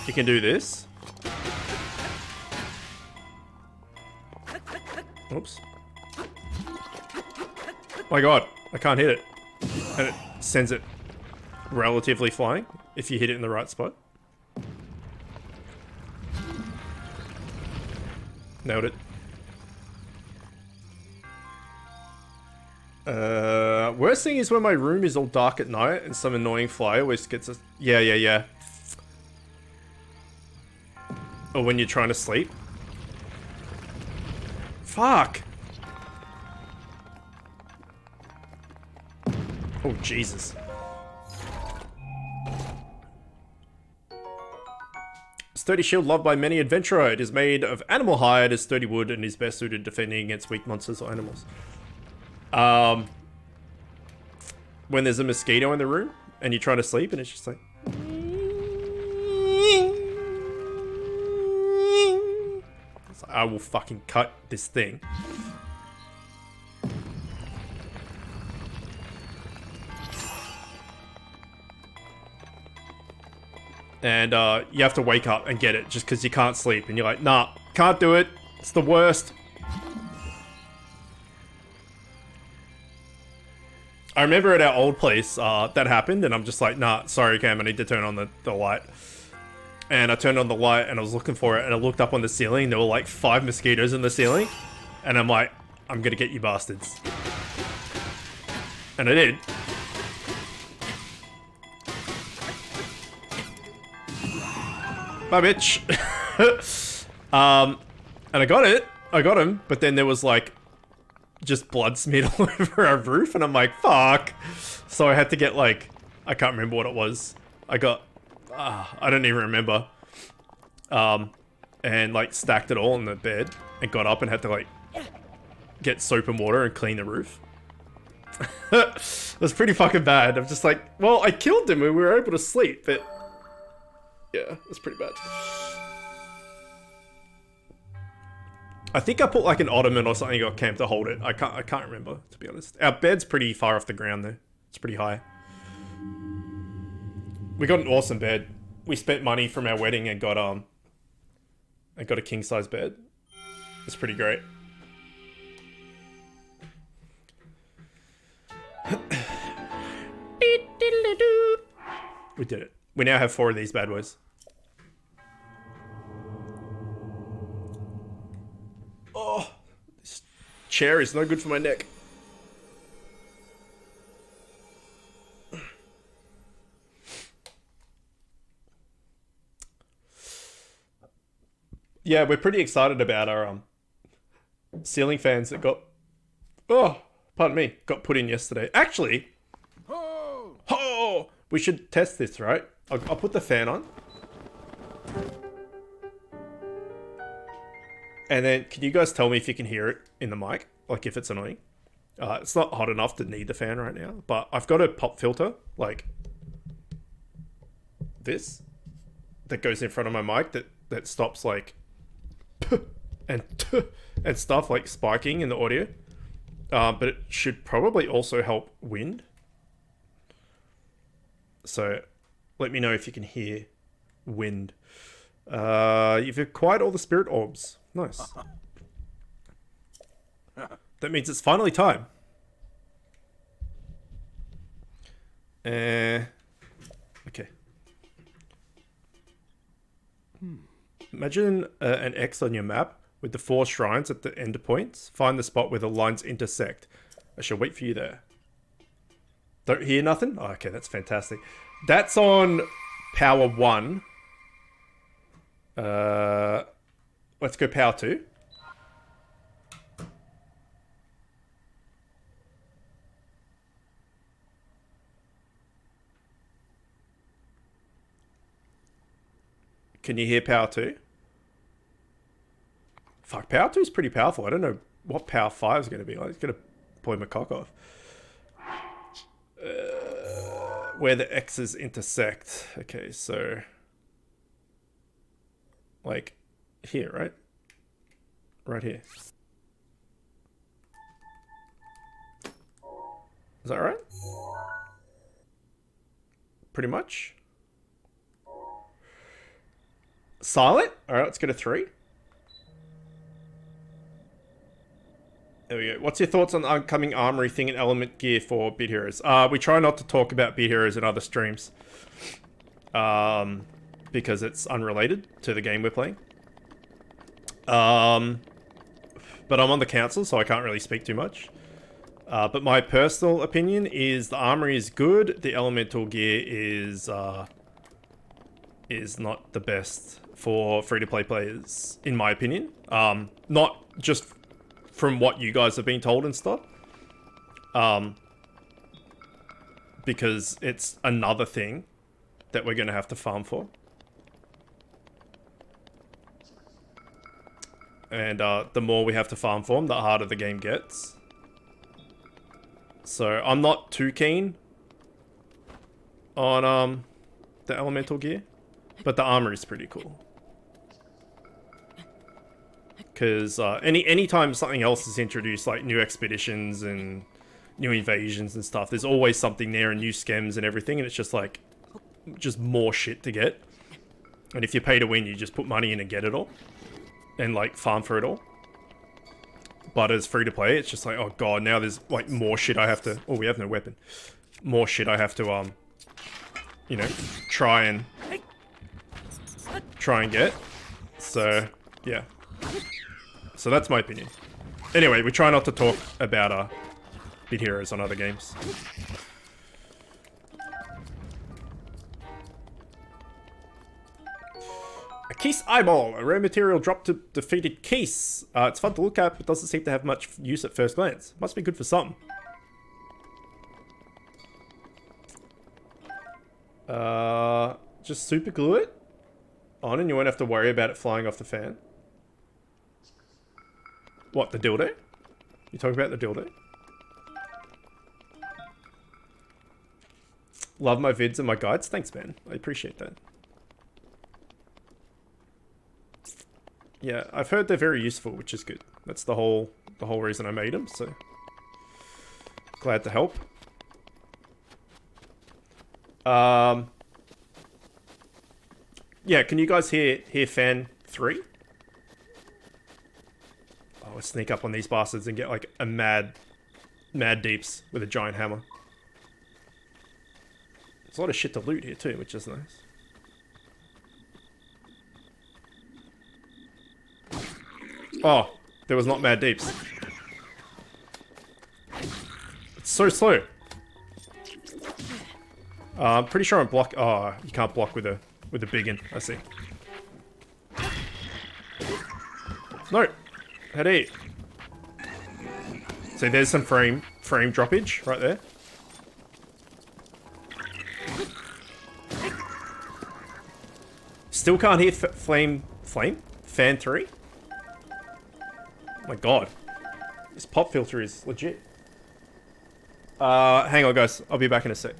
this. Oops. My god, I can't hit it. And it sends it relatively flying if you hit it in the right spot. Nailed it. Worst thing is when my room is all dark at night and some annoying fly always gets us. Yeah. Or when you're trying to sleep. Fuck! Oh, Jesus. Sturdy shield loved by many adventurer. It is made of animal hide as sturdy wood and is best suited defending against weak monsters or animals. When there's a mosquito in the room and you're trying to sleep and it's just like... It's like, I will fucking cut this thing. And you have to wake up and get it just because you can't sleep. And you're like, nah, can't do it. It's the worst. I remember at our old place, that happened, and I'm just like, nah, sorry, Cam, I need to turn on the light. And I turned on the light, and I was looking for it, and I looked up on the ceiling, there were like 5 mosquitoes in the ceiling, and I'm like, I'm gonna get you bastards. And I did. Bye, bitch. And I got him, but then there was like, just blood smeared all over our roof, and I'm like, fuck. So I had to get like, I can't remember what it was. I got, I don't even remember. And like stacked it all on the bed and got up and had to like get soap and water and clean the roof. It was pretty fucking bad. I'm just like, well, I killed him and we were able to sleep, but yeah, it's pretty bad. I think I put like an ottoman or something on camp to hold it. I can't remember, to be honest. Our bed's pretty far off the ground though. It's pretty high. We got an awesome bed. We spent money from our wedding and got a king size bed. It's pretty great. We did it. We now have 4 of these bad boys. Oh, this chair is no good for my neck. Yeah, we're pretty excited about our ceiling fans that got, pardon me, got put in yesterday. Actually, we should test this, right? I'll put the fan on. And then, can you guys tell me if you can hear it in the mic? Like, if it's annoying. It's not hot enough to need the fan right now, but I've got a pop filter, like this, that goes in front of my mic that stops, like, and stuff, like, spiking in the audio. But it should probably also help wind. So, let me know if you can hear wind. You've acquired all the spirit orbs. Nice. That means it's finally time. Okay. Imagine an X on your map with the 4 shrines at the end points. Find the spot where the lines intersect. I shall wait for you there. Don't hear nothing? Oh, okay, that's fantastic. That's on power 1. Let's go power 2. Can you hear power 2? Fuck, power 2 is pretty powerful. I don't know what power 5 is going to be like. It's going to pull my cock off. Where the X's intersect. Okay, so... like, here, right? Right here. Is that right? Pretty much. Silent? Alright, let's get a 3. There we go. What's your thoughts on the upcoming armory thing and element gear for Beat Heroes? We try not to talk about Beat Heroes in other streams. Because it's unrelated to the game we're playing. But I'm on the council, so I can't really speak too much. But my personal opinion is the armory is good. The elemental gear is not the best for free-to-play players, in my opinion. Not just from what you guys have been told and stuff. Because it's another thing that we're going to have to farm for. And the more we have to farm for them, the harder the game gets. So I'm not too keen on the elemental gear, but the armor is pretty cool. Because anytime something else is introduced, like new expeditions and new invasions and stuff, there's always something there and new schems and everything, and it's just like, just more shit to get. And if you pay to win, you just put money in and get it all. And like farm for it all. But as free to play, it's just like, oh god, now there's like more shit I have to... oh, we have no weapon. More shit I have to, you know, try and get. So, yeah. So that's my opinion. Anyway, we try not to talk about Beat Heroes on other games. A Keese Eyeball, a rare material dropped to defeated Keese. It's fun to look at, but doesn't seem to have much use at first glance. Must be good for something. Just super glue it on and you won't have to worry about it flying off the fan. What, the dildo? You talking about the dildo? Love my vids and my guides. Thanks, man. I appreciate that. Yeah, I've heard they're very useful, which is good. That's the whole reason I made them, so glad to help. Yeah, can you guys hear fan 3? Oh, I'll sneak up on these bastards and get like a mad deeps with a giant hammer. There's a lot of shit to loot here too, which is nice. Oh, there was not mad deeps. It's so slow. I'm pretty sure I'm block. Oh, you can't block with a big one. I see. No, how do you? See, there's some frame droppage right there. Still can't hear fan 3. Oh my god. This pop filter is legit. Hang on guys, I'll be back in a sec.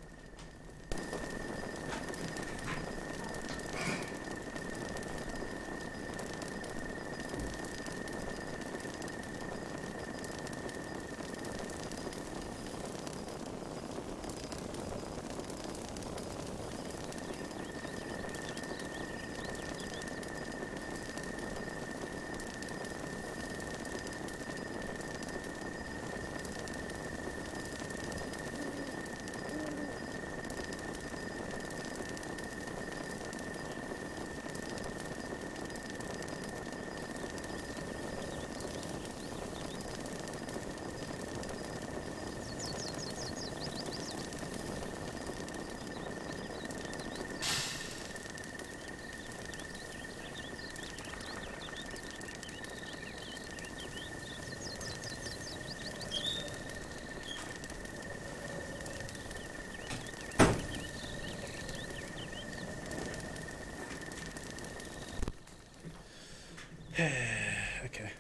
Okay.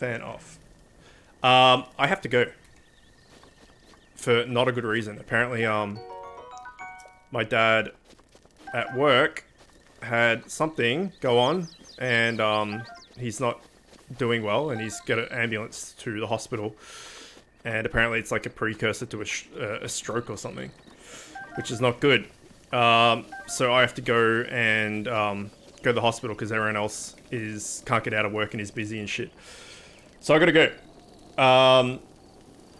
fan off. I have to go. For not a good reason. Apparently, my dad at work had something go on, and he's not doing well, and he's got an ambulance to the hospital. And apparently it's like a precursor to a stroke or something, which is not good. So I have to go and go to the hospital because everyone else can't get out of work and is busy and shit. So I gotta go.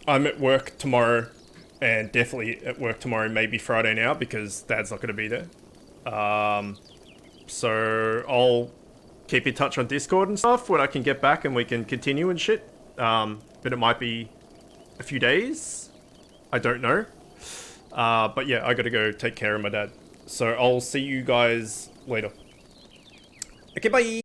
I'm at work tomorrow, and definitely at work tomorrow, maybe Friday now, because Dad's not gonna be there. So I'll keep in touch on Discord and stuff when I can get back and we can continue and shit. But it might be a few days. I don't know. But yeah, I gotta go take care of my dad. So I'll see you guys later. Okay, bye!